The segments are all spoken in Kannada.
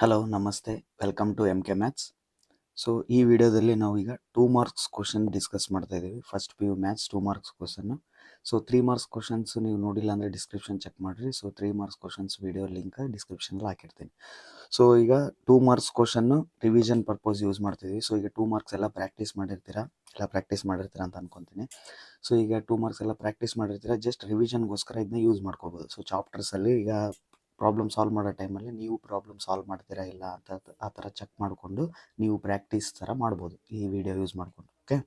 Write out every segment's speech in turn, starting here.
ಹಲೋ ನಮಸ್ತೆ welcome to M K maths. So ಈ ವಿಡಿಯೋದಲ್ಲಿ ನಾವು ಈಗ 2 ಮಾರ್ಕ್ಸ್ ಕ್ವಶನ್ ಡಿಸ್ಕಸ್ ಮಾಡ್ತಾ ಇದ್ದೀವಿ. First P U maths 2 marks question. So 3 marks questions ನೀವು ನೋಡಿಲ್ಲ ಅಂದರೆ ಡಿಸ್ಕ್ರಿಪ್ಷನ್ ಚೆಕ್ ಮಾಡಿರಿ. So 3 marks questions video link ಡಿಸ್ಕ್ರಿಪ್ಷನಲ್ಲಿ ಹಾಕಿರ್ತೀನಿ. ಸೊ ಈಗ 2 marks question revision purpose use ಮಾಡ್ತಿದ್ದೀವಿ. ಸೊ ಈಗ 2 ಮಾರ್ಕ್ಸ್ ಎಲ್ಲ ಪ್ರಾಕ್ಟೀಸ್ ಮಾಡಿರ್ತೀರಾ ಅಂತ ಅನ್ಕೊತೀನಿ. ಸೊ ಈಗ 2 ಮಾರ್ಕ್ಸ್ ಎಲ್ಲ ಪ್ರಾಕ್ಟೀಸ್ ಮಾಡಿರ್ತೀರಾ, ಜಸ್ಟ್ ರಿವಿಷನ್ಗೋಸ್ಕರ ಇದನ್ನ ಯೂಸ್ ಮಾಡ್ಕೋಬೋದು. ಸೊ ಚಾಪ್ಟರ್ಸಲ್ಲಿ ಈಗ ಪ್ರಾಬ್ಲಮ್ ಸಾಲ್ವ್ ಮಾಡೋ ಟೈಮಲ್ಲಿ ನೀವು ಪ್ರಾಬ್ಲಮ್ ಸಾಲ್ವ್ ಮಾಡ್ತೀರಾ ಇಲ್ಲ ಅಂತ ಆ ಥರ ಚೆಕ್ ಮಾಡಿಕೊಂಡು ನೀವು ಪ್ರಾಕ್ಟೀಸ್ ಥರ ಮಾಡ್ಬೋದು ಈ ವಿಡಿಯೋ ಯೂಸ್ ಮಾಡಿಕೊಂಡು. ಓಕೆ,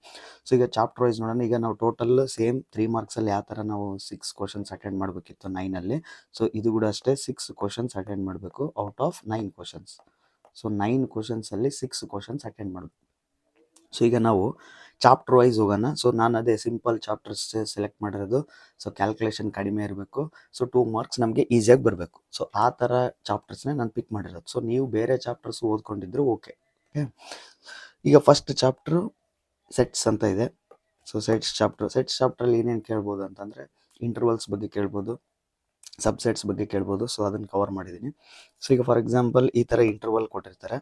ಸೊ ಈಗ ಚಾಪ್ಟರ್ ವೈಸ್ ನೋಡೋಣ. ಈಗ ನಾವು ಟೋಟಲ್ ಸೇಮ್ 3 ಮಾರ್ಕ್ಸಲ್ಲಿ ಯಾವ ಥರ ನಾವು 6 ಕ್ವಶನ್ಸ್ ಅಟೆಂಡ್ ಮಾಡಬೇಕಿತ್ತು 9ಅಲ್ಲಿ. ಸೊ ಇದು ಕೂಡ ಅಷ್ಟೇ 6 ಕ್ವಶನ್ಸ್ ಅಟೆಂಡ್ ಮಾಡಬೇಕು out of 9 questions. So 9 ಕ್ವಶನ್ಸಲ್ಲಿ 6 questions attend ಮಾಡಬೇಕು. ಸೊ ಈಗ ನಾವು ಚಾಪ್ಟರ್ ವೈಸ್ ಹೋಗೋಣ. ಸೊ ನಾನು ಅದೇ ಸಿಂಪಲ್ ಚಾಪ್ಟರ್ಸ್ ಸೆಲೆಕ್ಟ್ ಮಾಡಿರೋದು. ಸೊ ಕ್ಯಾಲ್ಕುಲೇಷನ್ ಕಡಿಮೆ ಇರಬೇಕು. ಸೊ 2 ಮಾರ್ಕ್ಸ್ ನಮಗೆ ಈಸಿಯಾಗಿ ಬರಬೇಕು. ಸೊ ಆ ಥರ ಚಾಪ್ಟರ್ಸ್ನೇ ನಾನು ಪಿಕ್ ಮಾಡಿರೋದು. ಸೊ ನೀವು ಬೇರೆ ಚಾಪ್ಟರ್ಸ್ ಓದ್ಕೊಂಡಿದ್ರು ಓಕೆ. ಈಗ ಫಸ್ಟ್ ಚಾಪ್ಟ್ರು ಸೆಟ್ಸ್ ಅಂತ ಇದೆ. ಸೊ ಸೆಟ್ಸ್ ಚಾಪ್ಟ್ರಲ್ಲಿ ಏನೇನು ಕೇಳ್ಬೋದು ಅಂತಂದರೆ ಇಂಟರ್ವಲ್ಸ್ ಬಗ್ಗೆ ಕೇಳ್ಬೋದು, ಸಬ್ಸೆಟ್ಸ್ ಬಗ್ಗೆ ಕೇಳ್ಬೋದು. ಸೊ ಅದನ್ನು ಕವರ್ ಮಾಡಿದ್ದೀನಿ. ಸೊ ಈಗ ಫಾರ್ ಎಕ್ಸಾಂಪಲ್ ಈ ಥರ ಇಂಟರ್ವಲ್ ಕೊಟ್ಟಿರ್ತಾರೆ,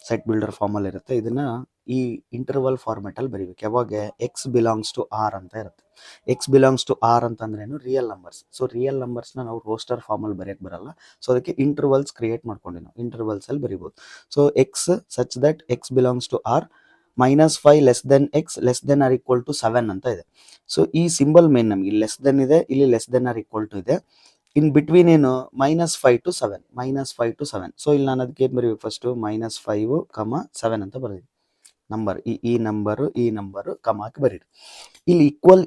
ಸೆಟ್ ಬಿಲ್ಡರ್ ಫಾರ್ಮಲ್ಲಿ ಇರುತ್ತೆ. ಇದನ್ನು ಈ ಇಂಟರ್ವಲ್ ಫಾರ್ಮೆಟಲ್ಲಿ ಬರೀಬೇಕು. ಯಾವಾಗ ಎಕ್ಸ್ ಬಿಲಾಂಗ್ಸ್ ಟು ಆರ್ ಅಂತ ಇರುತ್ತೆ. ಎಕ್ಸ್ ಬಿಲಾಂಗ್ಸ್ ಟು ಆರ್ ಅಂತಂದ್ರೇನು ರಿಯಲ್ ನಂಬರ್ಸ್. ಸೊ ರಿಯಲ್ ನಂಬರ್ಸ್ನ ನಾವು ರೋಸ್ಟರ್ ಫಾರ್ಮಲ್ಲಿ ಬರೆಯೋಕ್ಕೆ ಬರಲ್ಲ. ಸೊ ಅದಕ್ಕೆ ಇಂಟರ್ವಲ್ಸ್ ಕ್ರಿಯೇಟ್ ಮಾಡ್ಕೊಂಡು ನಾವು ಇಂಟರ್ವಲ್ಸಲ್ಲಿ ಬರಿಬೋದು. So x such that x belongs to R -5 x <7 ಅಂತ ಇದೆ. ಸೊ ಈ ಸಿಂಬಲ್ ಮೇನ್ ನಮಗೆ ಇಲ್ಲಿ ಲೆಸ್ ದೆನ್ ಇದೆ, ಇಲ್ಲಿ <= ಇದೆ. ಇನ್ ಬಿಟ್ವೀನ್ ಏನು -5 to 7. ಸೊ ಇಲ್ಲಿ ನಾನು ಅದಕ್ಕೆ ಏನು ಬರೀಬೇಕು, ಫಸ್ಟು -5, 7 ಅಂತ ಬರೀತೀನಿ. ನಂಬರ್ ಈ ನಂಬರು ಕಮಾಕಿ ಬರೀರಿ. ಇಲ್ಲಿ ಈಕ್ವಲ್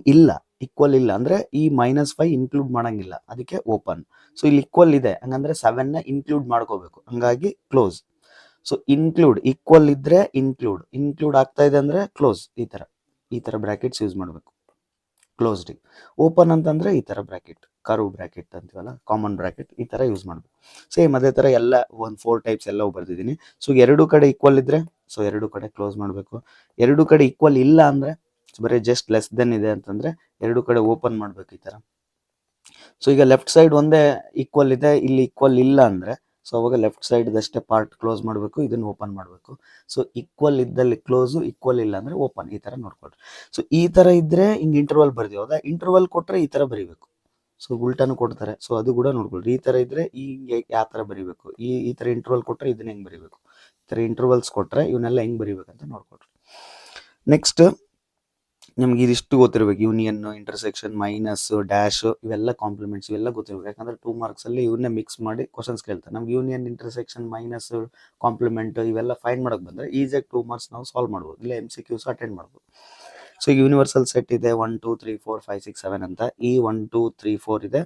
ಇಲ್ಲ ಅಂದರೆ ಈ -5 ಇನ್ಕ್ಲೂಡ್ ಮಾಡೋಂಗಿಲ್ಲ, ಅದಕ್ಕೆ ಓಪನ್. ಸೊ ಇಲ್ಲಿ ಈಕ್ವಲ್ ಇದೆ ಹಂಗಂದ್ರೆ 7ನ ಇನ್ಕ್ಲೂಡ್ ಮಾಡ್ಕೋಬೇಕು, ಹಂಗಾಗಿ ಕ್ಲೋಸ್. ಸೊ ಈಕ್ವಲ್ ಇದ್ರೆ ಇನ್ಕ್ಲೂಡ್ ಆಗ್ತಾ ಇದೆ ಅಂದರೆ ಕ್ಲೋಸ್. ಈ ಥರ ಬ್ರ್ಯಾಕೆಟ್ಸ್ ಯೂಸ್ ಮಾಡಬೇಕು. ಕ್ಲೋಸ್ಡ್. ಓಪನ್ ಅಂತಂದರೆ ಈ ಥರ ಬ್ರ್ಯಾಕೆಟ್, ಕರ್ವ್ ಬ್ರ್ಯಾಕೆಟ್ ಅಂತೀವಲ್ಲ, ಕಾಮನ್ ಬ್ರ್ಯಾಕೆಟ್, ಈ ಥರ ಯೂಸ್ ಮಾಡಬೇಕು. ಸೇಮ್ ಅದೇ ಥರ ಎಲ್ಲ ಒಂದು 4 ಟೈಪ್ಸ್ ಎಲ್ಲವೂ ಬರ್ದಿದ್ದೀನಿ. ಸೊ ಎರಡು ಕಡೆ ಈಕ್ವಲ್ ಇದ್ದರೆ ಸೊ ಎರಡು ಕಡೆ ಕ್ಲೋಸ್ ಮಾಡಬೇಕು. ಎರಡು ಕಡೆ ಈಕ್ವಲ್ ಇಲ್ಲ ಅಂದರೆ ಬರೀ ಜಸ್ಟ್ ಲೆಸ್ ದೆನ್ ಇದೆ ಅಂತಂದರೆ ಎರಡು ಕಡೆ ಓಪನ್ ಮಾಡಬೇಕು ಈ ಥರ. ಸೊ ಈಗ ಲೆಫ್ಟ್ ಸೈಡ್ ಒಂದೇ ಈಕ್ವಲ್ ಇದೆ, ಇಲ್ಲಿ ಈಕ್ವಲ್ ಇಲ್ಲ ಅಂದರೆ ಸೊ ಅವಾಗ ಲೆಫ್ಟ್ ಸೈಡ್ದಷ್ಟೇ ಪಾರ್ಟ್ ಕ್ಲೋಸ್ ಮಾಡಬೇಕು, ಇದನ್ನು ಓಪನ್ ಮಾಡಬೇಕು. ಸೊ ಈಕ್ವಲ್ ಇದ್ದಲ್ಲಿ ಕ್ಲೋಸು, ಈಕ್ವಲ್ ಇಲ್ಲ ಅಂದರೆ ಓಪನ್, ಈ ಥರ ನೋಡ್ಕೊಳ್ರಿ. ಸೊ ಈ ಥರ ಇದ್ದರೆ ಹಿಂಗೆ ಇಂಟರ್ವಲ್ ಬರ್ತೀವಿ. ಹೌದಾ, ಇಂಟರ್ವಲ್ ಕೊಟ್ಟರೆ ಈ ಥರ ಬರೀಬೇಕು. ಸೊ ಉಲ್ಟಾನು ಕೊಡ್ತಾರೆ, ಸೊ ಅದು ಕೂಡ ನೋಡ್ಕೊಳ್ರಿ. ಈ ಥರ ಇದ್ದರೆ ಹಿಂಗೆ ಯಾವ ಥರ ಬರೀಬೇಕು, ಈ ಥರ ಇಂಟರ್ವಲ್ ಕೊಟ್ಟರೆ ಇದನ್ನ ಹೆಂಗೆ ಬರೀಬೇಕು, ಈ ಥರ ಇಂಟರ್ವಲ್ಸ್ ಕೊಟ್ಟರೆ ಇವನ್ನೆಲ್ಲ ಹೆಂಗೆ ಬರೀಬೇಕಂತ ನೋಡ್ಕೊಳ್ರಿ. ನೆಕ್ಸ್ಟ್ ನಮ್ಗೆ ಇದಿಷ್ಟು ಗೊತ್ತಿರಬೇಕು. ಯೂನಿಯನ್, ಇಂಟರ್ಸೆಕ್ಷನ್, ಮೈನಸ್, ಡ್ಯಾಶ್, ಇವೆಲ್ಲ ಕಾಂಪ್ಲಿಮೆಂಟ್ಸ್, ಇವೆಲ್ಲ ಗೊತ್ತಿರಬೇಕು. ಯಾಕಂದರೆ 2 ಮಾರ್ಕ್ಸಲ್ಲಿ ಇವನ್ನೇ ಮಿಕ್ಸ್ ಮಾಡಿ ಕ್ವಶನ್ಸ್ ಕೇಳ್ತಾರೆ. ನಮ್ಗೆ ಯೂನಿಯನ್, ಇಂಟರ್ಸೆಕ್ಷನ್, ಮೈನಸ್, ಕಾಂಪ್ಲಿಮೆಂಟ್ ಇವೆಲ್ಲ ಫೈಂಡ್ ಮಾಡೋಕ್ಕೆ ಬಂದರೆ ಈಸಿಯಾಗಿ 2 ಮಾರ್ಕ್ಸ್ ನಾವು ಸಾಲ್ವ್ ಮಾಡ್ಬೋದು, ಇಲ್ಲ MCQs ಅಟೆಂಡ್ ಮಾಡ್ಬೋದು. ಸೊ ಯೂನಿವರ್ಸಲ್ ಸೆಟ್ ಇದೆ 1 2 3 4 5 6 7 ಅಂತ. ಈ 1 2 3 4 ಇದೆ,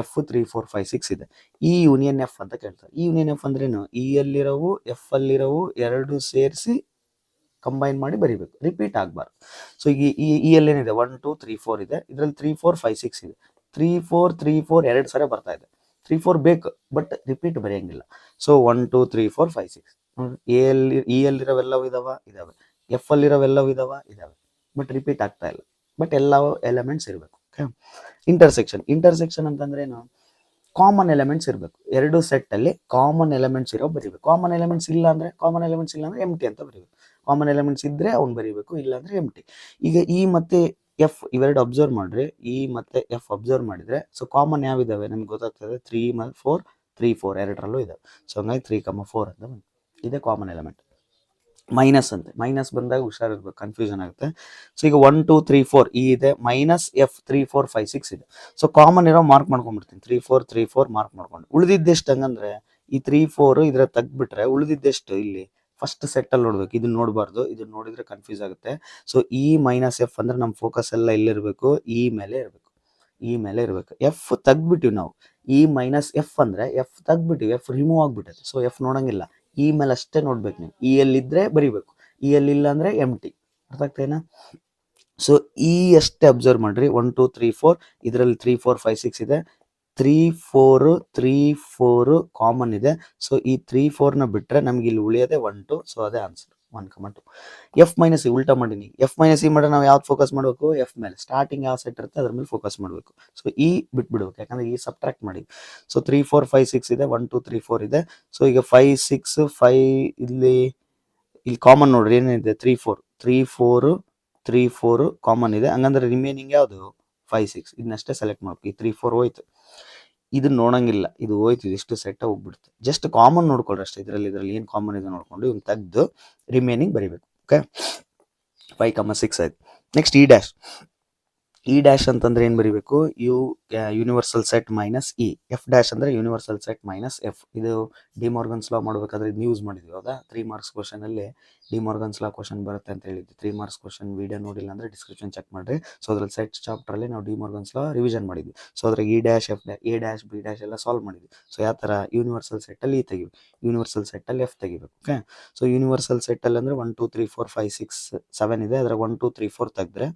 F 3 4 5 6 ಇದೆ. ಈ ಯೂನಿಯನ್ F ಅಂತ ಕೇಳ್ತಾರೆ. ಈ ಯೂನಿಯನ್ F ಅಂದ್ರೇನು, ಇ ಅಲ್ಲಿರೋವು F ಅಲ್ಲಿರೋವು ಎರಡು ಸೇರಿಸಿ ಕಂಬೈನ್ ಮಾಡಿ ಬರೀಬೇಕು, ರಿಪೀಟ್ ಆಗಬಾರ್ದು. ಸೊ ಈಗ ಈ ಏನಿದೆ 1 2 3 4 ಇದೆ, ಇದರಲ್ಲಿ 3 4 5 6 ಇದೆ. 3 4 ಎರಡು ಸಲ ಬರ್ತಾ ಇದೆ. 3 4 ಬೇಕು, ಬಟ್ ರಿಪೀಟ್ ಬರೆಯಂಗಿಲ್ಲ. ಸೊ 1 2 3 4 5 6 ಇ ಅಲ್ಲಿರೋವೆಲ್ಲವೂ ಇದಾವೆ, F ಅಲ್ಲಿರೋವೆಲ್ಲವೂ ಇದಾವೆ, ಬಟ್ ರಿಪೀಟ್ ಆಗ್ತಾ ಇಲ್ಲ, ಬಟ್ ಎಲ್ಲ ಎಲಿಮೆಂಟ್ಸ್ ಇರಬೇಕು. ಓಕೆ, ಇಂಟರ್ಸೆಕ್ಷನ್ ಅಂತಂದ್ರೇನು, ಕಾಮನ್ ಎಲಿಮೆಂಟ್ಸ್ ಇರಬೇಕು. ಎರಡು ಸೆಟ್ಟಲ್ಲಿ ಕಾಮನ್ ಎಲಿಮೆಂಟ್ಸ್ ಇರೋ ಬರೀಬೇಕು. ಕಾಮನ್ ಎಲಿಮೆಂಟ್ಸ್ ಇಲ್ಲ ಅಂದರೆ ಎಂಟಿ ಅಂತ ಬರೀಬೇಕು. ಕಾಮನ್ ಎಲಿಮೆಂಟ್ಸ್ ಇದ್ದರೆ ಅವ್ನು ಬರೀಬೇಕು, ಇಲ್ಲ ಅಂದರೆ ಎಂಟಿ. ಈಗ ಇ ಮತ್ತು ಎಫ್ ಇವೆರಡು ಅಬ್ಸರ್ವ್ ಮಾಡಿರಿ, ಇ ಮತ್ತು ಎಫ್ ಅಬ್ಸರ್ವ್ ಮಾಡಿದರೆ ಸೊ ಕಾಮನ್ ಯಾವಿದ್ದಾವೆ ನಮ್ಗೆ ಗೊತ್ತಾಗ್ತದೆ. 3 4 3 4 ಎರಡರಲ್ಲೂ ಇದ್ದಾವೆ. ಸೊ ಹಂಗಾಗಿ 3 4 ಅಂತ ಬಂದು ಇದೇ ಕಾಮನ್ ಎಲಿಮೆಂಟ್. ಮೈನಸ್ ಬಂದಾಗ ಹುಷಾರಿರ್ಬೇಕು, ಕನ್ಫ್ಯೂಷನ್ ಆಗುತ್ತೆ. ಸೊ ಈಗ 1 2 3 4 ಈ ಇದೆ, -F 3 4 5 6 ಇದೆ. ಸೊ ಕಾಮನ್ ಇರೋ ಮಾರ್ಕ್ ಮಾಡ್ಕೊಂಡ್ಬಿಡ್ತೀನಿ, 3 4 ಮಾರ್ಕ್ ಮಾಡ್ಕೊಂಡು. ಉಳಿದಿದ್ದೆಷ್ಟು ಹಂಗಂದ್ರೆ ಈ 3 4 ಇದ್ರ ತೆಗ್ದ್ಬಿಟ್ರೆ ಉಳಿದಿದ್ದೆಷ್ಟು ಇಲ್ಲಿ ಫಸ್ಟ್ ಸೆಟ್ಟಲ್ಲಿ ನೋಡ್ಬೇಕು. ಇದನ್ನ ನೋಡಬಾರ್ದು, ಇದನ್ನ ನೋಡಿದ್ರೆ ಕನ್ಫ್ಯೂಸ್ ಆಗುತ್ತೆ. ಸೊ ಈ -F ಅಂದ್ರೆ ನಮ್ಮ ಫೋಕಸ್ ಎಲ್ಲ ಎಲ್ಲಿರಬೇಕು, ಈ ಮೇಲೆ ಇರಬೇಕು. ಎಫ್ ತೆಗ್ದ್ಬಿಟ್ಟಿವಿ ನಾವು, ಈ -F ಅಂದ್ರೆ ಎಫ್ ತೆಗ್ದ್ಬಿಟ್ಟಿವಿ, ಎಫ್ ರಿಮೂವ್ ಆಗ್ಬಿಟ್ಟೈತೆ. ಸೊ ಎಫ್ ನೋಡಂಗಿಲ್ಲ, ಈ ಮೇಲೆ ಅಷ್ಟೇ ನೋಡ್ಬೇಕು ನೀವು. ಈ ಎಲ್ಲಿದ್ರೆ ಬರಿಬೇಕು, ಈ ಎಲ್ಲಿಲ್ಲ ಅಂದ್ರೆ ಎಂಟಿ. ಅರ್ಥ ಆಗ್ತೇನಾ? ಸೊ ಈ ಅಷ್ಟೇ ಅಬ್ಸರ್ವ್ ಮಾಡ್ರಿ. 1 2 3 4 ಇದರಲ್ಲಿ 3 4 5 6 ಇದೆ. 3 4 ಕಾಮನ್ ಇದೆ. ಸೊ ಈ 3 4ನ ಬಿಟ್ರೆ ನಮ್ಗೆ ಇಲ್ಲಿ ಉಳಿಯೋದೆ 1 2. ಸೊ ಅದೇ ಆನ್ಸರ್. 1, 2. ಎಫ್ ಮೈನಸ್ ಇ ಉಲ್ಟಾ ಮಾಡೀನಿ. ಎಫ್ ಮೈನಸ್ ಇ ಮಾಡಿದ್ರೆ ನಾವು ಯಾವ್ದು ಫೋಕಸ್ ಮಾಡಬೇಕು? ಎಫ್ ಮೇಲೆ. ಸ್ಟಾರ್ಟಿಂಗ್ ಯಾವ ಸೆಟ್ ಇರುತ್ತೆ ಅದ್ರ ಮೇಲೆ ಫೋಕಸ್ ಮಾಡಬೇಕು. ಸೊ ಇ ಬಿಟ್ಬಿಡ್ಬೇಕು, ಯಾಕಂದ್ರೆ ಈ ಸಬ್ಟ್ರಾಕ್ಟ್ ಮಾಡಿ. ಸೊ 3, 4, 5, 6 ಇದೆ. 1, 2, 3, 4 ಇದೆ. ಸೊ ಈಗ 5, 6, 5 ಇಲ್ಲಿ ಕಾಮನ್ ನೋಡ್ರಿ ಏನಿದೆ? 3, 4, 3, 4, 3, 4 ಕಾಮನ್ ಇದೆ. ಹಂಗಂದ್ರೆ ರಿಮೈನಿಂಗ್ ಯಾವುದು? 5, 6. ಇದನ್ನಷ್ಟೇ ಸೆಲೆಕ್ಟ್ ಮಾಡ್ಬೇಕು. ಈ 3, 4 ಹೋಯ್ತು. ಇದನ್ನ ನೋಡಂಗಿಲ್ಲ, ಇದು ಹೋಯ್ತು, ಇಷ್ಟು ಸೆಟ್ ಹೋಗ್ಬಿಡುತ್ತೆ. ಜಸ್ಟ್ ಕಾಮನ್ ನೋಡ್ಕೊಳ್ರಿ ಅಷ್ಟೇ. ಇದ್ರಲ್ಲಿ ಏನು ಕಾಮನ್ ಇದೆ ನೋಡ್ಕೊಂಡು ಇವ್ನು ತೆಗೆದು ರಿಮೈನಿಂಗ್ ಬರಿಬೇಕು. ಓಕೆ, 5, 6 ಆಯ್ತು. Next E dash. E dash ಅಂತಂದ್ರೆ ಏನ್ ಬರಿಬೇಕು? Universal set minus E. F dash ಅಂದ್ರೆ ಯೂನಿವರ್ಸಲ್ ಸೆಟ್ ಮೈನಸ್ ಎಫ್. ಇದು ಡಿಮಾರ್ಗನ್ಸ್ ಲಾ ಮಾಡಬೇಕಾದ್ರೆ ಇದನ್ನ ಯೂಸ್ ಮಾಡಿದ್ವಿ. ಹೌದಾ? 3 ಮಾರ್ಕ್ಸ್ ಕ್ವಶನ್ ಅಲ್ಲಿ ಡಿಮಾರ್ಗನ್ಸ್ ಲಾ ಕ್ವಶನ್ ಬರುತ್ತೆ ಅಂತ ಹೇಳಿದ್ವಿ. 3 ಮಾರ್ಕ್ಸ್ ಕ್ವಶನ್ ವಿಡಿಯೋ ನೋಡಿಲ್ಲ ಅಂದ್ರೆ ಡಿಸ್ಕ್ರಿಪ್ಷನ್ ಚೆಕ್ ಮಾಡ್ರಿ. ಸೊ ಅದ್ರಲ್ಲಿ ಸೆಟ್ ಚಾಪ್ಟರ್ ಅಲ್ಲಿ ನಾವು ಡಿಮಾರ್ಗನ್ಸ್ ಲಾ ರಿವಿಷನ್ ಮಾಡಿದ್ವಿ. ಸೊ ಅದ್ರಾಗ E dash, F dash, A dash, be dash ಎಲ್ಲ ಸಾಲ್ವ್ ಮಾಡಿದ್ವಿ. ಸೊ ಯಾವ ತರ? ಯೂನಿವರ್ಸಲ್ ಸೆಟ್ ಅಲ್ಲಿ ಇ ತೆಗಿಬೇಕು, ಯೂನಿವರ್ಸಲ್ ಸೆಟ್ ಅಲ್ಲಿ ಎಫ್ ತೆಗಿಬೇಕು. ಓಕೆ, ಸೊ ಯೂನಿವರ್ಸಲ್ ಸೆಟ್ ಅಲ್ಲಿ ಅಂದ್ರೆ 1, 2, 3, 4, 5, 6, 7 ಇದೆ. ಅದ್ರಾಗ 1, 2, 3, 4 ತೆಗೆದ್ರೆ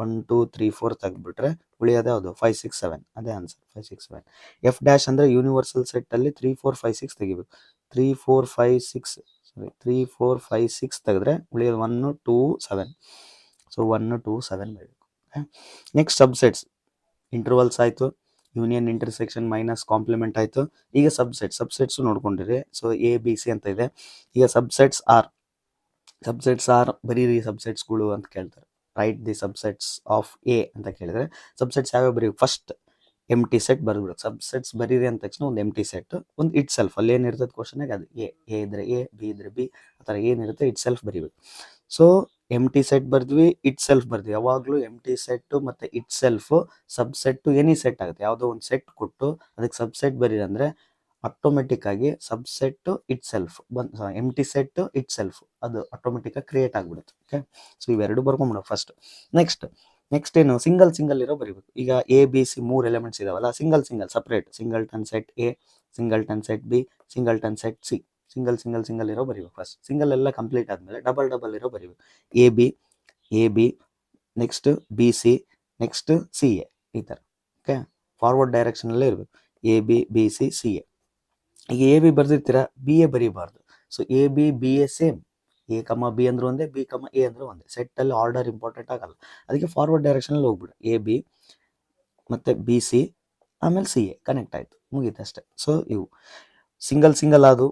1, 2, 3, 4 ತೆಗೆದ್ಬಿಟ್ರೆ ಉಳಿಯೋದು ಯಾವುದು? 5, 6, 7. ಅದೇ ಆನ್ಸರ್, 5, 6, 7. ಎಫ್ ಡ್ಯಾಶ್ ಅಂದ್ರೆ ಯೂನಿವರ್ಸಲ್ ಸೆಟ್ ಅಲ್ಲಿ 3, 4, 5, 6 ತೆಗಿಬೇಕು. 3, 4, 5, 6 ಸಾರಿ 3, 4, 5, 6 ತೆಗೆದ್ರೆ ಉಳಿಯೋದು 1, 2, 7. ಸೊ 1, 2, 7 ಬರಬೇಕು. Next subsets. ಇಂಟರ್ವಲ್ಸ್ ಆಯ್ತು, ಯೂನಿಯನ್, ಇಂಟರ್ಸೆಕ್ಷನ್, ಮೈನಸ್, ಕಾಂಪ್ಲಿಮೆಂಟ್ ಆಯ್ತು. ಈಗ ಸಬ್ಸೆಟ್ಸ್ ನೋಡ್ಕೊಂಡಿರಿ. ಸೊ ಎ ಬಿ ಸಿ ಅಂತ ಇದೆ. ಈಗ ಸಬ್ಸೆಟ್ಸ್ ಆರ್ ಬರೀರಿ ಸಬ್ಸೆಟ್ಸ್ಗಳು ಅಂತ ಕೇಳ್ತಾರೆ. Write the subsets of A ಅಂತ ಕೇಳಿದ್ರೆ ಸಬ್ಸೆಟ್ಸ್ ಯಾವ್ಯಾವ ಬರೀಬೇಕು? ಫಸ್ಟ್ ಎಂಟಿ ಸೆಟ್ ಬರೆದ್ಬಿಡೋದು. ಸಬ್ಸೆಟ್ಸ್ ಬರೀರಿ ಅಂದ ತಕ್ಷಣ ಒಂದು ಎಂಟಿ ಸೆಟ್, ಒಂದು ಇಟ್ ಸೆಲ್ಫ್. ಅಲ್ಲಿ ಏನಿರ್ತದೆ ಕ್ವಶನ್ಗೆ ಅದು ಎ ಇದ್ರೆ ಎ, ಬಿ ಇದ್ರೆ ಬಿ, ಆ ಥರ ಏನಿರುತ್ತೆ ಇಟ್ ಸೆಲ್ಫ್ ಬರೀಬೇಕು. ಸೊ ಎಂಟಿ ಸೆಟ್ ಬರ್ದ್ವಿ, ಇಟ್ ಸೆಲ್ಫ್ ಬರ್ದ್ವಿ. ಯಾವಾಗಲೂ ಎಂಟಿ ಸೆಟ್ ಮತ್ತೆ itself subset any set ಆಗುತ್ತೆ. ಯಾವುದೋ ಒಂದು ಸೆಟ್ ಕೊಟ್ಟು ಅದಕ್ಕೆ ಸಬ್ಸೆಟ್ ಬರೀರಿ ಅಂದ್ರೆ ಆಟೋಮೆಟಿಕ್ ಆಗಿ subset itself empty set itself ಅದು ಆಟೋಮೆಟಿಕ್ ಆಗಿ ಕ್ರಿಯೇಟ್ ಆಗ್ಬಿಡುತ್ತೆ. ಓಕೆ, ಸೊ ಇವೆರಡು ಬರ್ಕೊಂಬಿಡೋ ಫಸ್ಟ್. ನೆಕ್ಸ್ಟ್ ಏನು? ಸಿಂಗಲ್ ಇರೋ ಬರೀಬೇಕು. ಈಗ ಎ ಬಿ ಸಿ 3 ಎಲಿಮೆಂಟ್ಸ್ ಇದಾವಲ್ಲ, single separate. Singleton set A, singleton set B, singleton set C. Single ಇರೋ ಬರೀಬೇಕು ಫಸ್ಟ್. ಸಿಂಗಲ್ ಎಲ್ಲ ಕಂಪ್ಲೀಟ್ ಆದ್ಮೇಲೆ ಡಬಲ್ ಇರೋ ಬರೀಬೇಕು. A B next B C, next C A, ಈ ಥರ. ಓಕೆ, ಫಾರ್ವರ್ಡ್ ಡೈರೆಕ್ಷನ್ ಅಲ್ಲೇ ಇರಬೇಕು. A B, B C, C A. ಈಗ ಎ ಬಿ ಬರ್ದಿರ್ತೀರಾ, ಬಿ ಎ ಬರೀಬಾರ್ದು. So A B, B A same. A comma B ಅಂದ್ರೆ ಒಂದೇ, ಬಿ ಕಮ ಎ ಅಂದ್ರೆ ಒಂದೇ. ಸೆಟ್ ಅಲ್ಲಿ ಆರ್ಡರ್ ಇಂಪಾರ್ಟೆಂಟ್ ಆಗಲ್ಲ. ಅದಕ್ಕೆ ಫಾರ್ವರ್ಡ್ ಡೈರೆಕ್ಷನ್ ಅಲ್ಲಿ ಹೋಗ್ಬಿಡು. ಎ ಬಿ ಮತ್ತೆ ಬಿ ಸಿ ಆಮೇಲೆ ಸಿ ಎ ಕನೆಕ್ಟ್ ಆಯ್ತು, ಮುಗೀತಷ್ಟೇ. ಸೊ ಇವು ಸಿಂಗಲ್ ಆದು,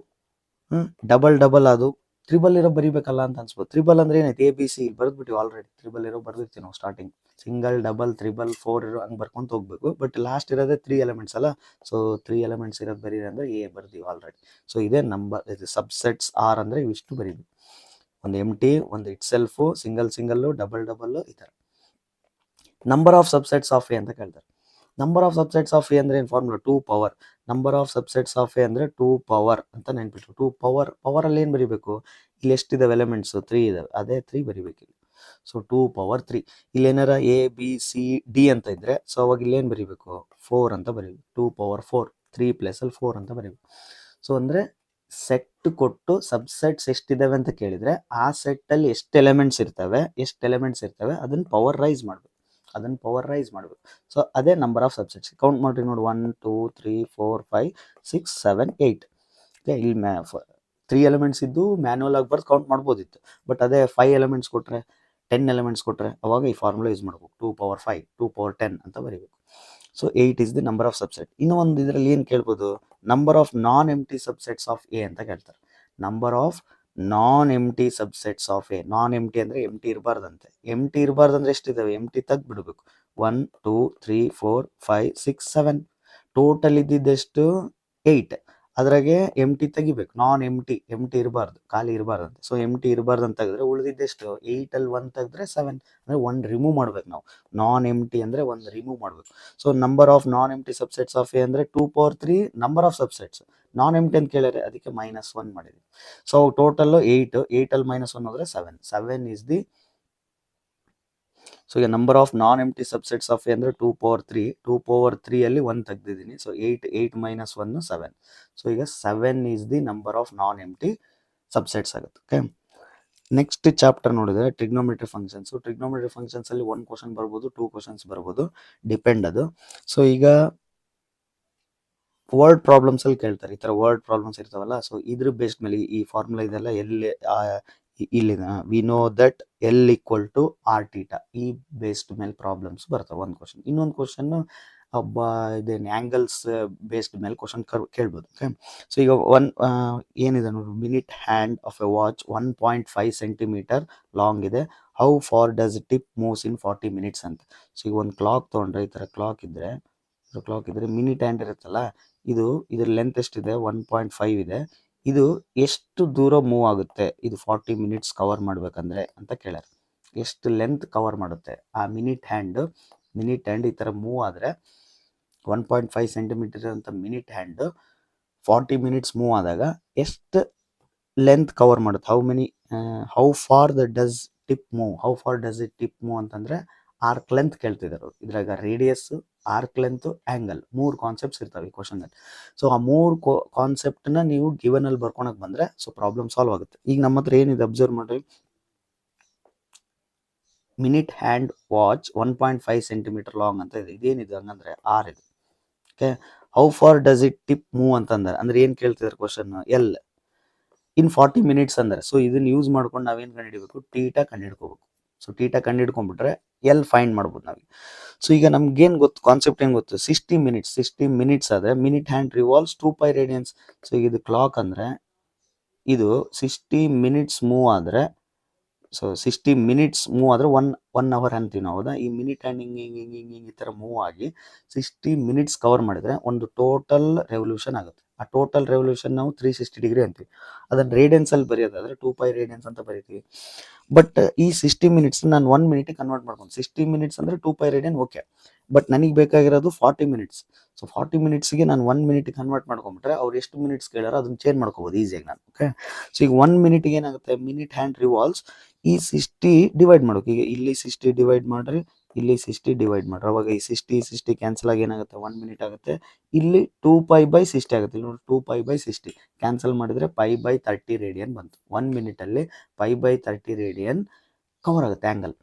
ಡಬಲ್ ಆದು. ತ್ರಿಬಲ್ ಇರೋ ಬರಿಬೇಕಲ್ಲ ಅಂತ ಅನ್ಸ್ಬೋದು. ತ್ರಿಬಲ್ ಅಂದ್ರೆ ಏನಾಯ್ತು? ಎ ಬಿ ಸಿ ಬರ್ದ್ಬಿಟ್ಟಿವಿ ಆಲ್ರೆಡಿ. ತ್ರಿಬಲ್ ಇರೋ ಬರ್ದಿರ್ತೀವಿ ನಾವು ಸ್ಟಾರ್ಟಿಂಗ್. ಸಿಂಗಲ್, ಡಬಲ್, ತ್ರಿಬಲ್, 4 ಇರೋ ಹಂಗೆ ಬರ್ಕೊಂತ ಹೋಗ್ಬೇಕು. ಬಟ್ ಲಾಸ್ಟ್ ಇರೋದೇ 3 ಎಲಿಮೆಂಟ್ಸ್ ಅಲ್ಲ. ಸೊ 3 ಎಲಿಮೆಂಟ್ಸ್ ಇರೋದು ಬರೀರಿ ಅಂದ್ರೆ ಎ ಬರ್ದೀವಿ ಆಲ್ರೆಡಿ. ಸೊ ಇದೇ ನಂಬರ್. ಇದು ಸಬ್ಸೆಟ್ಸ್ ಆರ್ ಅಂದ್ರೆ ಇವಿಷ್ಟು ಬರೀಬೇಕು. ಒಂದು ಎಂಟಿ, ಒಂದು ಇಟ್ ಸೆಲ್ಫು, ಸಿಂಗಲ್, ಡಬಲ್, ಈ ಥರ. Number of subsets of A ಅಂತ ಕೇಳ್ತಾರೆ. Number of subsets of A ಅಂದ್ರೆ ಏನು formula? 2 power. Number of subsets of A ಅಂದ್ರೆ 2 ಪವರ್ ಅಂತ ನೆನ್ಪಿಟ್ರು. 2 ಪವರ್ ಅಲ್ಲಿ ಏನು ಬರೀಬೇಕು? ಇಲ್ಲಿ ಎಷ್ಟಿದಾವೆ ಎಲಿಮೆಂಟ್ಸ್? 3 ಇದಾವೆ. ಅದೇ 3 ಬರೀಬೇಕು ಇಲ್ಲಿ. So 2 power 3. ಇಲ್ಲಿ ಏನಾರ ಎ ಬಿ ಸಿ ಡಿ ಅಂತ ಇದ್ರೆ ಸೊ ಅವಾಗ ಇಲ್ಲಿ ಏನು ಬರೀಬೇಕು? 4 ಅಂತ ಬರೀಬೇಕು. 2 ಪವರ್ 4, 3 ಪ್ಲಸ್ ಅಲ್ಲಿ 4 ಅಂತ ಬರೀಬೇಕು. ಸೊ ಅಂದ್ರೆ ಸೆಟ್ ಕೊಟ್ಟು ಸಬ್ಸೆಟ್ಸ್ ಎಷ್ಟಿದಾವೆ ಅಂತ ಕೇಳಿದ್ರೆ ಆ ಸೆಟ್ ಅಲ್ಲಿ ಎಷ್ಟು ಎಲಿಮೆಂಟ್ಸ್ ಇರ್ತವೆ ಅದನ್ನ ಪವರ್ ರೈಸ್ ಮಾಡ್ಬೇಕು. ಸೊ ಅದೇ ನಂಬರ್ ಆಫ್ ಸಬ್ಸೆಟ್ಸ್. ಕೌಂಟ್ ಮಾಡ್ರಿ ನೋಡಿ. 1, 2, 3, 4, 5, 6, 7, 8. ಇಲ್ಲಿ 3 ಎಲಿಮೆಂಟ್ಸ್ ಇದ್ದು ಮ್ಯಾನ್ಯಲ್ ಆಗಿ ಬರ್ದು ಕೌಂಟ್ ಮಾಡ್ಬೋದಿತ್ತು. ಬಟ್ ಅದೇ 5 ಎಲಿಮೆಂಟ್ಸ್ ಕೊಟ್ರೆ, 10 ಎಲಿಮೆಂಟ್ಸ್ ಕೊಟ್ರೆ ಅವಾಗ ಈ ಫಾರ್ಮುಲಾ ಯೂಸ್ ಮಾಡ್ಬೇಕು. 2 ಪವರ್ 5, 2 ಪವರ್ 10 ಅಂತ ಬರೀಬೇಕು. So 8 is the number of subset. ಇನ್ನೂ ಒಂದು ಇದರಲ್ಲಿ ಏನು ಕೇಳ್ಬೋದು? Number of non empty subsets of A ಅಂತ ಕೇಳ್ತಾರೆ. Number of non empty subsets of A. Non empty ಅಂದ್ರೆ ಎಂಟಿ ಇರಬಾರ್ದಂತೆ. ಎಂಟಿ ಇರಬಾರ್ದಂದ್ರೆ ಎಷ್ಟಿದಾವೆ? ಎಂಟಿ ತೆಗ್ದ್ಬಿಡ್ಬೇಕು. 1, 2, 3, 4, 5, 6, 7. ಟೋಟಲ್ ಇದ್ದಿದ್ದೆಷ್ಟು? 8. ಅದ್ರಾಗೆ ಎಂಟಿ ತೆಗಿಬೇಕು. ನಾನ್ ಎಂಟಿ ಇರಬಾರ್ದು, ಖಾಲಿ ಇರಬಾರ್ದಂತೆ. ಸೊ ಎಂಟಿ ಇರಬಾರ್ದು ಅಂತ ತೆಗೆದ್ರೆ ಉಳಿದಿದ್ದೆಷ್ಟು? 8 ಅಲ್ಲಿ 1 ತೆಗೆದ್ರೆ 7 ಅಂದ್ರೆ 1 ರಿಮೂವ್ ಮಾಡ್ಬೇಕು ನಾವು. ನಾನ್ ಎಂಟಿ ಅಂದ್ರೆ 1 ರಿಮೂವ್ ಮಾಡ್ಬೇಕು. So number of non empty subsets of A ಅಂದ್ರೆ 2 power 3 number of subsets. Non empty ಅಂತ ಕೇಳಿದ್ರೆ ಅದಕ್ಕೆ -1 ಮಾಡಿದ್ವಿ. ಸೊ ಟೋಟಲ್ 8 ಅಲ್ಲಿ -1 ಹೋದ್ರೆ 7 ಇಸ್ ದಿ. ಸೊ ಈಗ number of non empty subsets of A ಅಂದ್ರೆ 2 ಪವರ್ 3 ಅಲ್ಲಿ 1 ತೆಗ್ದಿದ್ದೀನಿ. ಸೊ 8 -1 7. ಸೊ ಈಗ 7 is the number of non empty subsets ಆಗುತ್ತೆ. ಓಕೆ, ನೆಕ್ಸ್ಟ್ ಚಾಪ್ಟರ್ ನೋಡಿದ್ರೆ ಟ್ರಿಗ್ನೋಮೆಟ್ರಿ ಫಂಕ್ಷನ್ಸ್. ಟ್ರಿಗ್ನೋಮೆಟ್ರಿ ಫಂಕ್ಷನ್ಸ್ ಅಲ್ಲಿ 1 ಕ್ವಶನ್ ಬರ್ಬೋದು, 2 ಕ್ವಶನ್ಸ್ ಬರ್ಬೋದು, ಡಿಪೆಂಡ್ ಅದು. ಸೊ ಈಗ ವರ್ಡ್ ಪ್ರಾಬ್ಲಮ್ಸ್ ಅಲ್ಲಿ ಕೇಳ್ತಾರೆ. ಈ ತರ ವರ್ಡ್ ಪ್ರಾಬ್ಲಮ್ಸ್ ಇರ್ತಾವಲ್ಲ, ಸೊ ಇದ್ರ ಬೇಸ್ಡ್ ಮೇಲೆ ಈ ಫಾರ್ಮುಲಾ ಇದೆಲ್ಲ ಎಲ್ಲಿ ಇಲ್ಲಿನ we know that L equal to R theta, ಈ ಬೇಸ್ಡ್ ಮೇಲೆ ಪ್ರಾಬ್ಲಮ್ಸ್ ಬರ್ತವೆ. ಒಂದು ಕ್ವಶನ್. ಇನ್ನೊಂದು ಕ್ವಶನ್ ಒಬ್ಬ ಇದೇನು ಆ್ಯಂಗಲ್ಸ್ ಬೇಸ್ಡ್ ಮೇಲೆ ಕ್ವಶನ್ ಕೇಳ್ಬೋದು. ಓಕೆ, ಸೊ ಈಗ ಏನಿದೆ ನೋಡಿ, minute hand of a watch 1.5 centimetre long ಇದೆ. How far does tip moves in 40 minutes ಅಂತ. ಸೊ ಈಗ ಒಂದು ಕ್ಲಾಕ್ ತೊಗೊಂಡ್ರೆ, ಈ ಥರ ಕ್ಲಾಕ್ ಇದ್ರೆ ಮಿನಿಟ್ ಹ್ಯಾಂಡ್ ಇರುತ್ತಲ್ಲ, ಇದ್ರ ಲೆಂತ್ ಎಷ್ಟಿದೆ, 1.5 ಇದೆ. ಇದು ಎಷ್ಟು ದೂರ ಮೂವ್ ಆಗುತ್ತೆ ಇದು 40 ಮಿನಿಟ್ಸ್ ಕವರ್ ಮಾಡ್ಬೇಕಂದ್ರೆ ಅಂತ ಕೇಳ್ಯಾರ. ಎಷ್ಟು ಲೆಂತ್ ಕವರ್ ಮಾಡುತ್ತೆ ಆ ಮಿನಿಟ್ ಹ್ಯಾಂಡ್ ಈ ಥರ ಮೂವ್ ಆದರೆ 1.5 ಸೆಂಟಿಮೀಟರ್ ಅಂತ ಮಿನಿಟ್ ಹ್ಯಾಂಡ್ 40 ಮಿನಿಟ್ಸ್ ಮೂವ್ ಆದಾಗ ಎಷ್ಟು ಲೆಂತ್ ಕವರ್ ಮಾಡುತ್ತೆ. How far does it tip move ಅಂತಂದ್ರೆ ಆರ್ಕ್ ಲೆಂತ್ ಕೇಳ್ತಿದ್ದಾರೆ. ಇದ್ರಾಗ radius, arc length, angle, 3 concepts ಇರ್ತವೆ ಈ ಕ್ವಶನ್ ಅಲ್ಲಿ. ಸೊ ಆ 3 ಕಾನ್ಸೆಪ್ಟ್ನ ನೀವು ಗಿವನ್ ಅಲ್ಲಿ ಬರ್ಕೊಳಕ್ ಬಂದ್ರೆ ಸೊ ಪ್ರಾಬ್ಲಮ್ ಸಾಲ್ವ್ ಆಗುತ್ತೆ. ಈಗ ನಮ್ಮ ಹತ್ರ ಏನಿದೆ ಅಬ್ಸರ್ವ್ ಮಾಡ್ರಿ, minute hand watch 1.5 centimetre long ಅಂತ ಇದೆ. ಇದೇನಿದೆ ಹಂಗಂದ್ರೆ ಆರ್ ಇದೆ. Okay, how far does it tip move ಅಂದ್ರೆ ಏನ್ ಕೇಳ್ತಿದ್ದಾರೆ ಕ್ವಶನ್, ಎಲ್ ಇನ್ 40 ಮಿನಿಟ್ಸ್ ಅಂದ್ರೆ. ಸೊ ಇದನ್ನ ಯೂಸ್ ಮಾಡ್ಕೊಂಡು ನಾವೇನ್ ಕಂಡುಹಿಡಬೇಕು, ಟೀಟಾ ಕಂಡುಹಿಡ್ಕೋಬೇಕು. ಸೊ ಟೀಟಾ ಕಂಡುಹಿಡ್ಕೊಂಡ್ಬಿಟ್ರೆ ಎಲ್ ಫೈಂಡ್ ಮಾಡ್ಬೋದು ನಾವು. ಸೊ ಈಗ ನಮ್ಗೇನ್ ಗೊತ್ತು, ಕಾನ್ಸೆಪ್ಟ್ ಏನ್ ಗೊತ್ತು, 60 ಮಿನಿಟ್ಸ್ ಆದ್ರೆ minute hand revolves 2π radians. So ಇದು ಕ್ಲಾಕ್ ಅಂದ್ರೆ ಇದು 60 ಮಿನಿಟ್ಸ್ ಮೂವ್ ಆದ್ರೆ, ಸೊ 60 ಮಿನಿಟ್ಸ್ ಮೂವ್ ಆದ್ರೆ ಒನ್ ಅವರ್ ಅಂತೀವಿ ನಾವು. ಹೌದಾ, ಈ ಮಿನಿಟ್ ಹ್ಯಾಂಡ್ ಹಿಂಗೆ ಈ ತರ ಮೂವ್ ಆಗಿ 60 ಮಿನಿಟ್ಸ್ ಕವರ್ ಮಾಡಿದ್ರೆ ಒಂದು ಟೋಟಲ್ ರೆವಲ್ಯೂಷನ್ ಆಗುತ್ತೆ. ಆ ಟೋಟಲ್ ರೆವಲ್ಯೂಷನ್ ನಾವು 360 ಡಿಗ್ರಿ ಅಂತೀವಿ. ಅದನ್ನ ರೇಡಿಯನ್ಸ್ ಅಲ್ಲಿ ಬರೆಯೋದಾದ್ರೆ 2π ರೇಡಿಯನ್ಸ್ ಅಂತ ಬರೀತೀವಿ. ಬಟ್ ಈ 60 ಮಿನಿಟ್ಸ್ ನಾನು 1 ಮಿನಿಟ್ ಕನ್ವರ್ಟ್ ಮಾಡ್ಕೊಂಡು, 60 ಮಿನಿಟ್ಸ್ ಅಂದ್ರೆ 2π ರೇಡಿಯನ್. ಓಕೆ, ಬಟ್ ನನಗೆ ಬೇಕಾಗಿರೋದು 40 ಮಿನಿಟ್ಸ್. ಸೊ 40 ಮಿನಿಟ್ಸ್ಗೆ ನಾನು 1 ಮಿನಿಟ್ ಕನ್ವರ್ಟ್ ಮಾಡ್ಕೊಂಡ್ಬಿಟ್ರೆ ಅವ್ರು ಎಷ್ಟು ಮಿನಿಟ್ಸ್ ಕೇಳಾರೋ ಅದನ್ನ ಚೇಂಜ್ ಮಾಡ್ಕೋಬಹುದು ಈಸಿಯಾಗಿ ನಾನು. ಓಕೆ, ಸೊ ಈಗ 1 ಮಿನಿಟ್ಗೆ ಏನಾಗುತ್ತೆ, ಮಿನಿಟ್ ಹ್ಯಾಂಡ್ ರಿವಾಲ್ವ್ಸ್ ಈ 60 ಡಿವೈಡ್ ಮಾಡೋಕೆ, ಈಗ ಇಲ್ಲಿ 60 ಡಿವೈಡ್ ಮಾಡ್ರಿ, ಇಲ್ಲಿ 60 ಡಿವೈಡ್ ಮಾಡ್ರಿ. ಅವಾಗ ಈ 60 ಕ್ಯಾನ್ಸಲ್ ಆಗಿ ಏನಾಗುತ್ತೆ, 1 ಮಿನಿಟ್ ಆಗುತ್ತೆ. ಇಲ್ಲಿ 2π/60 ಆಗುತ್ತೆ. ಇಲ್ಲಿ ನೋಡಿ, 2π/60 ಕ್ಯಾನ್ಸಲ್ ಮಾಡಿದ್ರೆ π/30 ರೇಡಿಯನ್ ಬಂತು. 1 ಮಿನಿಟ್ ಅಲ್ಲಿ π/30 ರೇಡಿಯನ್ ಕವರ್ ಆಗುತ್ತೆ ಆಂಗಲ್.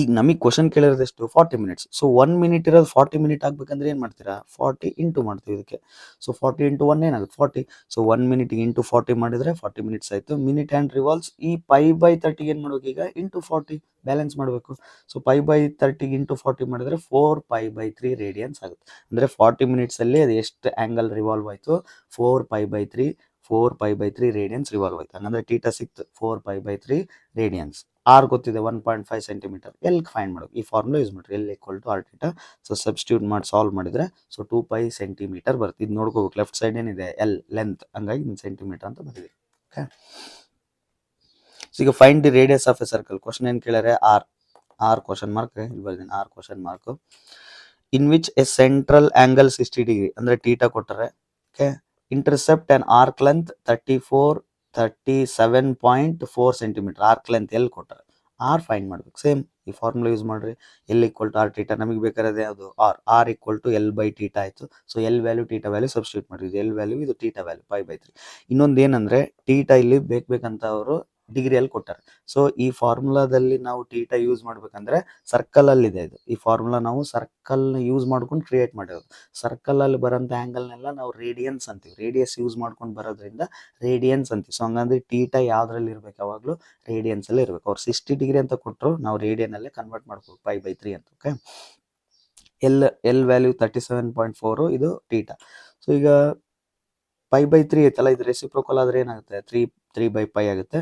ಈಗ ನಮಗೆ ಕ್ವಶನ್ ಕೇಳಿರೋದೆಷ್ಟು, 40 ಮಿನಿಟ್ಸ್. ಸೊ 1 ಮಿನಿಟ್ ಇರೋದು 40 ಮಿನಿಟ್ ಆಗ್ಬೇಕಂದ್ರೆ ಏನ್ ಮಾಡ್ತೀರಾ, 40 ಇಂಟು ಮಾಡ್ತೀವಿ ಇದಕ್ಕೆ. ಸೊ 40 ಇಂಟು 1 ಏನಾಗುತ್ತೆ, 40. ಸೊ 1 ಮಿನಿಟ್ ಇಂಟು 40 ಮಾಡಿದ್ರೆ 40 ಮಿನಿಟ್ಸ್ ಆಯ್ತು. ಮಿನಿಟ್ ಹ್ಯಾಂಡ್ ರಿವಾಲ್ವ್ಸ್ ಈ π/30 ಏನ್ ಮಾಡ್ಬೇಕು, ಈಗ ಇಂಟು 40 ಬ್ಯಾಲೆನ್ಸ್ ಮಾಡಬೇಕು. ಸೊ π/30 ಇಂಟು 40 ಮಾಡಿದ್ರೆ 4π/3 ರೇಡಿಯನ್ಸ್ ಆಗುತ್ತೆ. ಅಂದ್ರೆ 40 ಮಿನಿಟ್ಸ್ ಅಲ್ಲಿ ಅದು ಎಷ್ಟು ಆಂಗಲ್ ರಿವಾಲ್ವ್ ಆಯ್ತು, 4π/3 ರೇಡಿಯನ್ಸ್ ರಿವಾಲ್ವ್ ಆಯ್ತು. ಹಂಗಂದ್ರೆ ಟೀಟಾ ಸಿಕ್ತು 4π/3 ರೇಡಿಯನ್ಸ್. ಆರ್ ಗೊತ್ತಿದೆ 1.5 ಸೆಂಟಿಮೀಟರ್. ಎಲ್ ಫೈಂಡ್ ಮಾಡೋದು, ಈ ಫಾರ್ಮುಲಾ ಯೂಸ್ ಮಾಡ್ರಿ, L equal to R theta. So substitute ಮಾಡಿ ಸಾಲ್ವ್ ಮಾಡಿದ್ರೆ ಸೊ 2π ಸೆಂಟಿಮೀಟರ್ ಬರುತ್ತೆ. ಇದು ನೋಡ್ಕೋಬೇಕು, ಲೆಫ್ಟ್ ಸೈಡ್ ಏನಿದೆ ಎಲ್ ಲೆಂತ್, ಹಂಗಾಗಿ ಸೆಂಟಿಮೀಟರ್ ಅಂತ ಬಂದಿದೆ. ಓಕೆ, ಸೊ ಈಗ find the radius of a circle. Question ಏನ್ ಕೇಳ್ಯಾರೆ, ಆರ್ ಕ್ವಶನ್ ಮಾರ್ಕ್ ಇಲ್ಲಿ ಬರ್ತೀನಿ, R question mark. In which a central angle 60 degree ಅಂದ್ರೆ ಟೀಟಾ ಕೊಟ್ಟರೆ. Okay, intercept and arc length 37.4 centimetre. Arc length L ಕೊಟ್ಟರೆ, ಆರ್ ಫೈಂಡ್ ಮಾಡ್ಬೇಕು. ಸೇಮ್ ಈ ಫಾರ್ಮುಲಾ ಯೂಸ್ ಮಾಡ್ರಿ, L equal to R theta. ನಮಗೆ ಬೇಕಾದ್ರೆ ಯಾವುದು, ಆರ್ ಈಕ್ವಲ್ ಟು L/ಟೀಟಾ ಆಯ್ತು. So L value theta value substitute ಮಾಡ್ರಿ. ಇದು ಎಲ್ ವ್ಯಾಲ್ಯೂ, ಇದು ಟೀಟಾ ವ್ಯಾಲ್ಯೂ, π/3. ಇನ್ನೊಂದು ಏನಂದ್ರೆ ಟೀಟಾ ಇಲ್ಲಿ ಬೇಕಂತ ಅವರು ಡಿಗ್ರಿಯಲ್ಲಿ ಕೊಟ್ಟಾರೆ. ಸೊ ಈ ಫಾರ್ಮುಲಾದಲ್ಲಿ ನಾವು ಟೀಟಾ ಯೂಸ್ ಮಾಡ್ಬೇಕಂದ್ರೆ ಸರ್ಕಲ್ ಅಲ್ಲಿ ಇದೆ ಇದು. ಈ ಫಾರ್ಮುಲಾ ನಾವು ಸರ್ಕಲ್ ಯೂಸ್ ಮಾಡ್ಕೊಂಡು ಕ್ರಿಯೇಟ್ ಮಾಡಿರೋದು. ಸರ್ಕಲ್ ಅಲ್ಲಿ ಬರೋಂಥ ಆಂಗಲ್ನೆಲ್ಲ ನಾವು ರೇಡಿಯನ್ಸ್ ಅಂತೀವಿ. ರೇಡಿಯಸ್ ಯೂಸ್ ಮಾಡ್ಕೊಂಡು ಬರೋದ್ರಿಂದ ರೇಡಿಯನ್ಸ್ ಅಂತೀವಿ. ಸೊ ಹಂಗಂದ್ರೆ ಟೀಟಾ ಯಾವ್ದ್ರಲ್ಲಿ ಇರ್ಬೇಕು, ಯಾವಾಗಲೂ ರೇಡಿಯನ್ಸ್ ಅಲ್ಲಿ ಇರ್ಬೇಕು. ಅವ್ರು 60 ಡಿಗ್ರಿ ಅಂತ ಕೊಟ್ಟರು, ನಾವು ರೇಡಿಯನ್ ಅಲ್ಲೇ ಕನ್ವರ್ಟ್ ಮಾಡ್ಬೇಕು π/3 ಅಂತ. ಓಕೆ, ಎಲ್ ವ್ಯಾಲ್ಯೂ 37.4, ಇದು ಟೀಟಾ. ಸೊ ಈಗ π/3 ಐತಲ್ಲ, ಇದು ರೆಸಿಪ್ರೋಕಲ್ ಆದ್ರೆ ಏನಾಗುತ್ತೆ, 3/π ಆಗುತ್ತೆ.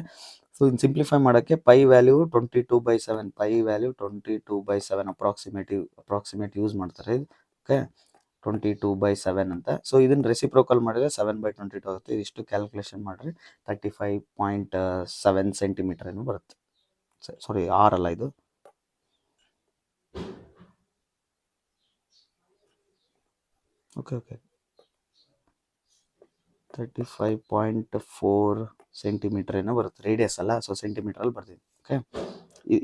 ಸೊ ಇನ್ನು ಸಿಂಪ್ಲಿಫೈ ಮಾಡೋಕ್ಕೆ pi value 22/7, pi value 22/7 approximate use ಮಾಡ್ತಾರೆ. ಓಕೆ, 22/7 ಅಂತ. ಸೊ ಇದನ್ನ ರೆಸಿಪ್ರೋಕಲ್ ಮಾಡಿದ್ರೆ 7/22 ಆಗುತ್ತೆ. ಇದಿಷ್ಟು ಕ್ಯಾಲ್ಕುಲೇಷನ್ ಮಾಡಿರಿ 35.7 ಸೆಂಟಿಮೀಟರ್ ಏನು ಬರುತ್ತೆ. ಸಾರಿ, ಆರ್ ಅಲ್ಲ ಇದು. ಓಕೆ, 35.4 ಸೆಂಟಿಮೀಟರ್ ಏನೋ ಬರುತ್ತೆ. ರೇಡಿಯಸ್ ಅಲ್ಲ, ಸೊ ಸೆಂಟಿಮೀಟ್ರಲ್ಲಿ ಬರ್ತೀನಿ. ಓಕೆ,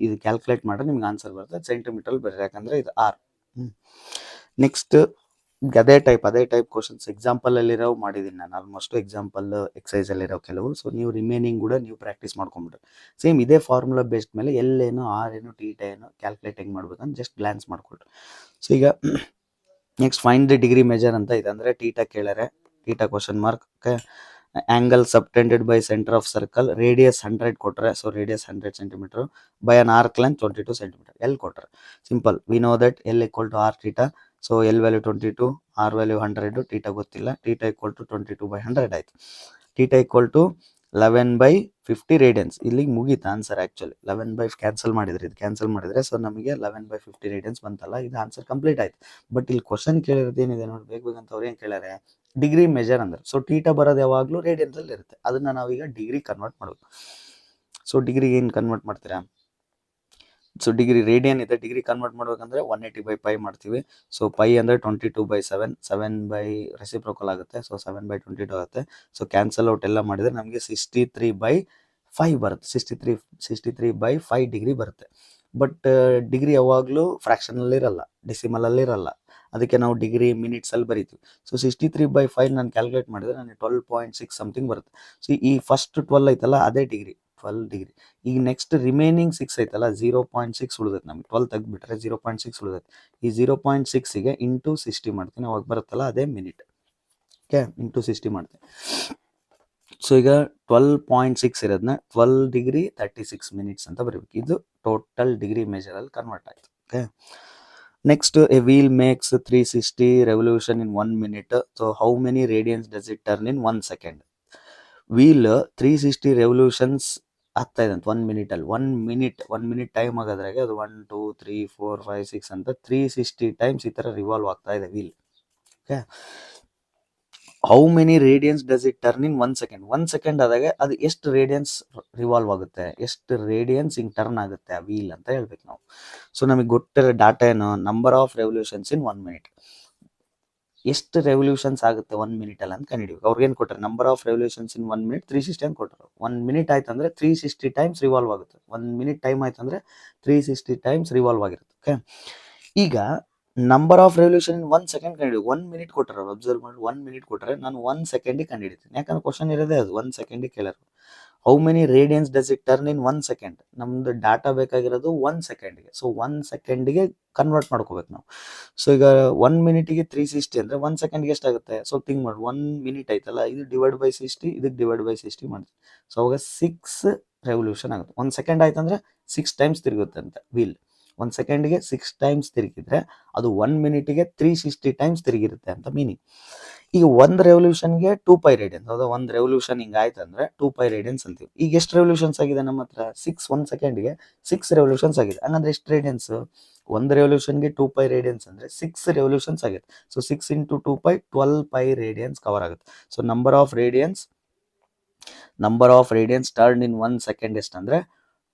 ಇದು ಕ್ಯಾಲ್ಕುಲೇಟ್ ಮಾಡಿದ್ರೆ ನಿಮ್ಗೆ ಆನ್ಸರ್ ಬರುತ್ತೆ. ಸೆಂಟಿಮೀಟ್ರಲ್ಲಿ ಬರೀರಿ, ಯಾಕಂದರೆ ಇದು ಆರ್. ನೆಕ್ಸ್ಟ್ ಅದೇ ಟೈಪ್ ಕ್ವಶನ್ಸ್ ಎಕ್ಸಾಂಪಲಲ್ಲಿರೋ ಮಾಡಿದ್ದೀನಿ ನಾನು. ಆಲ್ಮೋಸ್ಟ್ ಎಕ್ಸಾಂಪಲ್ ಎಕ್ಸೈಸಲ್ಲಿರೋ ಕೆಲವು. ಸೊ ನೀವು ರಿಮೈನಿಂಗ್ ಕೂಡ ನೀವು ಪ್ರಾಕ್ಟೀಸ್ ಮಾಡ್ಕೊಂಬಿಡ್ರಿ. ಸೇಮ್ ಇದೇ ಫಾರ್ಮುಲಾ ಬೇಸ್ಡ್ ಮೇಲೆ ಎಲ್ಲೇನು, ಆರ್ ಏನು, ಟೀಟಾ ಏನು ಕ್ಯಾಲ್ಕುಲೇಟ್ ಹೆಂಗೆ ಮಾಡ್ಬೇಕಂತ ಜಸ್ಟ್ ಗ್ಲಾನ್ಸ್ ಮಾಡ್ಕೊಳ್ರಿ. ಸೊ ಈಗ next find the degree measure ಅಂತ ಇದೆ. ಅಂದರೆ ಟೀಟಾ ಕೇಳರೆ, theta question mark. Okay, angle subtended by centre of circle, radius 100 ಕೊಟ್ಟರೆ, so radius 100 centimetre by an arc length 22 centimetre. L ಕೊಟ್ಟರೆ simple, we know that L equal to R theta. So L value 22, R value 100, theta ಗೊತ್ತಿಲ್ಲ, ಥೀಟಾ ಈಕ್ವಲ್ ಟು 22/100 ಆಯ್ತು. Theta equal to 11/50 radians. ಇಲ್ಲಿಗೆ ಮುಗೀತು ಆನ್ಸರ್. ಆ್ಯಕ್ಚುಲಿ 11/5 ಕ್ಯಾನ್ಸಲ್ ಮಾಡಿದ್ರೆ, ಇದು ಕ್ಯಾನ್ಸಲ್ ಮಾಡಿದ್ರೆ ಸೊ ನಮಗೆ 11/50 ರೇಡಿಯನ್ಸ್ ಬಂತಲ್ಲ, ಇದು ಆನ್ಸರ್ ಕಂಪ್ಲೀಟ್ ಆಯ್ತು. ಬಟ್ ಇಲ್ಲಿ ಕ್ವಶನ್ ಕೇಳಿರೋದು ಏನಿದೆ ನೋಡಿ, ಬೇಕಂತ ಅವ್ರು ಏನು ಕೇಳ್ಯಾರೆ, ಡಿಗ್ರಿ ಮೆಜರ್ ಅಂದ್ರೆ. ಸೊ ಥೀಟಾ ಬರೋದು ಯಾವಾಗಲೂ ರೇಡಿಯನ್ಸ್ ಅಲ್ಲಿ ಇರುತ್ತೆ, ಅದನ್ನ ನಾವೀಗ ಡಿಗ್ರಿ ಕನ್ವರ್ಟ್ ಮಾಡಬೇಕು. ಸೊ ಡಿಗ್ರಿಗೆ ಏನು ಕನ್ವರ್ಟ್ ಮಾಡ್ತೀರಾ? ಸೊ ಡಿಗ್ರಿ ರೇಡಿಯನ್ ಇದೆ, ಡಿಗ್ರಿ ಕನ್ವರ್ಟ್ ಮಾಡ್ಬೇಕಂದ್ರೆ 180/π ಮಾಡ್ತೀವಿ. ಸೊ ಪೈ ಅಂದರೆ 22/7, 7 ರೆಸಿಪ್ರೋಕಲ್ ಆಗುತ್ತೆ, ಸೊ 7/22 ಆಗುತ್ತೆ. ಸೊ ಕ್ಯಾನ್ಸಲ್ ಔಟ್ ಎಲ್ಲ ಮಾಡಿದ್ರೆ ನಮಗೆ 63/5 ಬರುತ್ತೆ. 63/5 ಡಿಗ್ರಿ ಬರುತ್ತೆ. ಬಟ್ ಡಿಗ್ರಿ ಯಾವಾಗಲೂ ಫ್ರಾಕ್ಷನಲ್ಲಿ ಇರಲ್ಲ, ಡೆಸಿಮಲಲ್ಲಿ ಇರಲ್ಲ, ಅದಕ್ಕೆ ನಾವು ಡಿಗ್ರಿ ಮಿನಿಟ್ಸಲ್ಲಿ ಬರೀತೀವಿ. ಸೊ 63/5 ನಾನು ಕ್ಯಾಲ್ಕುಲೇಟ್ ಮಾಡಿದ್ರೆ ನನಗೆ 12.6 ಸಮಥಿಂಗ್ ಬರುತ್ತೆ. ಸೊ ಈ ಫಸ್ಟ್ 12 ಐತಲ್ಲ ಅದೇ ಡಿಗ್ರಿ, 12 ಡಿಗ್ರಿ. ಈಗ ನೆಕ್ಸ್ಟ್ ರಿಮೈನಿಂಗ್ 6 ಐತಲ್ಲ, 0.6 ಉಳಿದೈತೆ ನಮಗೆ. 12 ತೆಗೆದ್ಬಿಟ್ರೆ 0.6 ಉಳಿದೈತೆ. ಈ 0.6ಗೆ ಇಂಟು 60 ಮಾಡ್ತೀನಿ, ಅವಾಗ ಬರುತ್ತಲ್ಲ ಅದೇ ಮಿನಿಟ್. ಓಕೆ, ಇಂಟು 60 ಮಾಡ್ತೀನಿ. ಸೊ ಈಗ 12.6 ಇರೋದನ್ನ 12 ಡಿಗ್ರಿ 36 ಮಿನಿಟ್ಸ್ ಅಂತ ಬರೀಬೇಕು. ಇದು ಟೋಟಲ್ ಡಿಗ್ರಿ ಮೆಜರಲ್ಲಿ ಕನ್ವರ್ಟ್ ಆಯಿತು. Okay, next, A wheel makes 360 revolution in 1 minute. So how many radiance does it turn in 1 second? Wheel 360 revolutions ಆಗ್ತಾ ಇದೆ ಅಂತ 1 minute ಅಲ್ಲಿ. 1 minute ಟೈಮ್ ಆಗೋದ್ರಾಗೆ ಅದು 1 2 3 4 5 6 ಅಂತ 360 ಟೈಮ್ಸ್ ಈ ಥರ ರಿವಾಲ್ವ್ ಆಗ್ತಾ ಇದೆ wheel. Okay, how many radiance does it turn in 1 second? 1 second ಆದಾಗ ಅದು ಎಷ್ಟು ರೇಡಿಯನ್ಸ್ ರಿವಾಲ್ವ್ ಆಗುತ್ತೆ, ಎಷ್ಟು ರೇಡಿಯನ್ಸ್ ಹಿಂಗೆ ಟರ್ನ್ ಆಗುತ್ತೆ ಆ ವೀಲ್ ಅಂತ ಹೇಳ್ಬೇಕು ನಾವು. ಸೊ ನಮಗೆ ಗೊತ್ತಿರೋ ಡಾಟಾ ಏನು, number of revolutions in 1 minute. ಎಷ್ಟು ರೆವಲ್ಯೂಷನ್ಸ್ ಆಗುತ್ತೆ 1 minute ಅಲ್ಲಿ ಅಂತ ಕಂಡಿಡಿಬೇಕು. ಅವ್ರಿಗೆ ಏನು ಕೊಟ್ಟರೆ, number of revolutions in 1 minute 360 ಅಂತ ಕೊಟ್ಟರು. 1 minute ಆಯ್ತು ಅಂದರೆ 360 ಟೈಮ್ಸ್ ರಿವಾಲ್ವ್ ಆಗುತ್ತೆ. 1 minute ಟೈಮ್ ಆಯ್ತು ಅಂದರೆ 360 ಟೈಮ್ಸ್ ರಿವಾಲ್ವ್ ಆಗಿರುತ್ತೆ. ಓಕೆ, ಈಗ number of revolution in 1 second ಕಂಡಿಡಿ. 1 minute ಕೊಟ್ಟರೆ, ಅಬ್ಸರ್ವ್ ಮಾಡಿ, 1 minute ಕೊಟ್ಟರೆ ನಾನು 1 second ಕಂಡಿಡಿತೀನಿ. ಯಾಕಂದ್ರೆ ಕ್ವಶನ್ ಇರೋದೇ ಅದು 1 second ಕೇಳೋರು. How many radiance does it turn in 1 second? ನಮ್ದು ಡಾಟಾ ಬೇಕಾಗಿರೋದು 1 secondಗೆ. ಸೊ 1 secondಗೆ ಕನ್ವರ್ಟ್ ಮಾಡ್ಕೋಬೇಕು ನಾವು. ಸೊ ಈಗ 1 minute-ಗೆ 360 ಅಂದರೆ 1 secondಗೆ ಎಷ್ಟಾಗುತ್ತೆ? ಸೊ ಥಿಂಕ್ ಮಾಡಿ, 1 minute ಐತಲ್ಲ, ಇದು ಡಿವೈಡ್ ಬೈ 60, ಇದಕ್ಕೆ ಡಿವೈಡ್ ಬೈ 60 ಮಾಡ್ತೀವಿ. ಸೊ ಅವಾಗ 6 ರೆವಲ್ಯೂಷನ್ ಆಗುತ್ತೆ. 1 second ಆಯ್ತು ಅಂದರೆ 6 ಟೈಮ್ಸ್ ತಿರುಗುತ್ತೆ ಅಂತ ವೀಲ್. 1 secondಗೆ 6 ಟೈಮ್ಸ್ ತಿರುಗಿದ್ರೆ ಅದು 1 minute-ಗೆ 360 ಟೈಮ್ಸ್ ತಿರುಗಿರುತ್ತೆ ಅಂತ ಮೀನಿಂಗ್. ಈಗ ಒಂದು ರೆವಲ್ಯೂಷನ್ಗೆ 2π ರೇಡಿಯನ್ಸ್. ಹೌದಾ, ಒಂದು ರೆವಲ್ಯೂಷನ್ ಹಿಂಗೆ ಆಯ್ತು ಅಂದರೆ 2π ರೇಡಿಯನ್ಸ್ ಅಂತೀವಿ. ಈಗ ಎಷ್ಟು ರೆವಲ್ಯೂಷನ್ಸ್ ಆಗಿದೆ ನಮ್ಮ ಹತ್ರ? 6. 1 secondಗೆ 6 ರೆವಲ್ಯೂಷನ್ಸ್ ಆಗಿದೆ. ಹಂಗಂದ್ರೆ ಎಷ್ಟು ರೇಡಿಯನ್ಸ್? ಒಂದು ರೆವಲ್ಯೂಷನ್ಗೆ 2π ರೇಡಿಯನ್ಸ್ ಅಂದರೆ 6 ರೆವಲ್ಯೂಷನ್ಸ್ ಆಗಿದೆ. ಸೊ 6 × 2π 12π ರೇಡಿಯನ್ಸ್ ಕವರ್ ಆಗುತ್ತೆ. So number of radians turn in 1 second ಎಷ್ಟಂದರೆ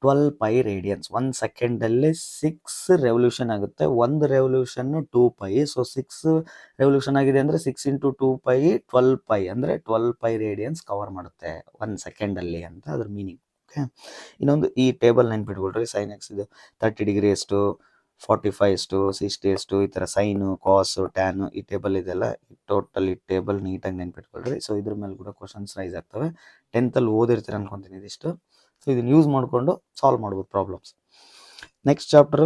12π ರೇಡಿಯನ್ಸ್. 1 secondಲ್ಲಿ 6 ರೆವಲ್ಯೂಷನ್ ಆಗುತ್ತೆ. ಒಂದು ರೆವಲ್ಯೂಷನ್ನು 2π. ಸೊ 6 ರೆವಲ್ಯೂಷನ್ ಆಗಿದೆ ಅಂದರೆ 6 × 2π 12π ಅಂದರೆ 12π ರೇಡಿಯನ್ಸ್ ಕವರ್ ಮಾಡುತ್ತೆ 1 secondಲ್ಲಿ ಅಂತ ಅದ್ರ ಮೀನಿಂಗ್. ಓಕೆ, ಇನ್ನೊಂದು ಈ ಟೇಬಲ್ ನೆನ್ಪಿಟ್ಕೊಳ್ರಿ. ಸೈನ್ ಎಕ್ಸ್ ಇದು 30 ಡಿಗ್ರಿ ಎಷ್ಟು, 45 ಎಷ್ಟು, 60 ಎಷ್ಟು, ಈ ಥರ ಸೈನು, ಕಾಸು, ಟ್ಯಾನು, ಈ ಟೇಬಲ್ ಇದೆಲ್ಲ ಟೋಟಲ್ ಈ ಟೇಬಲ್ ನೀಟಾಗಿ ನೆನ್ಪಿಟ್ಕೊಳ್ರಿ. ಸೊ ಇದ್ರ ಮೇಲೆ ಕೂಡ ಕ್ವಶನ್ಸ್ ರೈಸ್ ಆಗ್ತವೆ. 10th ಓದಿರ್ತೀರ ಅನ್ಕೊತೀನಿ ಇದಿಷ್ಟು. ಸೊ ಇದನ್ನು ಯೂಸ್ ಮಾಡಿಕೊಂಡು ಸಾಲ್ವ್ ಮಾಡ್ಬೋದು problems. Next chapter,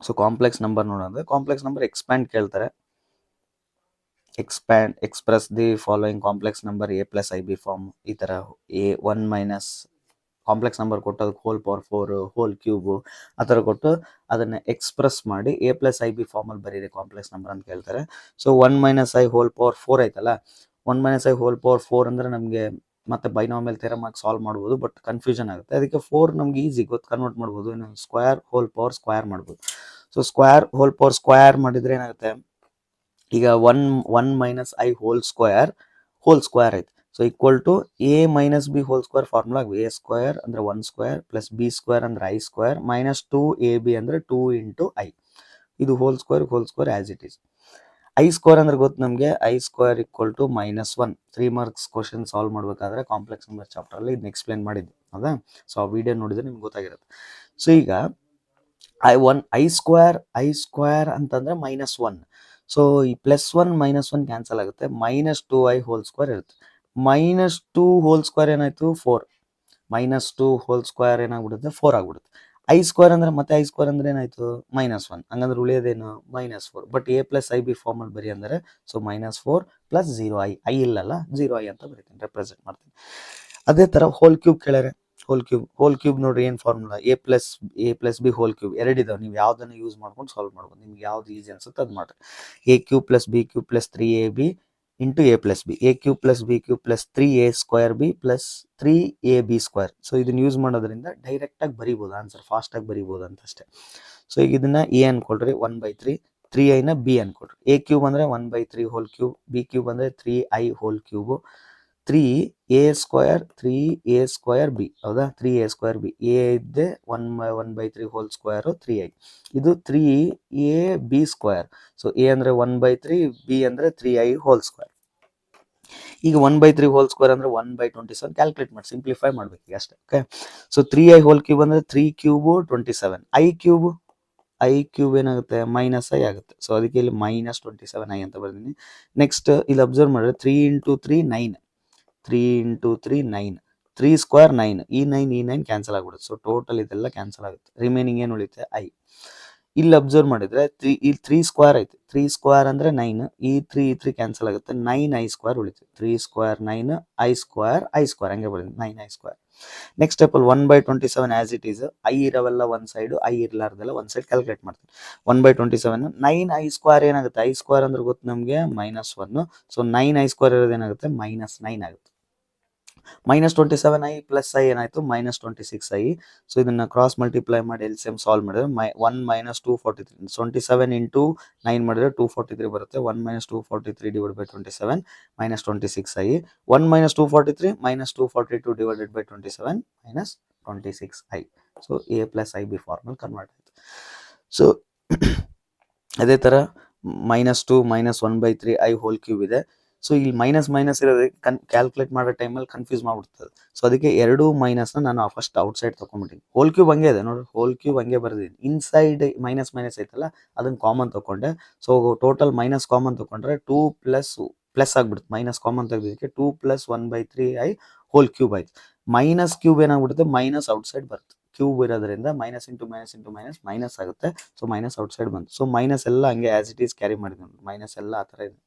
so complex number ನೋಡೋದು. ಕಾಂಪ್ಲೆಕ್ಸ್ ನಂಬರ್ ಎಕ್ಸ್ಪ್ಯಾಂಡ್ ಕೇಳ್ತಾರೆ. Express the following complex number a + ib form. ಈ ಥರ a1 ಮೈನಸ್ ಕಾಂಪ್ಲೆಕ್ಸ್ ನಂಬರ್ ಕೊಟ್ಟು ಅದಕ್ಕೆ ಹೋಲ್ ಪವರ್ 4, ಹೋಲ್ ಕ್ಯೂಬು ಆ ಥರ ಕೊಟ್ಟು ಅದನ್ನು ಎಕ್ಸ್ಪ್ರೆಸ್ ಮಾಡಿ a + ib ಫಾರ್ಮಲ್ಲಿ ಬರೀರಿ ಕಾಂಪ್ಲೆಕ್ಸ್ ನಂಬರ್ ಅಂತ ಕೇಳ್ತಾರೆ. ಸೊ 1 - i ಹೋಲ್ ಪವರ್ 4 ಐತಲ್ಲ, 1 - i ಹೋಲ್ ಪವರ್ 4 ಅಂದರೆ ನಮಗೆ ಮತ್ತೆ ಬೈನಾಮಿಯಲ್ ಥಿಯರಮ್ ಆಗಿ ಸಾಲ್ವ್ ಮಾಡ್ಬೋದು. ಬಟ್ ಕನ್ಫ್ಯೂಷನ್ ಆಗುತ್ತೆ. ಅದಕ್ಕೆ 4 ನಮ್ಗೆ ಈಸಿ ಕನ್ವರ್ಟ್ ಮಾಡ್ಬೋದು. ಏನು, ಸ್ಕ್ವೇರ್ ಹೋಲ್ ಪವರ್ ಸ್ಕ್ವೇರ್ ಮಾಡ್ಬೋದು. ಸೊ ಸ್ಕ್ವೇರ್ ಹೋಲ್ ಪವರ್ ಸ್ಕ್ವೇರ್ ಮಾಡಿದರೆ ಏನಾಗುತ್ತೆ, ಈಗ 1 - i ಹೋಲ್ ಸ್ಕ್ವೇರ್ ಐತೆ. So equal to a - b whole square formula. a square ಅಂದರೆ 1 ಸ್ಕ್ವೇರ್ ಪ್ಲಸ್ b ಸ್ಕ್ವೇರ್ ಅಂದರೆ i ಸ್ಕ್ವೇರ್ ಮೈನಸ್ 2ab ಅಂದರೆ 2 × i. ಇದು whole square as it is. i square ಅಂದ್ರೆ ಗೊತ್ತು ನಮಗೆ, i square equal to -1. 3 marks question solve ಮಾಡಬೇಕಾದ್ರೆ ಕಾಂಪ್ಲೆಕ್ಸ್ ನಂಬರ್ ಚಾಪ್ಟರಲ್ಲಿ ಇದನ್ನ ಎಕ್ಸ್ಪ್ಲೇನ್ ಮಾಡಿದ್ದೆ. ಹೌದಾ, ಸೊ ಆ ವಿಡಿಯೋ ನೋಡಿದ್ರೆ ನಿಮ್ಗೆ ಗೊತ್ತಾಗಿರುತ್ತೆ. ಸೊ ಈಗ i ಸ್ಕ್ವೇರ್ ಅಂತಂದರೆ -1. ಸೊ ಈ +1 -1 ಕ್ಯಾನ್ಸಲ್ ಆಗುತ್ತೆ. -2i ಹೋಲ್ ಸ್ಕ್ವೇರ್ ಇರುತ್ತೆ. -2 ಹೋಲ್ ಸ್ಕ್ವೇರ್ ಏನಾಯಿತು, 4. -2 ಹೋಲ್ ಸ್ಕ್ವೇರ್ ಏನಾಗ್ಬಿಡುತ್ತೆ, 4 ಆಗ್ಬಿಡುತ್ತೆ. ಐ ಸ್ಕ್ವೇರ್ ಅಂದ್ರೆ ಮತ್ತೆ ಐ ಸ್ಕ್ವೇರ್ ಅಂದ್ರೆ ಏನಾಯ್ತು -1 ಹಂಗಂದ್ರೆ ಉಳಿಯೋದೇನು -4 but a plus i B ಫಾರ್ಮಲ್ಲಿ ಬರಿ ಅಂದರೆ ಸೊ -4 ಪ್ಲಸ್ 0i ಐ ಇಲ್ಲಲ್ಲ 0i ಅಂತ ಬರೀತೀನಿ ರೆಪ್ರೆಸೆಂಟ್ ಮಾಡ್ತೀನಿ. ಅದೇ ಥರ ಹೋಲ್ ಕ್ಯೂಬ್ ಕೇಳ್ಯಾರೆ ಹೋಲ್ ಕ್ಯೂಬ್ ನೋಡ್ರಿ ಏನು formula A plus B whole cube ಎರಡಿದಾವೆ, ನೀವು ಯಾವುದನ್ನು ಯೂಸ್ ಮಾಡ್ಕೊಂಡು ಸಾಲ್ವ್ ಮಾಡ್ಬೋದು, ನಿಮ್ಗೆ ಯಾವ್ದು ಈಸಿ ಅನ್ಸುತ್ತೆ ಅದು ಮಾಡ್ರಿ. a cube plus B cube plus 3ab into a plus B a cube plus B cube plus 3a square B plus 3ab square. So ಇದನ್ನ ಯೂಸ್ ಮಾಡೋದ್ರಿಂದ ಡೈರೆಕ್ಟಾಗಿ ಬರಿಬೋದು ಆನ್ಸರ್, ಫಾಸ್ಟಾಗಿ ಬರಿಬೋದು ಅಂತ ಅಷ್ಟೇ. ಸೊ ಈಗ ಇದನ್ನ ಎ ಅನ್ಕೊಳ್ರಿ 1/3 3iನ ಬಿ ಅನ್ಕೊಳ್ರಿ. a ಕ್ಯೂಬ್ ಅಂದರೆ 1/3 ಹೋಲ್ ಕ್ಯೂಬ್, ಬಿ ಕ್ಯೂಬ್ ಅಂದರೆ 3i hole cube 3a square B ಹೌದಾ 3a ಸ್ಕ್ವೇರ್ ಬಿ ಎ ಇದ್ದೆ 1/3 ಹೋಲ್ ಸ್ಕ್ವೇರು 3i ಇದು 3ab ಸ್ಕ್ವೇರ್. ಸೊ ಎ ಅಂದರೆ 1/3 ಬಿ ಅಂದರೆ 3i ಹೋಲ್ ಸ್ಕ್ವೇರ್. ಈಗ 1/3 ಹೋಲ್ ಸ್ಕ್ವೇರ್ ಅಂದರೆ 1/27 ಕ್ಯಾಲ್ಕುಲೇಟ್ ಮಾಡಿ ಸಿಂಪ್ಲಿಫೈ ಮಾಡ್ಬೇಕು ಈಗ ಅಷ್ಟೇ. Okay, so 3i whole cube ಅಂದರೆ 3 ಕ್ಯೂಬು 27 ಐ ಕ್ಯೂಬ್ ಏನಾಗುತ್ತೆ -i ಆಗುತ್ತೆ. ಸೊ ಅದಕ್ಕೆ ಇಲ್ಲಿ -27i ಅಂತ ಬರ್ತೀನಿ. ನೆಕ್ಸ್ಟ್ ಇಲ್ಲಿ ಅಬ್ಸರ್ವ್ ಮಾಡಿದ್ರೆ 3 ಇಂಟು 3 9 3 ಇಂಟು 3 9 3 ಸ್ಕ್ವೇರ್ 9 ಈ 9 ಕ್ಯಾನ್ಸಲ್ ಆಗ್ಬಿಡುತ್ತೆ. ಸೊ ಟೋಟಲ್ ಇದೆಲ್ಲ ಕ್ಯಾನ್ಸಲ್ ಆಗುತ್ತೆ, ರಿಮೈನಿಂಗ್ ಏನು ಉಳಿಯುತ್ತೆ ಐ. ಇಲ್ಲಿ ಅಬ್ಸರ್ವ್ ಮಾಡಿದ್ರೆ ಇಲ್ಲಿ 3 ಸ್ಕ್ವೇರ್ ಐತೆ, 3 ಸ್ಕ್ವೇರ್ ಅಂದ್ರೆ 9 ಈ 3 ಕ್ಯಾನ್ಸಲ್ ಆಗುತ್ತೆ 9i ಸ್ಕ್ವೇರ್ ಉಳಿತು. 3 ಸ್ಕ್ವೇರ್ 9 ಐ ಸ್ಕ್ವೇರ್ ಹಂಗೆ ಬರುತ್ತೆ 9i ಸ್ಕ್ವೇರ್. ನೆಕ್ಸ್ಟ್ ಸ್ಟೆಪ್ ಅಲ್ಲಿ 1/27 ಆಸ್ ಇಟ್ ಈಸ್ ಐ ಇರೋವೆಲ್ಲ ಒಂದ್ ಸೈಡ್ ಐ ಇರ್ಲಾರ್ದೆಲ್ಲ ಒಂದ್ ಸೈಡ್ ಕ್ಯಾಲ್ಕುಲೇಟ್ ಮಾಡ್ತೀನಿ. 1/27 9i ಸ್ಕ್ವೇರ್ ಏನಾಗುತ್ತೆ ಐ ಸ್ಕ್ವೇರ್ ಅಂದ್ರೆ ಗೊತ್ತು ನಮಗೆ -1. ಸೊ 9i ಸ್ಕ್ವೇರ್ ಇರೋದು ಏನಾಗುತ್ತೆ -9 ಆಗುತ್ತೆ. -27i ಪ್ಲಸ್ ಐ ಏನಾಯ್ತು -26i. ಸೊ ಇದನ್ನ ಕ್ರಾಸ್ ಮಲ್ಟಿಪ್ಲೈ ಮಾಡಿ LCM ಸಾಲ್ವ್ ಮಾಡಿದ್ರೆ 1 - 243 27 ಇಂಟು 9 ಮಾಡಿದ್ರೆ 243 ಬರುತ್ತೆ. 1 - 243 divide by 27 -26i 1 - 243 -242 divided by 27 -26i. So a plus i b ಫಾರ್ಮಲ್ ಕನ್ವರ್ಟ್ ಆಯ್ತು. ಸೊ ಅದೇ ಥರ -2 -1/3 ಐ ಹೋಲ್ ಕ್ಯೂಬ್ ಇದೆ. ಸೊ ಇಲ್ಲಿ ಮೈನಸ್ ಇರೋದಕ್ಕೆ ಕ್ಯಾಲ್ಕುಲೇಟ್ ಮಾಡೋ ಟೈಮಲ್ಲಿ ಕನ್ಫ್ಯೂಸ್ ಮಾಡ್ಬಿಡ್ತದೆ. ಸೊ ಅದಕ್ಕೆ ಎರಡು ಮೈನಸ್ನ ನಾನು ಫಸ್ಟ್ ಔಟ್ ಸೈಡ್ ತೊಗೊಂಡ್ಬಿಟ್ಟಿನಿ. ಹೋಲ್ ಕ್ಯೂಬ್ ಹಂಗೆ ಇದೆ ನೋಡಿ, ಹೋಲ್ ಕ್ಯೂಬ್ ಹಂಗೆ ಬರ್ದಿದ್ದೀನಿ. ಇನ್ಸೈಡ್ ಮೈನಸ್ ಐತಲ್ಲ ಅದನ್ನು ಕಾಮನ್ ತೊಗೊಂಡೆ. ಸೊ ಟೋಟಲ್ ಮೈನಸ್ ಕಾಮನ್ ತೊಗೊಂಡ್ರೆ 2 ಪ್ಲಸ್ ಆಗ್ಬಿಡುತ್ತೆ. ಮೈನಸ್ ಕಾಮನ್ ತೆಗೆದಿದ್ದಕ್ಕೆ 2 + 1/3i ಹೋಲ್ ಕ್ಯೂಬ್ ಆಯ್ತು. ಮೈನಸ್ ಕ್ಯೂಬ್ ಏನಾಗ್ಬಿಡುತ್ತೆ ಮೈನಸ್ ಔಟ್ ಸೈಡ್ ಬರುತ್ತೆ. ಕ್ಯೂಬ್ ಇರೋದ್ರಿಂದ ಮೈನಸ್ ಇಂಟು ಮೈನಸ್ ಆಗುತ್ತೆ. ಸೊ ಮೈನಸ್ ಔಟ್ ಸೈಡ್ ಬಂತು. ಸೊ ಮೈನಸ್ ಎಲ್ಲ ಹಂಗೆ ಆಸ್ ಇಟ್ ಈಸ್ ಕ್ಯಾರಿ ಮಾಡಿದ್ವಿ, ಮೈನಸ್ ಎಲ್ಲ ಆ ಥರ ಇದೆ.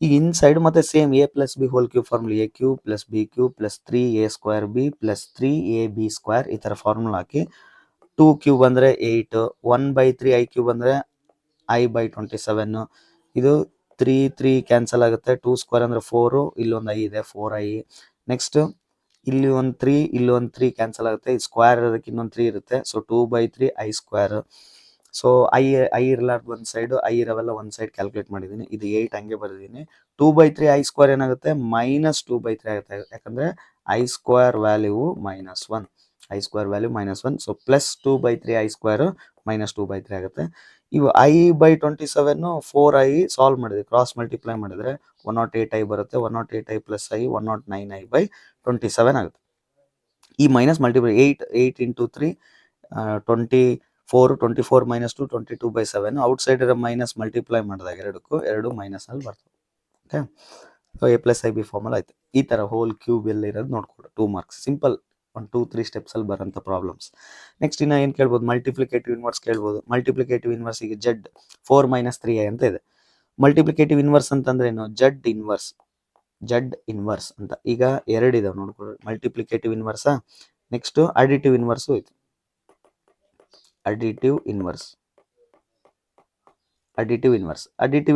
ಈಗ ಇನ್ಸೈಡ್ ಮತ್ತೆ same a plus B whole cube formula a cube plus B cube plus 3a square B plus 3ab square ಈ ಥರ ಫಾರ್ಮುಲಾ ಹಾಕಿ 2 ಕ್ಯೂಬ್ ಅಂದರೆ 8 1/3 ಐ ಕ್ಯೂಬ್ ಅಂದರೆ i/27 ಇದು 3 ಕ್ಯಾನ್ಸಲ್ ಆಗುತ್ತೆ. 2 ಸ್ಕ್ವೇರ್ ಅಂದರೆ 4 ಇಲ್ಲೊಂದು ಐ ಇದೆ 4i. ನೆಕ್ಸ್ಟ್ ಇಲ್ಲಿ ಒಂದು 3 ಇಲ್ಲೊಂದು 3 ಕ್ಯಾನ್ಸಲ್ ಆಗುತ್ತೆ. ಈ ಸ್ಕ್ವೇರ್ ಇರೋದಕ್ಕೆ ಇನ್ನೊಂದು 3 ಇರುತ್ತೆ. So 2/3 i square. So i ಇರಲಾರ್ದು ಒಂದು ಸೈಡು ಐ ಇರೋವೆಲ್ಲ ಒಂದು ಸೈಡ್ ಕ್ಯಾಲ್ಕುಲೇಟ್ ಮಾಡಿದ್ದೀನಿ. ಇದು 8 ಹಂಗೆ ಬರೆದಿದ್ದೀನಿ. 2/3 ಐ ಸ್ಕ್ವೇರ್ ಏನಾಗುತ್ತೆ -2/3 ಆಗುತ್ತೆ. ಯಾಕಂದರೆ I square value -1 I square value -1. So plus 2/3 i square -2/3 ಆಗುತ್ತೆ. ಇವು i/27 4i ಸಾಲ್ವ್ ಮಾಡಿದೆ, ಕ್ರಾಸ್ ಮಲ್ಟಿಪ್ಲೈ ಮಾಡಿದರೆ 108i ಬರುತ್ತೆ. 108i ಪ್ಲಸ್ ಐ 109i/27 ಆಗುತ್ತೆ. ಈ minus multiply 8 into 3 24 -2 22/7 out side ಇರೋ ಮೈನಸ್ ಮಲ್ಟಿಪ್ಲೈ ಮಾಡಿದಾಗ ಎರಡು ಮೈನಸ್ನಲ್ಲಿ ಬರ್ತವೆ. Okay, so a plus i b formal ಆಯ್ತು. ಈ ಥರ ಹೋಲ್ ಕ್ಯೂಬ್ ಎಲ್ಲ ಇರೋದು ನೋಡ್ಕೊಡು 2 ಮಾರ್ಕ್ಸ್. ಸಿಂಪಲ್ 1 2 3 ಸ್ಟೆಪ್ಸಲ್ಲಿ ಬರೋಂಥ ಪ್ರಾಬ್ಲಮ್ಸ್. ನೆಕ್ಸ್ಟ್ ಇನ್ನು ಏನು ಕೇಳ್ಬೋದು, ಮಲ್ಟಿಪ್ಲಿಕೇಟಿವ್ ಇನ್ವರ್ಸ್ ಕೇಳ್ಬೋದು. ಮಲ್ಟಿಪ್ಲಿಕೇಟಿವ್ ಇನ್ವರ್ಸ್ ಈಗ Z 4 - 3i ಅಂತ ಇದೆ. ಮಲ್ಟಿಪ್ಲಿಕೇಟಿವ್ ಇನ್ವರ್ಸ್ ಅಂತಂದ್ರೆ ಏನು, Z ಇನ್ವರ್ಸ್ ಅಂತ. ಈಗ ಎರಡಿದಾವೆ ನೋಡ್ಕೊಡ್ರಿ, ಮಲ್ಟಿಪ್ಲಿಕೇಟಿವ್ ಇನ್ವರ್ಸಾ, ನೆಕ್ಸ್ಟ್ ಅಡಿಟಿವ್ ಇನ್ವರ್ಸು ಐತೆ. ಅಡಿಟಿವ್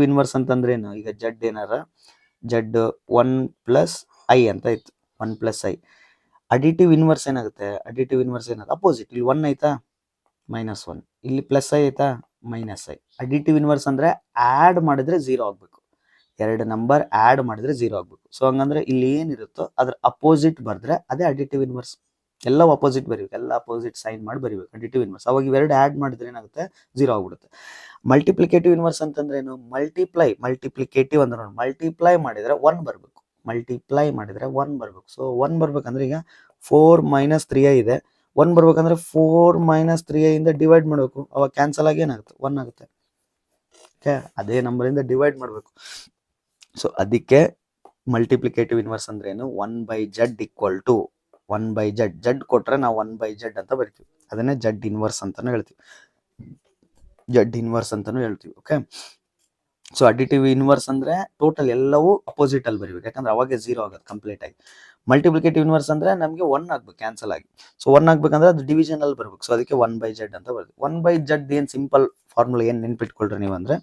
ಇನ್ವರ್ಸ್ ಅಂತಂದ್ರೆ ಏನು, ಈಗ Z ಏನಾರ Z 1 + i ಅಂತ ಇತ್ತು, 1 + i. ಅಡಿಟಿವ್ ಇನ್ವರ್ಸ್ ಏನಾಗುತ್ತೆ, ಅಪೋಸಿಟ್. ಇಲ್ಲಿ 1 ಐತಾ -1, ಇಲ್ಲಿ ಪ್ಲಸ್ ಐ ಐತಾ -i. ಅಡಿಟಿವ್ ಇನ್ವರ್ಸ್ ಅಂದ್ರೆ ಆ್ಯಡ್ ಮಾಡಿದ್ರೆ 0 ಆಗಬೇಕು. ಎರಡು ನಂಬರ್ ಆ್ಯಡ್ ಮಾಡಿದ್ರೆ 0 ಆಗಬೇಕು. ಸೊ ಹಂಗಂದ್ರೆ ಇಲ್ಲಿ ಏನಿರುತ್ತೋ ಅದ್ರ ಅಪೋಸಿಟ್ ಬರೆದ್ರೆ ಅದೇ ಅಡಿಟಿವ್ ಇನ್ವರ್ಸ್. ಎಲ್ಲ ಅಪೋಸಿಟ್ ಬರೀಬೇಕು, ಎಲ್ಲ ಅಪೋಸಿಟ್ ಸೈನ್ ಮಾಡಿ ಬರೀಬೇಕು ಅಡಿಟಿವ್ ಇನ್ವರ್ಸ್. ಅವಾಗ ಇವೆರಡು ಆ್ಯಡ್ ಮಾಡಿದ್ರೆ ಏನಾಗುತ್ತೆ 0 ಆಗ್ಬಿಡುತ್ತೆ. ಮಲ್ಟಿಪ್ಲಿಕೇಟಿವ್ ಇನ್ವರ್ಸ್ ಅಂತಂದ್ರೆ ಏನು, ಮಲ್ಟಿಪ್ಲಿಕೇಟಿವ್ ಅಂದ್ರೆ ನೋಡಿ, ಮಲ್ಟಿಪ್ಲೈ ಮಾಡಿದ್ರೆ 1 ಬರಬೇಕು. ಸೊ 1 ಬರ್ಬೇಕಂದ್ರೆ ಈಗ 4 - 3i ಇದೆ, 1 ಬರ್ಬೇಕಂದ್ರೆ 4 - 3i ಇಂದ ಡಿವೈಡ್ ಮಾಡಬೇಕು. ಅವಾಗ ಕ್ಯಾನ್ಸಲ್ ಆಗಿ ಏನಾಗುತ್ತೆ 1 ಆಗುತ್ತೆ. ಓಕೆ, ಅದೇ ನಂಬರಿಂದ ಡಿವೈಡ್ ಮಾಡಬೇಕು. ಸೊ ಅದಕ್ಕೆ ಮಲ್ಟಿಪ್ಲಿಕೇಟಿವ್ ಇನ್ವರ್ಸ್ ಅಂದ್ರೆ ಏನು, 1/z = 1/z. Z ಕೊಟ್ರೆ ನಾವು 1/z ಅಂತ ಬರಿತೀವಿ. ಅದನ್ನೇ ಜಡ್ ಇನ್ವರ್ಸ್ ಅಂತಾನು ಹೇಳ್ತೀವಿ. ಜಡ್ ಇನ್ವರ್ಸ್ ಅಂತಾನು ಹೇಳ್ತೀವಿ. ಓಕೆ, ಸೊ ಅಡಿಟಿವ್ ಇನ್ವರ್ಸ್ ಅಂದ್ರೆ ಟೋಟಲ್ ಎಲ್ಲವೂ ಅಪೋಸಿಟ್ ಅಲ್ಲಿ ಬರೀಬೇಕು, ಯಾಕಂದ್ರೆ ಅವಾಗ ಝೀರೋ ಆಗುತ್ತೆ ಕಂಪ್ಲೀಟ್ ಆಗಿ. ಮಲ್ಟಿಪ್ಲಿಕೇಟಿವ್ ಇನ್ವರ್ಸ್ ಅಂದ್ರೆ ನಮಗೆ 1 ಆಗ್ಬೇಕು ಕ್ಯಾನ್ಸಲ್ ಆಗಿ. ಸೊ 1 ಆಗ್ಬೇಕಂದ್ರೆ ಅದು ಡಿವಿಷನ್ ಅಲ್ಲಿ ಬರ್ಬೇಕು. ಸೊ ಅದಕ್ಕೆ 1/z ಅಂತ ಬರ್ತದೆ. 1/z ಏನ್ ಸಿಂಪಲ್ ಫಾರ್ಮುಲಾ ಏನ್ ನೆನ್ಪಿಟ್ಕೊಳ್ರಿ ನೀವು ಅಂದ್ರೆ,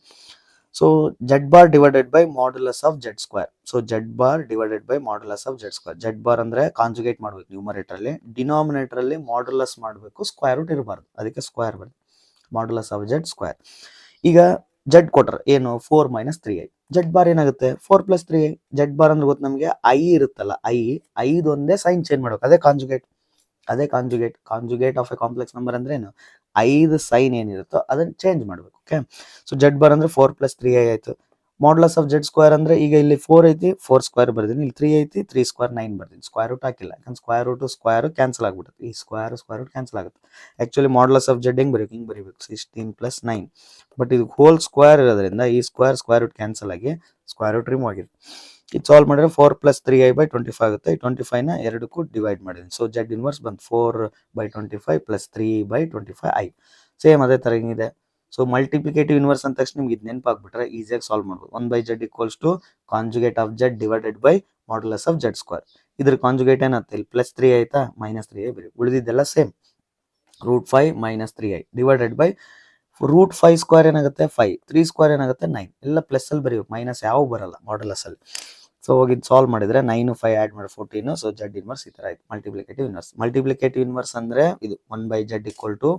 so z bar divided by modulus of z square. So z bar divided by modulus of z square. z bar ಅಂದ್ರೆ ಕಾಂಜುಗೇಟ್ ಮಾಡ್ಬೇಕು ನ್ಯೂಮರೇಟರ್ ಅಲ್ಲಿ, ಡಿನಾಮಿನೇಟರ್ ಅಲ್ಲಿ ಮಾಡ್ಯುಲಸ್ ಮಾಡಬೇಕು, ಸ್ಕ್ವೇರ್ ರೂಟ್ ಇರಬಾರ್ದು, ಅದಕ್ಕೆ ಸ್ಕ್ವೇರ್ ಬರ್ತದೆ, ಮಾಡ್ಯುಲಸ್ ಆಫ್ z ಸ್ಕ್ವೇರ್. ಈಗ z ಕೊಟ್ರೆ ಏನು 4 - 3i. z ಬಾರ್ ಏನಾಗುತ್ತೆ 4 + 3i. z ಬಾರ್ ಅಂದ್ರೆ ಗೊತ್ತು ನಮಗೆ i ಇರುತ್ತಲ್ಲ, ಐದೊಂದೇ ಸೈನ್ ಚೇಂಜ್ ಮಾಡ್ಬೇಕು, ಅದೇ conjugate. Conjugate of A complex number ಅಂದ್ರೆ ಏನು, 5 ಸೈನ್ ಏನಿರುತ್ತೋ ಅದನ್ನ ಚೇಂಜ್ ಮಾಡ್ಬೇಕು. ಓಕೆ, ಸೊ z ಬಾರ್ ಅಂದ್ರೆ 4 + 3i ಆಯ್ತು. ಮಾಡ್ಯುಲಸ್ ಆಫ್ z ಸ್ಕ್ವೇರ್ ಅಂದ್ರೆ ಈಗ ಇಲ್ಲಿ 4 ಐತಿ, 4 ಸ್ಕ್ವೇರ್ ಬರ್ತೀನಿ, ಇಲ್ಲಿ 3 ಐತಿ, 3 ಸ್ಕ್ವೇರ್ 9 ಬರ್ತೀನಿ, ಸ್ಕ್ವೇರ್ ರೂಟ್ ಹಾಕಿಲ್ಲ, ಯಾಕಂದ್ರೆ ಸ್ಕ್ವೇರ್ ರೂಟ್ ಸ್ಕ್ವೇರ್ ಕ್ಯಾನ್ಸಲ್ ಆಗ್ಬಿಡುತ್ತೆ, ಈ ಸ್ಕ್ವೇರ್ ರೂಟ್ ಕ್ಯಾನ್ಸಲ್ ಆಗುತ್ತೆ. ಆಕ್ಚುಲಿ ಮಾಡ್ಯುಲಸ್ ಆಫ್ z ಹೆಂಗ್ ಬರೀಬೇಕು, ಹಿಂಗ್ ಬರೀಬೇಕು, 16 + 9. ಬಟ್ ಇದು ಹೋಲ್ ಸ್ಕ್ವೇರ್ ಇರೋದ್ರಿಂದ ಈ ಸ್ಕ್ವೇರ್ ರೂಟ್ ಕ್ಯಾನ್ಸಲ್ ಆಗಿ ಸ್ಕ್ವೇರ್ ರೂಟ್ ರಿಮೂವ್ ಆಗಿದೆ. ಇದು ಸಾಲ್ವ್ ಮಾಡಿದ್ರೆ 4 + 3i/25 ಆಗುತ್ತೆ. 25 ನ ಎರಡಕ್ಕೂ ಡಿವೈಡ್ ಮಾಡಿದ್ದೀನಿ. ಸೊ ಜಡ್ ಇನ್ವರ್ಸ್ ಬಂತು 4/25 + 3/25i. ಸೇಮ್ ಅದೇ ತರ ಹಿಂಗಿದೆ. ಸೊ ಮಲ್ಟಿಪ್ಲಿಕೇಟಿವ್ ಇನ್ವರ್ಸ್ ಅಂದ ತಕ್ಷಣ ನಿಮ್ಗೆ ಇದು ನೆನಪಾಗ್ಬಿಟ್ರೆ ಈಸಿಯಾಗಿ ಸಾಲ್ವ್ ಮಾಡ್ಬೋದು. 1/z = conjugate of z divided by modulus of z square. ಇದ್ರ ಕಾಂಜುಗೇಟ್ ಏನಾಗುತ್ತೆ, ಇಲ್ಲಿ +3 ಆಯ್ತಾ, -3i ಬರೀ, ಉಳಿದಿದ್ದೆಲ್ಲ same. √5 - 3i divided by √5 square ಏನಾಗುತ್ತೆ 5, 3 ಸ್ಕ್ವೇರ್ ಏನಾಗುತ್ತೆ 9. ಎಲ್ಲ ಪ್ಲಸ್ ಅಲ್ಲಿ ಬರೀಬೇಕು, ಮೈನಸ್ ಯಾವ ಬರಲ್ಲ ಮಾಡ್ಯುಲಸ್ ಅಲ್ಲಿ. ಸೊ ಹೋಗಿದ್ದು ಸಾಲ್ವ್ ಮಾಡಿದ್ರೆ 9 5 ಆಡ್ ಮಾಡಿ 14. ಸೊ ಜಡ್ ಇನ್ವರ್ಸ್ ಈ ತರ ಆಯ್ತು ಮಲ್ಟಿಪ್ಲಿಕೇಟಿವ್ ಇನ್ವರ್ಸ್. ಮಲ್ಟಿಪ್ಲಿಕೇಟಿವ್ ಇನ್ವರ್ಸ್ ಅಂದ್ರೆ ಇದು 1/z =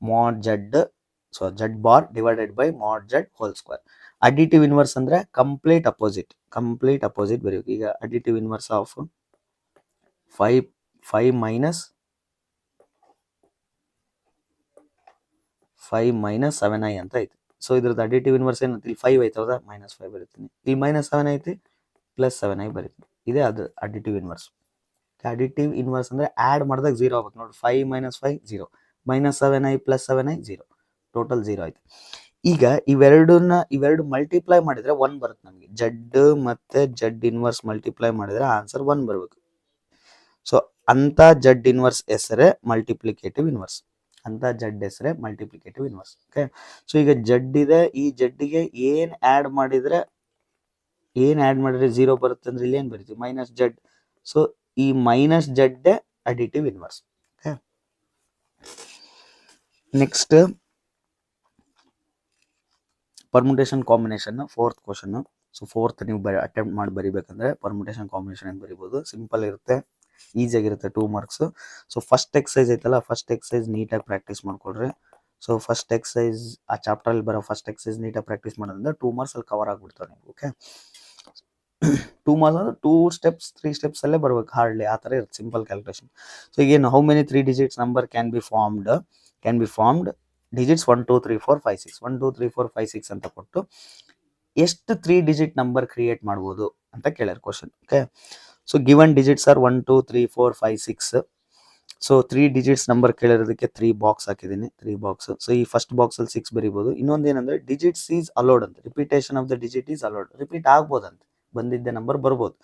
mod z, so z bar divided by mod z whole square. Additive inverse ಅಂದ್ರೆ ಕಂಪ್ಲೀಟ್ ಅಪೋಸಿಟ್ ಬರೀಬೇಕು. ಈಗ ಅಡಿಟಿವ್ ಇನ್ವರ್ಸ್ ಆಫ್ 5 - 7i ಅಂತ ಐತಿ. ಸೊ ಇದ್ರದ್ದು ಅಡಿಟಿವ್ ಇನ್ವರ್ಸ್ ಏನಂತ, ಇಲ್ಲಿ 5 ಐತೆ ಹೌದಾ, -5 ಬರೀತೀನಿ, ಇಲ್ಲಿ -7 ಐತಿ, +7i ಬರೀತೀನಿ. ಇದೇ ಅದು ಅಡಿಟಿವ್ ಇನ್ವರ್ಸ್. ಅಡಿಟಿವ್ ಇನ್ವರ್ಸ್ ಅಂದ್ರೆ ಆಡ್ ಮಾಡಿದಾಗ 0 ಆಗ್ಬೇಕು ನೋಡಿ. 5 - 5 0, -7i + 7i 0, ಟೋಟಲ್ 0 ಆಯ್ತು. ಈಗ ಇವೆರಡು ಮಲ್ಟಿಪ್ಲೈ ಮಾಡಿದ್ರೆ 1 ಬರುತ್ತೆ ನಮಗೆ. ಜಡ್ ಮತ್ತೆ ಜಡ್ ಇನ್ವರ್ಸ್ ಮಲ್ಟಿಪ್ಲೈ ಮಾಡಿದ್ರೆ ಆನ್ಸರ್ 1 ಬರಬೇಕು. ಸೊ ಅಂತ ಜಡ್ ಇನ್ವರ್ಸ್ ಹೆಸರೇ ಮಲ್ಟಿಪ್ಲಿಕೇಟಿವ್ ಇನ್ವರ್ಸ್. ಓಕೆ, ಸೊ ಈಗ ಜಡ್ ಇದೆ, ಈ ಜಡ್ಡಿಗೆ ಏನ್ ಆಡ್ ಮಾಡಿದ್ರೆ 0 ಬರುತ್ತೆ ಅಂದ್ರೆ ಇಲ್ಲಿ ಏನ್ ಬರೀತೀವಿ -z. ಸೊ ಈ -z additive inverse. Okay, next permutation combination, 4th question. So 4th ನೀವು ಅಟೆಂಪ್ಟ್ ಮಾಡಿ ಬರಿಬೇಕಂದ್ರೆ ಪರ್ಮುಟೇಷನ್ ಕಾಂಬಿನೇಷನ್ ಹೆಂಗ್ ಬರಿಬಹುದು, ಸಿಂಪಲ್ ಇರುತ್ತೆ, ಈಸಿಯಾಗಿರುತ್ತೆ, 2 ಮಾರ್ಕ್ಸ್. ಸೊ ಫಸ್ಟ್ ಎಕ್ಸಸೈಸ್ ಐತಲ್ಲ, ಫಸ್ಟ್ ಎಕ್ಸಸೈಸ್ ನೀಟಾಗಿ ಪ್ರಾಕ್ಟೀಸ್ ಮಾಡ್ಕೊಳ್ರಿ. ಸೊ ಫಸ್ಟ್ ಎಕ್ಸಸೈಸ್ ಆ ಚಾಪ್ಟರ್ ಅಲ್ಲಿ ಬರೋ ಫಸ್ಟ್ ಎಕ್ಸಸೈಸ್ ನೀಟಾಗಿ ಪ್ರಾಕ್ಟೀಸ್ ಮಾಡೋದ್ರಿಂದ 2 ಮಾರ್ಕ್ಸ್ ಅಲ್ಲಿ ಕವರ್ ಆಗ್ಬಿಡ್ತಾವೆ ನೀವು. ಓಕೆ, 2 ಮಾರ್ಕ್ಸ್ ಅಂದ್ರೆ 2 steps 3 steps ಅಲ್ಲೇ ಬರ್ಬೇಕು, ಹಾರ್ಡ್ಲಿ ಆ ತರ ಇರುತ್ತೆ, ಸಿಂಪಲ್ ಕ್ಯಾಲ್ಕುಲೇಷನ್. ಸೊ ಈಗೇನು how many 3 digits number can be formed digits 1 2 3 4 5 6 1 2 3 4 5 6 ಅಂತ ಕೊಟ್ಟು ಎಷ್ಟು 3 digit ನಂಬರ್ ಕ್ರಿಯೇಟ್ ಮಾಡ್ಬೋದು ಅಂತ ಕೇಳ್ಯಾರ question. Okay, so given digits are 1 2 3 4 5 6. ಸೊ 3 digits ನಂಬರ್ ಕೇಳಿರೋದಕ್ಕೆ 3 ಬಾಕ್ಸ್ ಹಾಕಿದ್ದೀನಿ, 3 ಬಾಕ್ಸ್. ಸೊ ಈ ಫಸ್ಟ್ ಬಾಕ್ಸ್ ಅಲ್ಲಿ 6 ಬರೀಬಹುದು. ಇನ್ನೊಂದು ಏನಂದ್ರೆ ಡಿಜಿಟ್ಸ್ ಈಸ್ ಅಲೋಡ್ ಅಂತ, repetition of the digit is allowed, repeat ಆಗ್ಬೋದಂತ, ಬಂದಿದ್ದ ನಂಬರ್ ಬರ್ಬೋದು.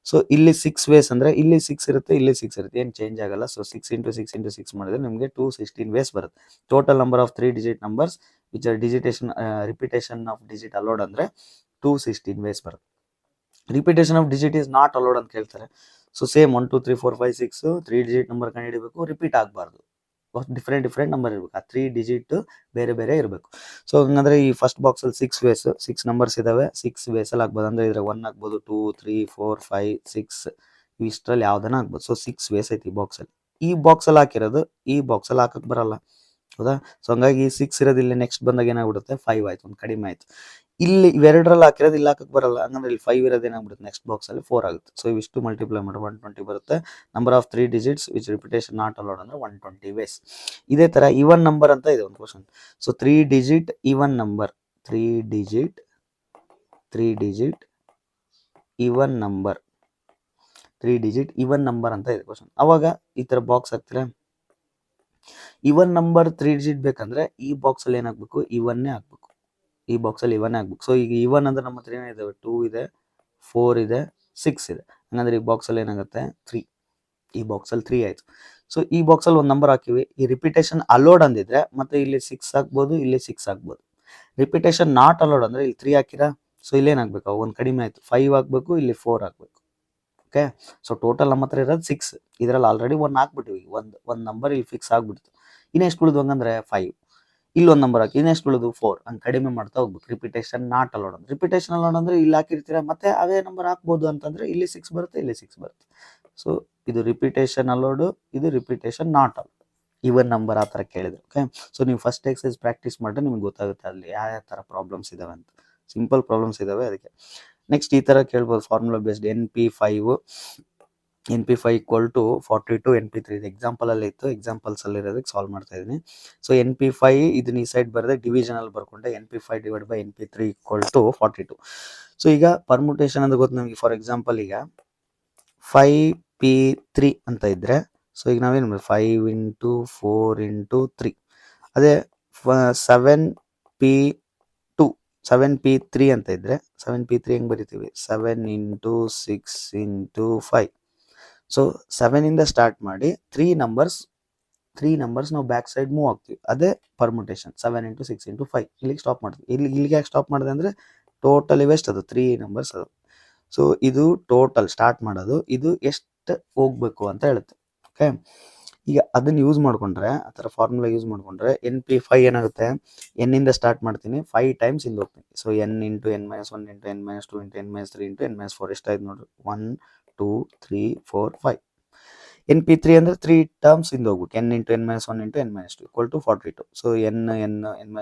ಸೊ ಇಲ್ಲಿ 6 ವೇಸ್ ಅಂದ್ರೆ ಇಲ್ಲಿ 6 ಇರುತ್ತೆ, ಇಲ್ಲಿ 6 ಇರುತ್ತೆ, ಏನು ಚೇಂಜ್ ಆಗಲ್ಲ. ಸೊ 6 × 6 × 6 ಮಾಡಿದ್ರೆ ನಿಮಗೆ 216 ವೇಸ್ ಬರುತ್ತೆ. Total number of 3 digit numbers which are repetition of digit allowed ಅಂದ್ರೆ 216 ವೇಸ್ ಬರುತ್ತೆ. Repetition of digit is not allowed ಅಂತ ಕೇಳ್ತಾರೆ. ಸೊ ಸೇಮ್ 1 2 3 4 5 6 3 digit ನಂಬರ್ ಕಂಡುಹಿಡಿಬೇಕು, ರಿಪೀಟ್ ಆಗಬಾರ್ದು, ಡಿಫ್ರೆಂಟ್ ನಂಬರ್ ಇರಬೇಕು, ಆ 3 digit ಬೇರೆ ಇರಬೇಕು. ಸೊ ಹಂಗಂದ್ರೆ ಈ ಫಸ್ಟ್ ಬಾಕ್ಸ್ ಅಲ್ಲಿ 6 ವೇಸ್, 6 ನಂಬರ್ಸ್ ಇದಾವೆ, 6 ವೇಸ್ ಅಲ್ಲಿ ಆಗ್ಬೋದು. ಅಂದ್ರೆ ಇದ್ರೆ 1 ಆಗ್ಬೋದು, 2 3 4 5 6 ಇಷ್ಟರಲ್ಲಿ ಯಾವ್ದನ ಆಗ್ಬೋದು. ಸೊ 6 ವೇಸ್ ಐತಿ ಈ ಬಾಕ್ಸ್ ಅಲ್ಲಿ. ಈ ಬಾಕ್ಸ್ ಅಲ್ಲಿ ಹಾಕಿರೋದು ಈ ಬಾಕ್ಸ್ ಅಲ್ಲಿ ಹಾಕಕ್ ಬರಲ್ಲ, ಹೌದಾ. ಸೊ ಹಂಗಾಗಿ 6 ಇರೋದು ಇಲ್ಲಿ ನೆಕ್ಸ್ಟ್ ಬಂದಾಗ ಏನಾಗ್ಬಿಡುತ್ತೆ 5 ಆಯ್ತು, ಒಂದು ಕಡಿಮೆ ಆಯ್ತು. ಇಲ್ಲಿ ಇವೆರಡರಲ್ಲಿ ಹಾಕಿರೋದು ಇಲ್ಲಿ ಹಾಕಕ್ ಬರಲ್ಲ, ಹಂಗಂದ್ರೆ ಇಲ್ಲಿ 5 ಇರೋದು ಏನಾಗ್ಬಿಡುತ್ತೆ ನೆಕ್ಸ್ಟ್ ಬಾಕ್ಸ್ ಅಲ್ಲಿ 4 ಆಗುತ್ತೆ. ಸೊ ಇವಿಷ್ಟು ಮಲ್ಟಿಪ್ಲೈ ಮಾಡಿ 120 ಬರುತ್ತೆ. Number of 3 digits which repetition not allowed ಅಂದ್ರೆ 120 ವೇಸ್. ಇದೇ ತರ ಈವನ್ ನಂಬರ್ ಅಂತ ಇದೆ ಒಂದು question. So 3 digit even number, 3 digit even number, 3 digit even number ಅಂತ ಇದೆ ಕ್ವಶನ್. ಅವಾಗ ಈ ತರ ಬಾಕ್ಸ್ ಹಾಕ್ತೀರಾ, ಈವನ್ ನಂಬರ್ 3 digit ಬೇಕಂದ್ರೆ ಈ ಬಾಕ್ಸ್ ಅಲ್ಲಿ ಏನಾಗಬೇಕು, ಇವನ್ನೇ ಹಾಕ್ಬೇಕು, ಈ ಬಾಕ್ಸ್ ಅಲ್ಲಿ ಇವನ್ ಆಗ್ಬೇಕು. ಸೊ ಈಗ ಇವನ್ ಅಂದ್ರೆ ನಮ್ಮ ಹತ್ರ ಏನಿದಾವೆ 2 ಇದೆ, 4 ಇದೆ, 6 ಇದೆ. ಹಂಗಂದ್ರೆ ಈ ಬಾಕ್ಸ್ ಅಲ್ಲಿ ಏನಾಗುತ್ತೆ 3, ಈ ಬಾಕ್ಸ್ ಅಲ್ಲಿ 3 ಆಯ್ತು. ಸೊ ಈ ಬಾಕ್ಸಲ್ಲಿ ಒಂದು ನಂಬರ್ ಹಾಕಿವಿ, ಈ ರಿಪಿಟೇಷನ್ ಅಲೋಡ್ ಅಂದಿದ್ರೆ ಮತ್ತೆ ಇಲ್ಲಿ 6 ಹಾಕ್ಬೋದು, ಇಲ್ಲಿ 6 ಹಾಕ್ಬೋದು. ರಿಪಿಟೇಷನ್ ನಾಟ್ ಅಲೋಡ್ ಅಂದ್ರೆ ಇಲ್ಲಿ 3 ಹಾಕಿರಾ, ಸೊ ಇಲ್ಲೇನಾಗಬೇಕು, ಒಂದು ಕಡಿಮೆ ಆಯಿತು, 5 ಹಾಕಬೇಕು, ಇಲ್ಲಿ 4 ಹಾಕಬೇಕು. ಓಕೆ, ಸೊ ಟೋಟಲ್ ನಮ್ಮ ಹತ್ರ ಇರೋದು 6. ಇದರಲ್ಲಿ ಆಲ್ರೆಡಿ 1 ಹಾಕ್ಬಿಟ್ಟಿವಿ, ಒಂದು ನಂಬರ್ ಇಲ್ಲಿ ಫಿಕ್ಸ್ ಆಗ್ಬಿಡ್ತು. ಇನ್ನೆಷ್ಟು ಉಳಿದು ಹಂಗಂದ್ರೆ 5. ಇಲ್ಲೊಂದು ನಂಬರ್ ಹಾಕಿ, ಇನ್ನೆಷ್ಟು ಉಳಿದು 4. ಹಂಗೆ ಕಡಿಮೆ ಮಾಡ್ತಾ ಹೋಗ್ಬೇಕು. ರಿಪಿಟೇಷನ್ ನಾಟ್ ಅಲೋಡ್ ಅಂದ್ರೆ, ರಿಪಿಟೇಷನ್ ಅಲೋಡ್ ಅಂದ್ರೆ ಇಲ್ಲಿ ಹಾಕಿರ್ತೀರಾ ಮತ್ತೆ ಅವೇ ನಂಬರ್ ಹಾಕ್ಬೋದು ಅಂತಂದ್ರೆ ಇಲ್ಲಿ 6 ಬರುತ್ತೆ, ಇಲ್ಲಿ 6 ಬರುತ್ತೆ. ಸೊ ಇದು ರಿಪಿಟೇಷನ್ ಅಲೋಡು, ಇದು repetition not allowed. Even number ಆ ಥರ ಕೇಳಿದ್ರು. ಓಕೆ, ಸೊ ನೀವು ಫಸ್ಟ್ ಎಕ್ಸೈಸ್ ಪ್ರಾಕ್ಟೀಸ್ ಮಾಡಿದ್ರೆ ನಿಮ್ಗೆ ಗೊತ್ತಾಗುತ್ತೆ ಅಲ್ಲಿ ಯಾವ ಥರ ಪ್ರಾಬ್ಲಮ್ಸ್ ಇದಾವೆ ಅಂತ. ಸಿಂಪಲ್ ಪ್ರಾಬ್ಲಮ್ಸ್ ಇದಾವೆ ಅದಕ್ಕೆ. ನೆಕ್ಸ್ಟ್ ಈ ಥರ ಕೇಳ್ಬೋದು, formula based NP5 equal to 42 NP3. ಇದು ಎಕ್ಸಾಂಪಲಲ್ಲಿ ಇತ್ತು, ಎಕ್ಸಾಂಪಲ್ಸಲ್ಲಿ ಇರೋದಕ್ಕೆ ಸಾಲ್ವ್ ಮಾಡ್ತಾ ಇದ್ದೀನಿ. ಸೊ NP5 ಇದನ್ನ ಈ ಸೈಡ್ ಬರೆದೆ, ಡಿವಿಷನಲ್ಲಿ ಬರ್ಕೊಂಡೆ, NP5 divide by NP3 equal to 42. So ಈಗ ಪರ್ಮುಟೇಷನ್ ಅಂತ ಗೊತ್ತು ನಮಗೆ. ಫಾರ್ ಎಕ್ಸಾಂಪಲ್ ಈಗ 5P3 ಅಂತ ಇದ್ರೆ, ಸೊ ಈಗ ನಾವೇನು 5 × 4 × 3. ಅದೇ 7P3 ಅಂತ ಇದ್ರೆ, 7P3 ಹೆಂಗೆ ಬರಿತೀವಿ, 7 × 6 × 5. ಸೊ 7 ಇಂದ ಸ್ಟಾರ್ಟ್ ಮಾಡಿ 3 ನಂಬರ್ಸ್ ನಾವು ಬ್ಯಾಕ್ ಸೈಡ್ ಮೂವ್ ಆಗ್ತೀವಿ. ಅದೇ ಪರ್ಮುಟೇಷನ್. 7 × 6 × 5 ಇಲ್ಲಿಗೆ ಸ್ಟಾಪ್ ಮಾಡ್ತೀವಿ. ಇಲ್ಲಿಗೆ ಯಾಕೆ ಸ್ಟಾಪ್ ಮಾಡಿದೆ ಅಂದರೆ ಟೋಟಲ್ ಇವೆಷ್ಟು ಅದು 3 ನಂಬರ್ಸ್ ಅದು. ಸೊ ಇದು ಟೋಟಲ್ ಸ್ಟಾರ್ಟ್ ಮಾಡೋದು, ಇದು ಎಷ್ಟು ಹೋಗ್ಬೇಕು ಅಂತ ಹೇಳುತ್ತೆ. ಓಕೆ, ಈಗ ಅದನ್ನು ಯೂಸ್ ಮಾಡಿಕೊಂಡ್ರೆ, ಆ ಥರ ಫಾರ್ಮುಲಾ ಯೂಸ್ ಮಾಡಿಕೊಂಡ್ರೆ NP5 ಏನಾಗುತ್ತೆ, n ಇಂದ ಸ್ಟಾರ್ಟ್ ಮಾಡ್ತೀನಿ, 5 ಟೈಮ್ಸ್ ಇಂದ ಹೋಗ್ತೀನಿ. So n × n - 1 × n - 2 × n - 3 × n - 4 ಎಷ್ಟಾಯ್ತು ನೋಡ್ರಿ, 1 2 3 4 5. NP3 ಅಂದರೆ 3 ಟರ್ಮ್ಸ್ ಇಂದ ಹೋಗ್ಬೇಕು, n × n - 1 × n - 2 equal to 42. So n - 1 n -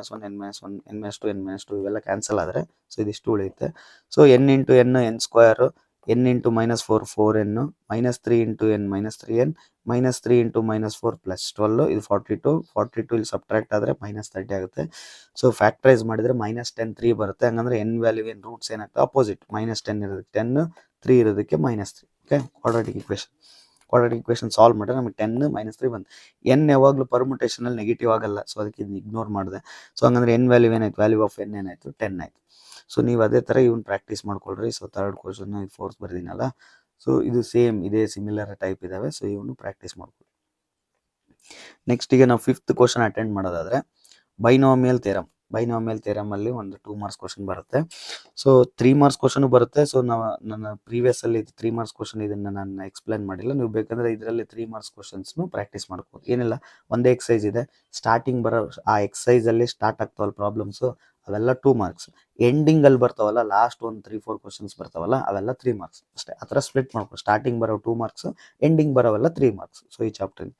1 n - 2 n - 2 ಇವೆಲ್ಲ ಕ್ಯಾನ್ಸಲ್ ಆದರೆ ಸೊ ಇದಿಷ್ಟು ಉಳಿಯುತ್ತೆ. So n × n n square, n × -4 4n, -3 × n -3n, -3 × -4 +12. ಇದು 42 ಇಲ್ಲಿ ಸಬ್ಟ್ರಾಕ್ಟ್ ಆದರೆ -30 ಆಗುತ್ತೆ. ಸೊ ಫ್ಯಾಕ್ಟರೈಸ್ ಮಾಡಿದರೆ -10 3 ಬರುತ್ತೆ. ಹಂಗಂದ್ರೆ n ವ್ಯಾಲ್ಯೂ ಏನು ರೂಟ್ಸ್ ಏನಾಗ್ತದೆ ಅಪೋಸಿಟ್, -10 ಇರೋದಕ್ಕೆ 10, 3 ಇರೋದಕ್ಕೆ -3. ಓಕೆ, ಕ್ವಾಡ್ರಾಟಿಕ್ ಇಕ್ವೇಷನ್ ಸಾಲ್ವ್ ಮಾಡಿದ್ರೆ ನಮಗೆ 10 -3 ಬಂತು. n ಯಾವಾಗಲೂ ಪರ್ಮುಟೇಷನಲ್ಲಿ ನೆಗೆಟಿವ್ ಆಗಲ್ಲ, ಸೊ ಅದಕ್ಕೆ ಇದನ್ನ ಇಗ್ನೋರ್ ಮಾಡಿದೆ. ಸೊ ಹಂಗಂದ್ರೆ n ವ್ಯಾಲ್ಯೂ ಏನಾಯ್ತು, ವ್ಯಾಲ್ಯೂ ಆಫ್ n ಏನಾಯ್ತು, 10 ಆಯಿತು. ಸೊ ನೀವು ಅದೇ ಥರ ಇವನ್ ಪ್ರಾಕ್ಟೀಸ್ ಮಾಡ್ಕೊಳ್ರಿ. ಸೊ 3rd ಕ್ವಶನ್, ಇದು 4th ಬರ್ದಿನಲ್ಲ, ಸೊ ಇದು ಸೇಮ್ ಇದೇ ಸಿಮಿಲರ್ ಟೈಪ್ ಇದಾವೆ. ಸೊ ಇವನು ಪ್ರಾಕ್ಟೀಸ್ ಮಾಡ್ಕೊಳ್ಳಿ. ನೆಕ್ಸ್ಟ್ ಈಗ ನಾವು 5th ಕ್ವಶನ್ ಅಟೆಂಡ್ ಮಾಡೋದಾದ್ರೆ, ಬೈನೋಮಿಯಲ್ ಥಿಯರಮ್ ಅಲ್ಲಿ ಒಂದು 2 ಮಾರ್ಕ್ಸ್ ಕ್ವಶನ್ ಬರುತ್ತೆ. ಸೊ 3 ಮಾರ್ಕ್ಸ್ ಕ್ವಶನ್ ಬರುತ್ತೆ. ಸೊ ನನ್ನ ಪ್ರೀವಿಯಸ್ ಅಲ್ಲಿ 3 ಮಾರ್ಕ್ಸ್ ಕ್ವಶನ್ ಇದನ್ನ ನಾನು ಎಕ್ಸ್ಪ್ಲೈನ್ ಮಾಡಿಲ್ಲ. ನೀವು ಬೇಕಂದ್ರೆ ಇದರಲ್ಲಿ 3 ಮಾರ್ಕ್ಸ್ ಕ್ವಶನ್ಸ್ನು ಪ್ರಾಕ್ಟೀಸ್ ಮಾಡ್ಬೋದು. ಏನಿಲ್ಲ, ಒಂದೇ ಎಕ್ಸೈಸ್ ಇದೆ, ಸ್ಟಾರ್ಟಿಂಗ್ ಬರೋ ಆ ಎಕ್ಸೈಸ್ ಅಲ್ಲಿ ಸ್ಟಾರ್ಟ್ ಆಗ್ತಾವಲ್ಲ ಪ್ರಾಬ್ಲಮ್ಸ್, ಅವೆಲ್ಲ 2 ಮಾರ್ಕ್ಸ್. ಎಂಡಿಂಗ್ ಅಲ್ಲಿ ಬರ್ತಾವಲ್ಲ, ಲಾಸ್ಟ್ ಒಂದು 3-4 ಕ್ವಶನ್ಸ್ ಬರ್ತಾವಲ್ಲ, ಅವೆಲ್ಲ 3 ಮಾರ್ಕ್ಸ್ ಅಷ್ಟೇ. ಆ ಥರ ಸ್ಪ್ಲಿಟ್ ಮಾಡ್ಕೊ, ಸ್ಟಾರ್ಟಿಂಗ್ ಬರೋ 2 ಮಾರ್ಕ್ಸ್, ಎಂಡಿಂಗ್ ಬರೋವೆಲ್ಲ 3 ಮಾರ್ಕ್ಸ್. ಸೊ ಈ ಚಾಪ್ಟರ್.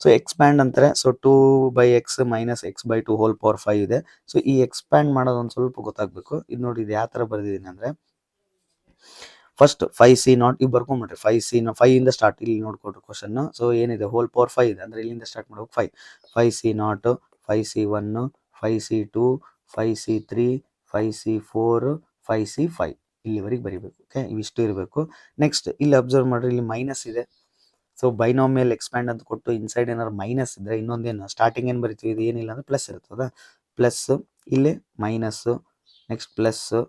ಸೊ ಎಕ್ಸ್ಪ್ಯಾಂಡ್ ಅಂತಾರೆ. So 2/x - x/2 whole power 5 ಇದೆ. ಸೊ ಈ ಎಕ್ಸ್ಪ್ಯಾಂಡ್ ಮಾಡೋದು ಒಂದು ಸ್ವಲ್ಪ ಗೊತ್ತಾಗಬೇಕು. ಇದು ನೋಡಿ, ಇದು ಯಾವ ಥರ ಬರ್ದಿದ್ದೀನಿ ಅಂದರೆ, ಫಸ್ಟ್ 5c0 ಈಗ ಬರ್ಕೊಂಡ್ಬಿಟ್ರಿ. 5 ಇಂದ ಸ್ಟಾರ್ಟ್, ಇಲ್ಲಿ ನೋಡ್ಕೊಡ್ರಿ ಕ್ವಶನ್. ಸೊ ಏನಿದೆ, ಹೋಲ್ ಪವರ್ 5 ಇದೆ ಅಂದರೆ ಇಲ್ಲಿಂದ ಸ್ಟಾರ್ಟ್ ಮಾಡ್ಬೇಕು. 5c0, 5c1, 5c2, 5c3, 5c4, 5c5 ಇಲ್ಲಿವರೆಗೆ ಬರೀಬೇಕು. ಓಕೆ, ಇವಿಷ್ಟು ಇರಬೇಕು. ನೆಕ್ಸ್ಟ್ ಇಲ್ಲಿ ಅಬ್ಸರ್ವ್ ಮಾಡ್ರಿ, ಇಲ್ಲಿ ಮೈನಸ್ ಇದೆ. ಸೊ ಬೈನೋಮಿಯಲ್ ಎಕ್ಸ್ಪ್ಯಾಂಡ್ ಅಂತ ಕೊಟ್ಟು ಇನ್ಸೈಡ್ ಏನಾದ್ರು ಮೈನಸ್ ಇದ್ರೆ ಇನ್ನೊಂದೇನು ಸ್ಟಾರ್ಟಿಂಗ್ ಏನು ಬರಿತೀವಿ, ಇದು ಏನಿಲ್ಲ ಅಂದ್ರೆ ಪ್ಲಸ್ ಇರ್ತದ. ಪ್ಲಸ್ ಇಲ್ಲಿ minus, next plus,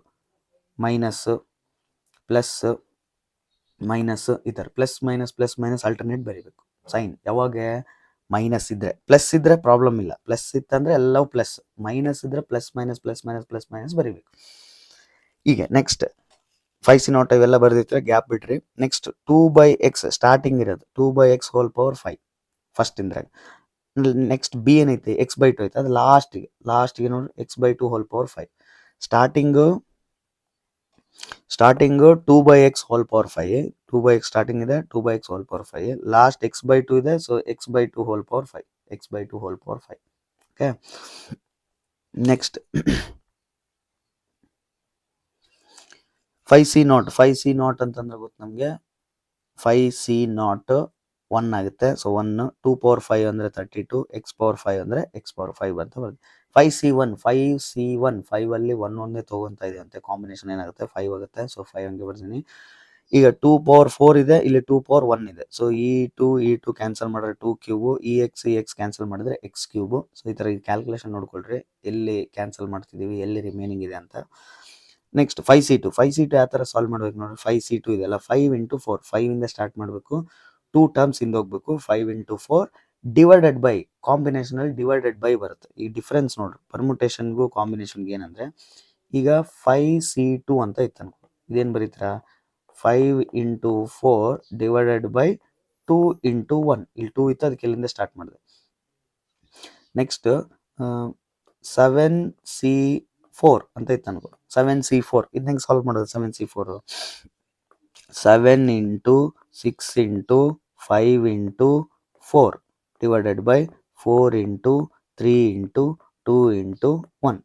minus, plus, minus, ಈ ಥರ ಪ್ಲಸ್ ಮೈನಸ್ ಆಲ್ಟರ್ನೇಟ್ ಬರೀಬೇಕು. ಸೈನ್ ಯಾವಾಗ ಮೈನಸ್ ಇದ್ರೆ, ಪ್ಲಸ್ ಇದ್ರೆ ಪ್ರಾಬ್ಲಮ್ ಇಲ್ಲ. ಪ್ಲಸ್ ಇತ್ತಂದ್ರೆ ಎಲ್ಲವೂ ಪ್ಲಸ್, ಮೈನಸ್ ಇದ್ರೆ ಪ್ಲಸ್ ಮೈನಸ್ ಬರೀಬೇಕು. ಹೀಗೆ ನೆಕ್ಸ್ಟ್ 5c0 ಇವೆಲ್ಲ ಬರ್ದಿರ್ತಾರೆ, ಗ್ಯಾಪ್ ಬಿಟ್ರಿ. ನೆಕ್ಸ್ಟ್ 2/x ಸ್ಟಾರ್ಟಿಂಗ್ ಇರೋದು 2/x ಹೋಲ್ ಪವರ್ 5 ಫಸ್ಟ್ ಇಂದ್ರಾಗ. ನೆಕ್ಸ್ಟ್ ಬಿ ಏನೈತಿ, x/2 ಐತೆ, ಅದು ಲಾಸ್ಟಿಗೆ ನೋಡಿ x/2 whole power 5. Starting 2/x whole power 5, 2/x starting ಇದೆ, 2/x whole power 5, last x/2 ಇದೆ. So x/2 whole power 5. Okay, next 5c0 ಅಂತಂದ್ರೆ ಗೊತ್ತು ನಮಗೆ, 5c0 1 ಆಗುತ್ತೆ. ಸೊ 1, 2 ಪವರ್ 5 ಅಂದರೆ 32, x ಪವರ್ 5 ಅಂದರೆ x ಪವರ್ 5 ಅಂತ ಬರುತ್ತೆ. 5c1 5 ಅಲ್ಲಿ 1 ಒಂದೇ ತೊಗೊತಾ ಇದೆ ಅಂತೆ, ಕಾಂಬಿನೇಷನ್ ಏನಾಗುತ್ತೆ 5 ಆಗುತ್ತೆ. ಸೊ 5 ಹಂಗೆ ಬರ್ತೀನಿ. ಈಗ 2 ಪವರ್ 4 ಇದೆ, ಇಲ್ಲಿ 2 ಪವರ್ 1 ಇದೆ. ಸೊ ಈ 2 ಕ್ಯಾನ್ಸಲ್ ಮಾಡಿದ್ರೆ 2 ಕ್ಯೂಬು, ಈ ಎಕ್ಸ್ ಕ್ಯಾನ್ಸಲ್ ಮಾಡಿದ್ರೆ x ಕ್ಯೂಬು. ಸೊ ಈ ಥರ ಈ ಕ್ಯಾಲ್ಕುಲೇಷನ್ ನೋಡ್ಕೊಳ್ರಿ, ಎಲ್ಲಿ ಕ್ಯಾನ್ಸಲ್ ಮಾಡ್ತಿದ್ದೀವಿ, ಎಲ್ಲಿ ರಿಮೈನಿಂಗ್ ಇದೆ ಅಂತ. ನೆಕ್ಸ್ಟ್ 5c2 ಯಾವ ಥರ ಸಾಲ್ವ್ ಮಾಡ್ಬೇಕು ನೋಡ್ರಿ. 5c2 ಇದೆಲ್ಲ 5 × 4, 5 ಇಂದ ಸ್ಟಾರ್ಟ್ ಮಾಡಬೇಕು. 2 ಟರ್ಮ್ಸ್ ಹಿಂದೆ ಹೋಗ್ಬೇಕು. 5 ಇಂಟು 4 ಡಿವೈಡೆಡ್ ಬೈ ಕಾಂಬಿನೇಷನಲ್ಲಿ ಡಿವೈಡೆಡ್ ಬೈ ಬರುತ್ತೆ. ಈ ಡಿಫ್ರೆನ್ಸ್ ನೋಡ್ರಿ ಪರ್ಮುಟೇಷನ್ಗೂ ಕಾಂಬಿನೇಷನ್ಗೆ ಏನಂದ್ರೆ, ಈಗ 5C2 ಅಂತ ಇತ್ತು ಅನ್ಕೊ, ಇದೇನು ಬರೀತೀರಾ 5 ಇಂಟು 4 ಡಿವೈಡೆಡ್ ಬೈ 2 ಇಂಟು 1. ಇಲ್ಲಿ 2 ಇತ್ತು, ಅದಕ್ಕೆ ಇಲ್ಲಿಂದ ಸ್ಟಾರ್ಟ್ ಮಾಡಿದೆ. ನೆಕ್ಸ್ಟ್ 7C4 ಅಂತ ಇತ್ತು ಅನ್ಕೋ, 7C4 ಇದನ್ನ ಹೆಂಗೆ ಸಾಲ್ವ್ ಮಾಡೋದು? 7C4 7 into 6 into 5 into 4 divided by 4 into 3 into 2 into 1.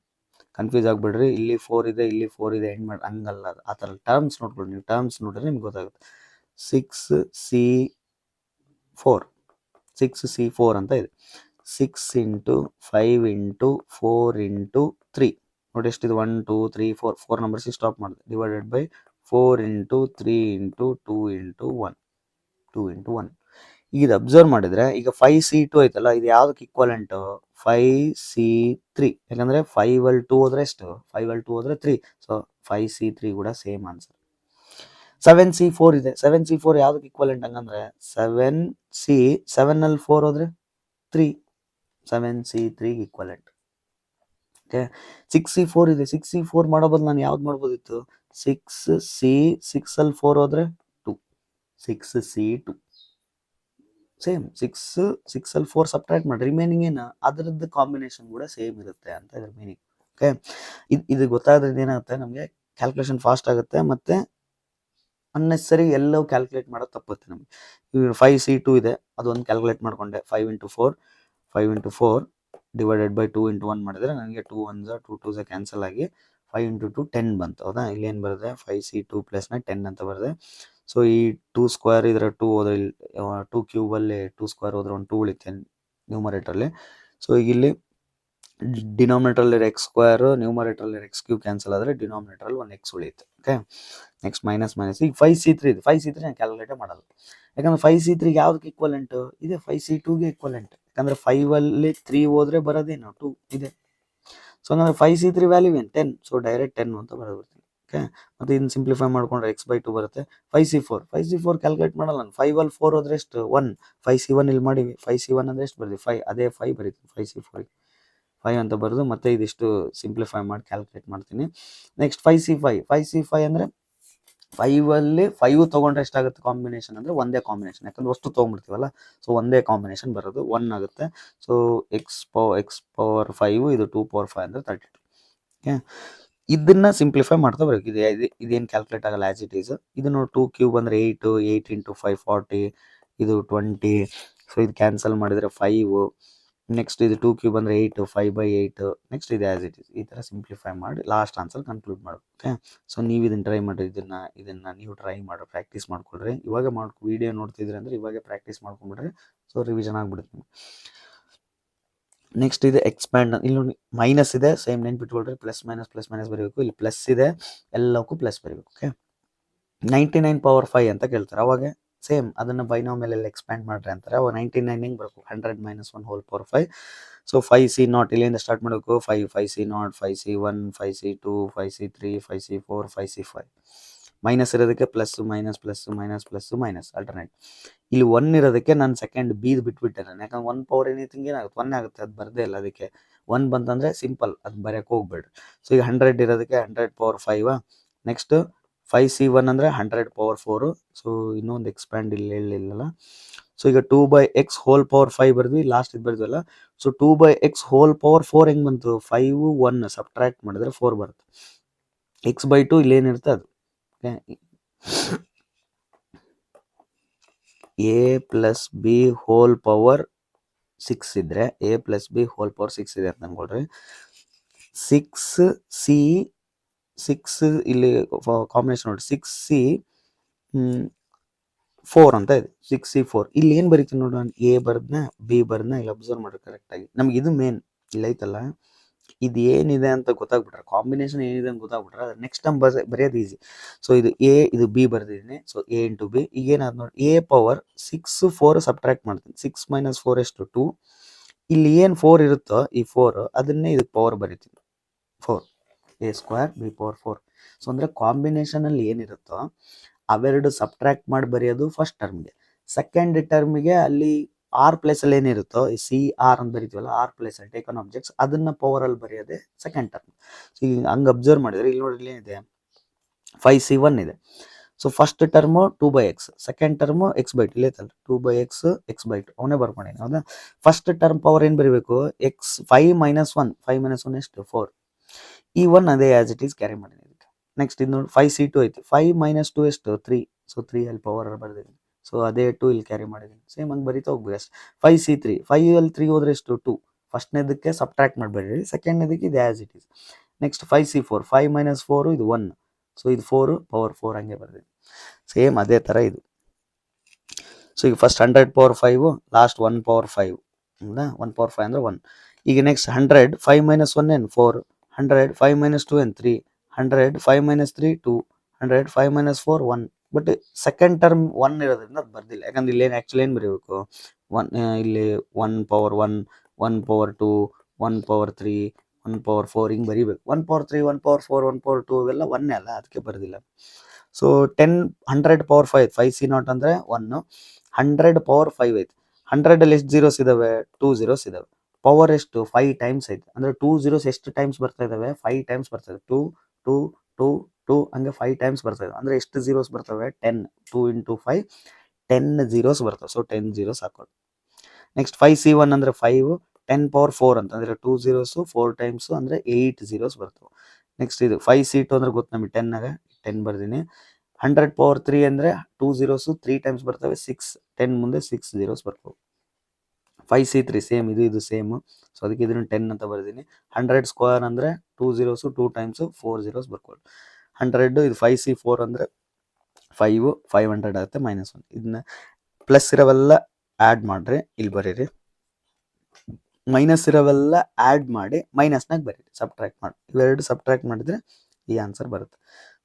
Confuse ಆಗ್ಬಿಡ್ರಿ, ಇಲ್ಲಿ 4 ಇದೆ, ಇಲ್ಲಿ 4 ಇದೆ, ಎಂಡ್ ಮಾಡಿ ಹಂಗಲ್ಲ. ಆ ಥರ ಟರ್ಮ್ಸ್ ನೋಡ್ಕೊಳ್ಳಿ, ನೀವು ಟರ್ಮ್ಸ್ ನೋಡಿದ್ರೆ ನಿಮ್ಗೆ ಗೊತ್ತಾಗುತ್ತೆ. 6C4 ಅಂತ ಇದೆ. 6 ಇಂಟು 5 ಇಂಟು 4 ಇಂಟು 3 ನೋಡಿ ಎಷ್ಟಿದೆ, 1 2 3 4 ನಂಬರ್ಸಿಗೆ ಸ್ಟಾಪ್ ಮಾಡಿದೆ. Divided by 4 into 3 into 2 into 1 2 into 1. ಈಗ ಅಬ್ಸರ್ವ್ ಮಾಡಿದ್ರೆ ಈಗ 5C2 ಐತಲ್ಲ, ಇದು ಯಾವ್ದಕ್ಕೆ ಈಕ್ವಲೆಂಟು? 5C3. ಯಾಕಂದ್ರೆ 5 ಅಲ್ಲಿ 2 ಹೋದ್ರೆ ಎಷ್ಟು? 5 ಅಲ್ಲಿ 2 ಹೋದ್ರೆ 3. ಸೊ 5C3 ಕೂಡ ಸೇಮ್ ಆನ್ಸರ್. 7C4 ಇದೆ. 7C4 ಯಾವ್ದಕ್ಕೆ ಈಕ್ವಲೆಂಟ್ ಹಂಗಂದ್ರೆ 7 ಅಲ್ಲಿ 4 ಹೋದ್ರೆ 3. 7C3 equivalent. ಓಕೆ. 6C4 ಇದೆ. 6C4 ಮಾಡೋ ಬದಲು ನಾನು ಯಾವ್ದು ಮಾಡ್ಬೋದಿತ್ತು? 6 ಅಲ್ಲಿ 4 ಹೋದ್ರೆ 2. 6C2 same. 6 ಅಲ್ಲಿ 4 ಸಬ್ಟ್ರಾಕ್ಟ್ ಮಾಡಿ, ರಿಮೈನಿಂಗ್ ಏನು ಅದರದ್ದು ಕಾಂಬಿನೇಷನ್ ಕೂಡ ಸೇಮ್ ಇರುತ್ತೆ ಅಂತ ಇದ್ರ ಮೀನಿಂಗ್. ಓಕೆ. ಇದು ಗೊತ್ತಾದ್ರಿಂದ ಏನಾಗುತ್ತೆ, ನಮಗೆ ಕ್ಯಾಲ್ಕುಲೇಷನ್ ಫಾಸ್ಟ್ ಆಗುತ್ತೆ, ಮತ್ತೆ ಅನ್ನೆಸರಿ ಎಲ್ಲವೂ ಕ್ಯಾಲ್ಕುಲೇಟ್ ಮಾಡೋದು ತಪ್ಪುತ್ತೆ ನಮಗೆ. 5C2 ಇದೆ, ಅದೊಂದು ಕ್ಯಾಲ್ಕುಲೇಟ್ ಮಾಡ್ಕೊಂಡೆ. 5 ಇಂಟು 4 ಡಿವೈಡೆಡ್ ಬೈ 2 ಇಂಟು 1 ಮಾಡಿದ್ರೆ ನನಗೆ 2 1s 2 2s ಕ್ಯಾನ್ಸಲ್ ಆಗಿ 5 ಇಂಟು 2 10 ಬಂತು. ಹೌದಾ? ಇಲ್ಲಿ ಏನು ಬರುತ್ತೆ? 5C2 ಪ್ಲಸ್ನ 10 ಅಂತ ಬರುತ್ತೆ. ಸೊ ಈ 2 ಸ್ಕ್ವೇರ್ ಇದರ 2 ಹೋದ್ರೆ, ಇಲ್ಲಿ 2 ಕ್ಯೂಬಲ್ಲಿ 2 ಸ್ಕ್ವೇರ್ ಹೋದ್ರೆ ಒಂದು 2 ಉಳಿತೆ ನ್ಯೂಮರೇಟ್ರಲ್ಲಿ. ಸೊ ಈಗ ಇಲ್ಲಿ ಡಿನಾಮಿನೇಟ್ರಲ್ಲಿ ಎಕ್ಸ್ ಸ್ಕ್ವೇರ್, ನ್ಯೂಮರೇಟ್ರಲ್ಲಿ ಎಕ್ಸ್ ಕ್ಯೂಬ್ ಕ್ಯಾನ್ಸಲ್ ಆದರೆ ಡಿನಾಮಿನೇಟ್ರಲ್ಲಿ ಒಂದು ಎಕ್ಸ್ ಉಳಿಯುತ್ತೆ. ಓಕೆ. Next minus. ಈಗ 5C3 ಇದೆ. 5C3 ನಾನು ಕ್ಯಾಲ್ಕುಲೇಟೇ ಮಾಡಲ್ಲ, ಯಾಕಂದ್ರೆ 5C3 ಯಾವ್ದಕ್ಕೆ ಈಕ್ವಲೆಂಟ್ ಇದೆ? 5C2ಗೆ ಈಕ್ವಲೆಂಟ್. ಯಾಕಂದ್ರೆ 5 ಅಲ್ಲಿ 3 ಹೋದ್ರೆ ಬರೋದೇನು 2 ಇದೆ. ಸೊ ಹಂಗಂದ್ರೆ 5C3 ವ್ಯಾಲ್ಯೂ ಏನು? 10. ಸೊ ಡೈರೆಕ್ಟ್ 10 ಅಂತ ಬರೋಬಿಡ್ತೀನಿ. ಓಕೆ. ಮತ್ತೆ ಇದನ್ನ ಸಿಂಪ್ಲಿಫೈ ಮಾಡ್ಕೊಂಡ್ರೆ x/2 ಬರುತ್ತೆ. 5C4 ಕ್ಯಾಲ್ಕುಲೇಟ್ ಮಾಡಲ್ಲ ನಾನು. 5 ಅಲ್ಲಿ 4 ಹೋದ್ರೆ ಎಷ್ಟು? 1. 5C1 ಇಲ್ಲಿ ಮಾಡಿವಿ. 5C1 ಅಂದ್ರೆ ಎಷ್ಟು ಬರ್ತೀವಿ? 5. ಅದೇ 5 ಬರೀತೀನಿ 5C4 5 ಅಂತ ಬರೋದು. ಮತ್ತೆ ಇದಿಷ್ಟು ಸಿಂಪ್ಲಿಫೈ ಮಾಡಿ ಕ್ಯಾಲ್ಕುಲೇಟ್ ಮಾಡ್ತೀನಿ. ನೆಕ್ಸ್ಟ್ 5C5 ಅಂದ್ರೆ 5 ಅಲ್ಲಿ 5 ತೊಗೊಂಡ್ರೆ ಎಷ್ಟಾಗುತ್ತೆ ಕಾಂಬಿನೇಷನ್ ಅಂದ್ರೆ ಒಂದೇ ಕಾಂಬಿನೇಷನ್, ಯಾಕಂದ್ರೆ ಅಷ್ಟು ತೊಗೊಂಡ್ಬಿಡ್ತೀವಲ್ಲ. ಸೊ ಒಂದೇ ಕಾಂಬಿನೇಷನ್ ಬರೋದು 1 ಆಗುತ್ತೆ. ಸೊ x ಪವರ್ 5 ಇದು 2 ಪವರ್ 5 ಅಂದ್ರೆ 32. ಓಕೆ. ಇದನ್ನ ಸಿಂಪ್ಲಿಫೈ ಮಾಡ್ತಾ ಬರಬೇಕು. ಇದೇನು ಕ್ಯಾಲ್ಕುಲೇಟ್ ಆಗಲ್ಲ, ಆಸ್ ಇಟ್ ಈಸ್. ಇದನ್ನು 2 ಕ್ಯೂಬ್ ಅಂದ್ರೆ 8 ಇಂಟು 5 40, ಇದು 20. ಸೊ ಇದು ಕ್ಯಾನ್ಸಲ್ ಮಾಡಿದ್ರೆ 5. ನೆಕ್ಸ್ಟ್ ಇದು 2 ಕ್ಯೂಬ್ ಅಂದ್ರೆ 8 5/8. ನೆಕ್ಸ್ಟ್ ಇದು ಆಸ್ ಇಟ್ ಈಸ್. ಈ ಥರ ಸಿಂಪ್ಲಿಫೈ ಮಾಡಿ ಲಾಸ್ಟ್ ಆನ್ಸರ್ ಕನ್ಕ್ಲೂಡ್ ಮಾಡೋದು. ಓಕೆ. ಸೊ ನೀವು ಇದನ್ನು ಟ್ರೈ ಮಾಡಿ, ಇದನ್ನ ನೀವು ಟ್ರೈ ಮಾಡಿ ಪ್ರಾಕ್ಟೀಸ್ ಮಾಡ್ಕೊಳ್ರಿ. ಇವಾಗ ವಿಡಿಯೋ ನೋಡ್ತಿದ್ರಿ ಅಂದ್ರೆ ಇವಾಗ ಪ್ರಾಕ್ಟೀಸ್ ಮಾಡ್ಕೊಂಡ್ಬಿಡ್ರಿ. ಸೊ ರಿವಿಷನ್ ಆಗ್ಬಿಡುತ್ತೆ. ನೆಕ್ಸ್ಟ್ ಇದೆ ಎಕ್ಸ್ಪ್ಯಾಂಡ್. ಇಲ್ಲಿ ನೋಡಿ ಮೈನಸ್ ಇದೆ, ಸೇಮ್ ನೆನ್ಪಿಟ್ಕೊಳ್ರಿ. ಪ್ಲಸ್ ಮೈನಸ್ ಬರೀಬೇಕು. ಇಲ್ಲಿ ಪ್ಲಸ್ ಇದೆ, ಎಲ್ಲಕ್ಕೂ ಪ್ಲಸ್ ಬರೀಬೇಕು. ಓಕೆ. 99 ಪವರ್ 5 ಅಂತ ಕೇಳ್ತಾರೆ. ಅವಾಗ ಸೇಮ್ ಅದನ್ನು ಬೈನಾಮಿಯಲ್ ಎಕ್ಸ್ಪ್ಯಾಂಡ್ ಮಾಡ್ರಿ ಅಂತಾರೆ. ಅವಾಗ 99 ಹೆಂಗೆ ಬರಬೇಕು? 100 - 1 ಹೋಲ್ ಪವರ್ 5. ಸೊ 5C0 ಇಲ್ಲಿಂದ ಸ್ಟಾರ್ಟ್ ಮಾಡಬೇಕು. 5C0 5C1 5C2 5C3 5C4 5C5. Minus ಇರೋದಕ್ಕೆ ಪ್ಲಸ್ ಮೈನಸ್ ಆಲ್ಟರ್ನೇಟ್. ಇಲ್ಲಿ 1 ಇರೋದಕ್ಕೆ ನಾನು ಸೆಕೆಂಡ್ ಬೀದ್ ಬಿಟ್ಬಿಟ್ಟೆ ನಾನು, ಯಾಕಂದ್ರೆ 1 ಪವರ್ ಎನಿಥಿಂಗ್ ಏನಾಗುತ್ತೆ 1 ಆಗುತ್ತೆ, ಅದು ಬರದೇ ಇಲ್ಲ. ಅದಕ್ಕೆ 1 ಬಂತಂದ್ರೆ ಸಿಂಪಲ್, ಅದು ಬರೆಯೋಕೆ ಹೋಗ್ಬೇಡ್ರಿ. ಸೊ ಈಗ 100 ಇರೋದಕ್ಕೆ 100 ಪವರ್ 5. ನೆಕ್ಸ್ಟ್ 5C1 ಅಂದ್ರೆ 100 ಪವರ್ 4. ಸೊ ಇನ್ನೊಂದು ಎಕ್ಸ್ಪ್ಯಾಂಡ್ ಇಲ್ಲಿ ಹೇಳಿಲ್ಲ. ಸೊ ಈಗ 2/x ಹೋಲ್ ಪವರ್ 5 ಬರ್ದ್ವಿ, ಲಾಸ್ಟ್ ಇದು ಬರ್ದ್ವಲ್ಲ. ಸೊ 2/x ಹೋಲ್ ಪವರ್ 4 ಹೆಂಗೆ ಬಂತು? 5 1 ಸಬ್ಟ್ರಾಕ್ಟ್ ಮಾಡಿದ್ರೆ 4 ಬರುತ್ತೆ. x/2 ಇಲ್ಲಿ ಏನಿರುತ್ತೆ ಅದು. a plus B whole power 6 ಇದ್ರೆ a plus B whole power 6 ಇದೆ ಅಂತ ಅನ್ಕೊಳ್ರಿ. 6 ಇಲ್ಲಿ ಕಾಂಬಿನೇಷನ್ ನೋಡಿ 6C4 ಅಂತ ಇದೆ. 6C4 ಇಲ್ಲಿ ಏನು ಬರೀತೀನಿ ನೋಡಿ, ನಾನು ಎ ಬರ್ದ್ನ ಬಿ ಬರ್ದ್ನ ಇಲ್ಲಿ ಅಬ್ಸರ್ವ್ ಮಾಡ್ರಿ ಕರೆಕ್ಟಾಗಿ. ನಮ್ಗೆ ಇದು ಮೇನ್ ಇಲ್ಲ ಐತಲ್ಲ, ಇದು ಏನಿದೆ ಅಂತ ಗೊತ್ತಾಗ್ಬಿಟ್ರೆ, ಕಾಂಬಿನೇಷನ್ ಏನಿದೆ ಅಂತ ಗೊತ್ತಾಗ್ಬಿಟ್ರೆ ನೆಕ್ಸ್ಟ್ ಟೈಮ್ ಬರೆಯೋದು ಈಸಿ. ಸೊ ಇದು ಎ ಇದು ಬಿ ಬರ್ದಿದ್ದೀನಿ. So a into B. ಈಗ ಏನಾದ್ರು ನೋಡಿ, a ಪವರ್ 6 4 ಸಬ್ಟ್ರಾಕ್ಟ್ ಮಾಡ್ತೀನಿ. 6 - 4 ಎಷ್ಟು? 2. ಇಲ್ಲಿ ಏನು 4 ಇರುತ್ತೋ ಈ 4 ಅದನ್ನೇ ಇದಕ್ಕೆ ಪವರ್ ಬರೀತೀನಿ 4. a² b power 4. ಸೊ ಅಂದರೆ ಕಾಂಬಿನೇಷನಲ್ಲಿ ಏನಿರುತ್ತೋ ಅವೆರಡು ಸಬ್ಟ್ರಾಕ್ಟ್ ಮಾಡಿ ಬರೆಯೋದು ಫಸ್ಟ್ ಟರ್ಮ್ಗೆ. ಸೆಕೆಂಡ್ ಟರ್ಮಿಗೆ ಅಲ್ಲಿ ಆರ್ ಪ್ಲೇಸಲ್ಲಿ ಏನಿರುತ್ತೋ ಈ ಸಿ ಆರ್ ಅಂತ ಬರಿತೀವಲ್ಲ, ಆರ್ ಪ್ಲೇಸಲ್ಲಿ ಟೇಕನ್ ಆಬ್ಜೆಕ್ಟ್ಸ್ ಅದನ್ನ ಪವರಲ್ಲಿ ಬರೆಯೋದೇ ಸೆಕೆಂಡ್ ಟರ್ಮ್. ಸೊ ಈಗ ಹಂಗೆ ಅಬ್ಸರ್ವ್ ಮಾಡಿದ್ರೆ ಇಲ್ಲಿ ನೋಡ್ರಿ ಏನಿದೆ 5c1 ಇದೆ. So first term 2/x, second term x/2 ಇಲ್ಲೇ ಐತಲ್ಲ 2/x x/2 ಅವನೇ ಬರ್ಕೊಂಡೇನೆ ಹೌದಾ. ಫಸ್ಟ್ ಟರ್ಮ್ ಪವರ್ ಏನು ಬರೀಬೇಕು, ಎಕ್ಸ್ 5 - 1, 5 - 1 ಎಷ್ಟು 4, ಈ 1 ಅದೇ ಆಸ್ ಇಟ್ ಈಸ್ ಕ್ಯಾರಿ ಮಾಡಿದ್ದೀನಿ. ನೆಕ್ಸ್ಟ್ ಇದು ನೋಡಿ 5c2 ಐತಿ, 5 - 2 ಎಷ್ಟು 3, ಸೊ 3 ಅಲ್ಲಿ ಪವರ್ ಬರ್ದಿದ್ದೀನಿ. ಸೊ ಅದೇ 2 ಇಲ್ಲಿ ಕ್ಯಾರಿ ಮಾಡಿದ್ದೀನಿ. ಸೇಮ್ ಹಂಗೆ ಬರೀತಾ ಹೋಗ್ಬೇಕು ಅಷ್ಟು. 5c3, 5 ಅಲ್ಲಿ 3 ಹೋದ್ರೆ ಎಷ್ಟು 2, ಫಸ್ಟ್ನೇದಕ್ಕೆ ಸಬ್ಟ್ರಾಕ್ಟ್ ಮಾಡಬೇಡಿ, ಸೆಕೆಂಡ್ನೇದಕ್ಕೆ ಇದು as it is. Next 5c4, 5 - 4 ಇದು 1, ಸೊ ಇದು 4 ಪವರ್ 4 ಹಂಗೆ ಬರ್ದಿದ್ದೀನಿ. ಸೇಮ್ ಅದೇ ಥರ ಇದು. ಸೊ ಈಗ ಫಸ್ಟ್ 100 ಪವರ್ 5, ಲಾಸ್ಟ್ 1 ಪವರ್ 5 ಹೌದಾ. 1 ಪವರ್ 5 ಅಂದರೆ 1. ಈಗ ನೆಕ್ಸ್ಟ್ 100, 5 - 1 ಏನು 4, 100 5 - 2 ಏನು 3, 100 5 - 3 2, 100 5 - 4 1. ಬಟ್ ಸೆಕೆಂಡ್ ಟರ್ಮ್ 1 ಇರೋದ್ರಿಂದ ಅದು ಬರ್ದಿಲ್ಲ, ಯಾಕಂದ್ರೆ ಇಲ್ಲಿ ಏನು ಆ್ಯಕ್ಚುಲಿ ಏನು ಬರೀಬೇಕು, 1 ಇಲ್ಲಿ 1 ಪವರ್ 1, 1 ಪವರ್ 2, 1 ಪವರ್ 3, 1 ಪವರ್ 4 ಹಿಂಗೆ ಬರೀಬೇಕು. 1 ಪವರ್ 3, 1 ಪವರ್ 4, 1 ಪವರ್ 2 ಇವೆಲ್ಲ 1 ಅಲ್ಲ, ಅದಕ್ಕೆ ಬರ್ದಿಲ್ಲ. ಸೊ 100 ಪವರ್ 5, 5c0 ಅಂದರೆ 1, 100 ಪವರ್ 5 ಐತೆ. 100 ಅಲ್ಲಿ ಎಷ್ಟು ಜೀರೋಸ್ ಇದಾವೆ, 2 zeros ಇದಾವೆ. ಪವರ್ ಎಷ್ಟು 5 ಟೈಮ್ಸ್ ಐತೆ, ಅಂದರೆ 2 zeros ಎಷ್ಟು ಟೈಮ್ಸ್ ಬರ್ತಾ ಇದಾವೆ, 5 ಟೈಮ್ಸ್ ಬರ್ತಾ ಇದೆ. 2 2 2 2 ಹಂಗೆ 5 ಟೈಮ್ಸ್ ಬರ್ತಾ ಇದೆ. ಅಂದರೆ ಎಷ್ಟು ಜೀರೋಸ್ ಬರ್ತವೆ, 10, 2 × 5 10 zeros ಬರ್ತವೆ. ಸೊ 10 zeros ಹಾಕೋದು. ನೆಕ್ಸ್ಟ್ 5c1 ಅಂದರೆ 5, 10 ಪವರ್ 4 ಅಂತ ಅಂದರೆ 2 zeros 4 ಟೈಮ್ಸು ಅಂದರೆ 8 zeros ಬರ್ತವೆ. ನೆಕ್ಸ್ಟ್ ಇದು 5c2 ಅಂದರೆ ಗೊತ್ತು ನಮಗೆ 10 10 ಬರ್ದೀನಿ. 100 ಪವರ್ 3 ಅಂದರೆ 2 zeros 3 ಟೈಮ್ಸ್ ಬರ್ತವೆ, 6, 10 ಮುಂದೆ 6 zeros ಬರ್ತವೆ. 5c3 ಸೇಮ್, ಇದು ಸೇಮ್, ಸೊ ಅದಕ್ಕೆ ಇದನ್ನು 10 ಅಂತ ಬರ್ದೀನಿ. 100 ಸ್ಕ್ವೇರ್ ಅಂದರೆ 2 zeros 2 ಟೈಮ್ಸ್ 4 zeros ಬರ್ಕೊಳ್ಳಿ. 100 ಇದು 5c4 ಅಂದರೆ 5, 500 ಆಗುತ್ತೆ -1. ಇದನ್ನ ಪ್ಲಸ್ ಇರೋವೆಲ್ಲ ಆ್ಯಡ್ ಮಾಡ್ರಿ, ಇಲ್ಲಿ ಬರೀರಿ. ಮೈನಸ್ ಇರೋವೆಲ್ಲ ಆ್ಯಡ್ ಮಾಡಿ ಮೈನಸ್ನಾಗ ಬರೀರಿ, ಸಬ್ಟ್ರಾಕ್ಟ್ ಮಾಡಿ. ಇವೆರಡು ಸಬ್ಟ್ರಾಕ್ಟ್ ಮಾಡಿದ್ರೆ ಈ ಆನ್ಸರ್ ಬರುತ್ತೆ.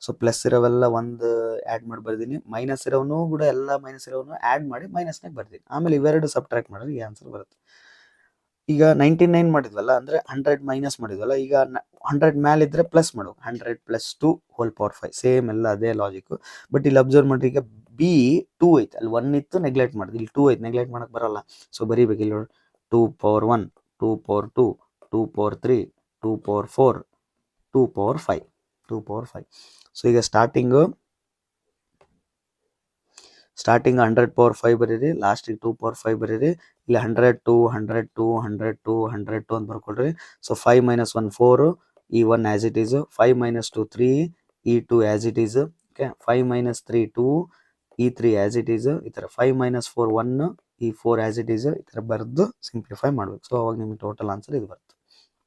ಸೊ ಪ್ಲಸ್ ಇರೋವೆಲ್ಲ ಒಂದು ಆ್ಯಡ್ ಮಾಡಿ ಬರ್ದೀನಿ, ಮೈನಸ್ ಇರೋನು ಕೂಡ ಎಲ್ಲ ಮೈನಸ್ ಇರೋನು ಆ್ಯಡ್ ಮಾಡಿ ಮೈನಸ್ನಾಗ ಬರ್ದೀನಿ. ಆಮೇಲೆ ಇವೆರಡು ಸಬ್ಟ್ರಾಕ್ಟ್ ಮಾಡಿದ್ರೆ ಈ ಆನ್ಸರ್ ಬರುತ್ತೆ. ಈಗ 99 ಮಾಡಿದ್ವಲ್ಲ, ಅಂದರೆ 100 ಮೈನಸ್ ಮಾಡಿದ್ವಲ್ಲ, ಈಗ 100 ಮೇಲಿದ್ರೆ ಪ್ಲಸ್ ಮಾಡು, 100 + 2 ಹೋಲ್ ಪವರ್ 5, ಸೇಮ್ ಎಲ್ಲ ಅದೇ ಲಾಜಿಕ್ಕು. ಬಟ್ ಇಲ್ಲಿ ಅಬ್ಸರ್ವ್ ಮಾಡಿರಿ, ಈಗ ಬಿ 2 ಐತೆ, ಅಲ್ಲಿ 1 ಇತ್ತು ನೆಗ್ಲೆಕ್ಟ್ ಮಾಡಿದೆ, ಇಲ್ಲಿ 2 ಐತೆ ನೆಗ್ಲೆಕ್ಟ್ ಮಾಡೋಕ್ಕೆ ಬರಲ್ಲ. ಸೊ ಬರೀಬೇಕು ಇಲ್ಲಿ 2 power 1, 2 power 2, 2 power 3, 2 power 4, 2 power 5, 2 power 5. So ಈಗ ಸ್ಟಾರ್ಟಿಂಗು 100 ಪವರ್ 5 ಬರೀರಿ, ಲಾಸ್ಟಿಗೆ 2 ಪವರ್ 5 ಬರೀರಿ. ಇಲ್ಲಿ 102 102 102 102 ಅಂತ ಬರ್ಕೊಳ್ರಿ. ಸೊ 5 - 1 4, ಈ 1 ಆ್ಯಸ್ ಇಟ್ ಈಸು, 5 - 2 3, ಈ 2 ಆ್ಯಸ್ ಇಟ್ ಈಸು. ಓಕೆ, 5 - 3 2, ಈ 3 ಆ್ಯಸ್ ಇಟ್ ಈಸು. ಈ ಥರ 5 - 4 1, ಈ 4 ಆ್ಯಸ್ ಇಟ್ ಈಸು. ಈ ಥರ ಬರೆದು ಸಿಂಪ್ಲಿಫೈ ಮಾಡಬೇಕು. ಸೊ ಅವಾಗ ನಿಮಗೆ ಟೋಟಲ್ ಆನ್ಸರ್ ಇದು ಬರುತ್ತೆ.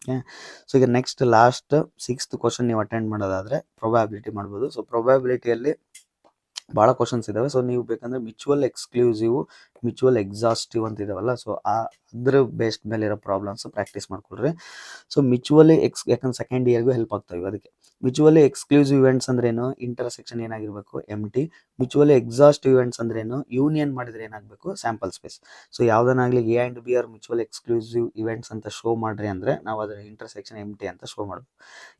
ಓಕೆ, ಸೊ ಈಗ ನೆಕ್ಸ್ಟ್ ಲಾಸ್ಟ್ 6th ಕ್ವಶನ್ ನೀವು ಅಟೆಂಡ್ ಮಾಡೋದಾದರೆ ಪ್ರೊಬ್ಯಾಬಿಲಿಟಿ ಮಾಡ್ಬೋದು. ಸೊ ಪ್ರೊಬ್ಯಾಬಿಲಿಟಿಯಲ್ಲಿ ಭಾಳ ಕ್ವಶನ್ಸ್ ಇದ್ದಾವೆ. ಸೊ ನೀವು ಬೇಕಂದರೆ ಮ್ಯೂಚುವಲ್ ಎಕ್ಸ್ಕ್ಲೂಸಿವ್, ಮ್ಯೂಚುವಲ್ ಎಕ್ಸಾಸ್ಟಿವ್ ಅಂತ ಇದಾವಲ್ಲ, ಸೊ ಅದ್ರ ಬೇಸ್ಡ್ ಮೇಲೆ ಇರೋ ಪ್ರಾಬ್ಲಮ್ಸ್ ಪ್ರಾಕ್ಟೀಸ್ ಮಾಡ್ಕೊಳ್ರಿ. ಸೊ ಮ್ಯೂಚುವಲಿ ಯಾಕಂದ್ರೆ ಸೆಕೆಂಡ್ ಇಯರ್ಗೂ ಹೆಲ್ಪ್ ಆಗ್ತಾವೆ ಅದಕ್ಕೆ. ಮ್ಯೂಚುವಲಿ ಎಕ್ಸ್ಕ್ಲೂಸಿವ್ ಇವೆಂಟ್ಸ್ ಅಂದ್ರೇನು, ಇಂಟರ್ಸೆಕ್ಷನ್ ಏನಾಗಿರಬೇಕು ಎಂಟಿ. ಮ್ಯೂಚುವಲಿ ಎಕ್ಸಾಸ್ಟಿವ್ ಇವೆಂಟ್ಸ್ ಅಂದ್ರೇನು, ಯೂನಿಯನ್ ಮಾಡಿದ್ರೆ ಏನಾಗಬೇಕು ಸ್ಯಾಂಪಲ್ ಸ್ಪೇಸ್. ಸೊ ಯಾವುದನ್ನಾಗಲಿ A and B are mutual exclusive events ಅಂತ ಶೋ ಮಾಡ್ರಿ ಅಂದರೆ ನಾವು ಅದರ ಇಂಟರ್ಸೆಕ್ಷನ್ ಎಂಟಿ ಅಂತ ಶೋ ಮಾಡಬೇಕು.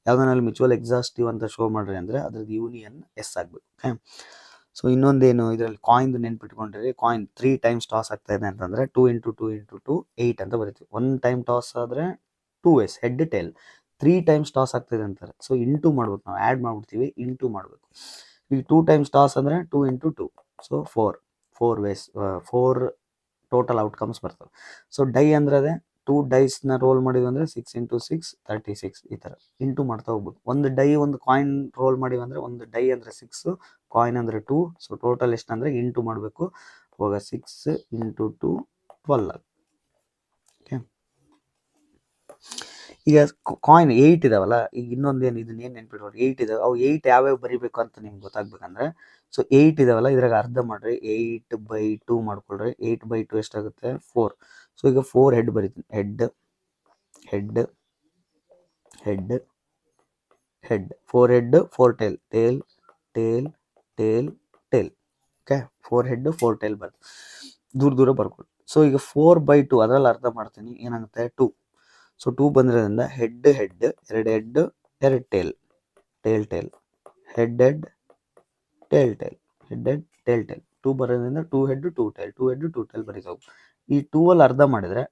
ಯಾವುದನ್ನಾಗಲಿ ಮ್ಯೂಚುವಲ್ ಎಕ್ಸಾಸ್ಟಿವ್ ಅಂತ ಶೋ ಮಾಡ್ರಿ ಅಂದರೆ ಅದ್ರದ್ದು ಯೂನಿಯನ್ ಎಸ್ ಆಗಬೇಕು. ಓಕೆ, ಸೊ ಇನ್ನೊಂದೇನು ಇದರಲ್ಲಿ ಕಾಯಿನ್ದು ನೆನ್ಪಿಟ್ಕೊಂಡ್ರಿ, ಕಾಯಿನ್ 3 ಟೈಮ್ಸ್ ಟಾಸ್ ಆಗ್ತಾ ಇದೆ ಅಂತಂದರೆ 2 × 2 × 2 8 ಅಂತ ಬರೀತೀವಿ. 1 ಟೈಮ್ ಟಾಸ್ ಆದರೆ 2s head tail, 3 times toss ಆಗ್ತಾಯಿದೆ ಅಂತಾರೆ. ಸೊ ಇಂಟು ಮಾಡ್ಬೇಕು, ನಾವು ಆ್ಯಡ್ ಮಾಡ್ಬಿಡ್ತೀವಿ, ಇಂಟು ಮಾಡಬೇಕು. ಈಗ 2 ಟೈಮ್ಸ್ ಟಾಸ್ ಅಂದರೆ 2 × 2, ಸೊ 4 ways 4 ಟೋಟಲ್ ಔಟ್ಕಮ್ಸ್ ಬರ್ತವೆ. ಸೊ ಡೈ ಅಂದರೆ ಅದೇ 2 ಡೈಸ್ನ ರೋಲ್ ಮಾಡಿದ್ವಿ ಅಂದರೆ 6 × 6 36, ಈ ಥರ ಇಂಟು ಮಾಡ್ತಾ ಹೋಗ್ಬೇಕು. ಒಂದು ಡೈ ಒಂದು ಕಾಯಿನ್ ರೋಲ್ ಮಾಡಿವಿ ಅಂದರೆ ಒಂದು ಡೈ ಅಂದರೆ 6, ಕಾಯಿನ್ ಅಂದರೆ 2, ಸೊ ಟೋಟಲ್ ಎಷ್ಟು ಅಂದರೆ ಇಂಟು ಮಾಡಬೇಕು. ಅವಾಗ 6 × 2 12. ಓಕೆ, ಈಗ ಕಾಯಿನ್ 8 ಇದಾವಲ್ಲ, ಈಗ ಇನ್ನೊಂದೇನು ಇದನ್ನೇನು ನೆನ್ಪಿಟ್ಕೊಂಡು 8 ಇದಾವೆ, ಅವು 8 ಯಾವ್ಯಾವ ಬರೀಬೇಕು ಅಂತ ನಿಮ್ಗೆ ಗೊತ್ತಾಗ್ಬೇಕಂದ್ರೆ, ಸೊ 8 ಇದಾವಲ್ಲ ಇದ್ರಾಗ ಅರ್ಧ ಮಾಡ್ರಿ, 8/2 ಮಾಡ್ಕೊಳ್ರಿ. 8/2 ಎಷ್ಟಾಗುತ್ತೆ 4. ಸೊ ಈಗ 4 ಹೆಡ್ ಬರೀತೀನಿ, head head head head, 4 head 4 tail, tail tail tail tail. Okay, 4 head 4 tail ಬರ್ತದೆ, ದೂರ ಬರ್ಕೊಳ್ಳಿ. ಸೊ ಈಗ 4/2 ಅದರಲ್ಲಿ ಅರ್ಧ ಮಾಡ್ತೀನಿ, ಏನಾಗುತ್ತೆ 2. ಸೊ 2 ಬಂದಿರೋದ್ರಿಂದ head head 2 head 2 tail, tail tail, head head tail tail, head head tail tail. 2 ಬರೋದ್ರಿಂದ 2 ಹೆಡ್ 2 ಟೈಲ್ 2 ಹೆಡ್ 2 ಟೈಲ್ ಬರೀತಾ ಹೋಗು. ಈ 2 ಅಲ್ಲಿ ಅರ್ಧ ಮಾಡಿದ್ರೆ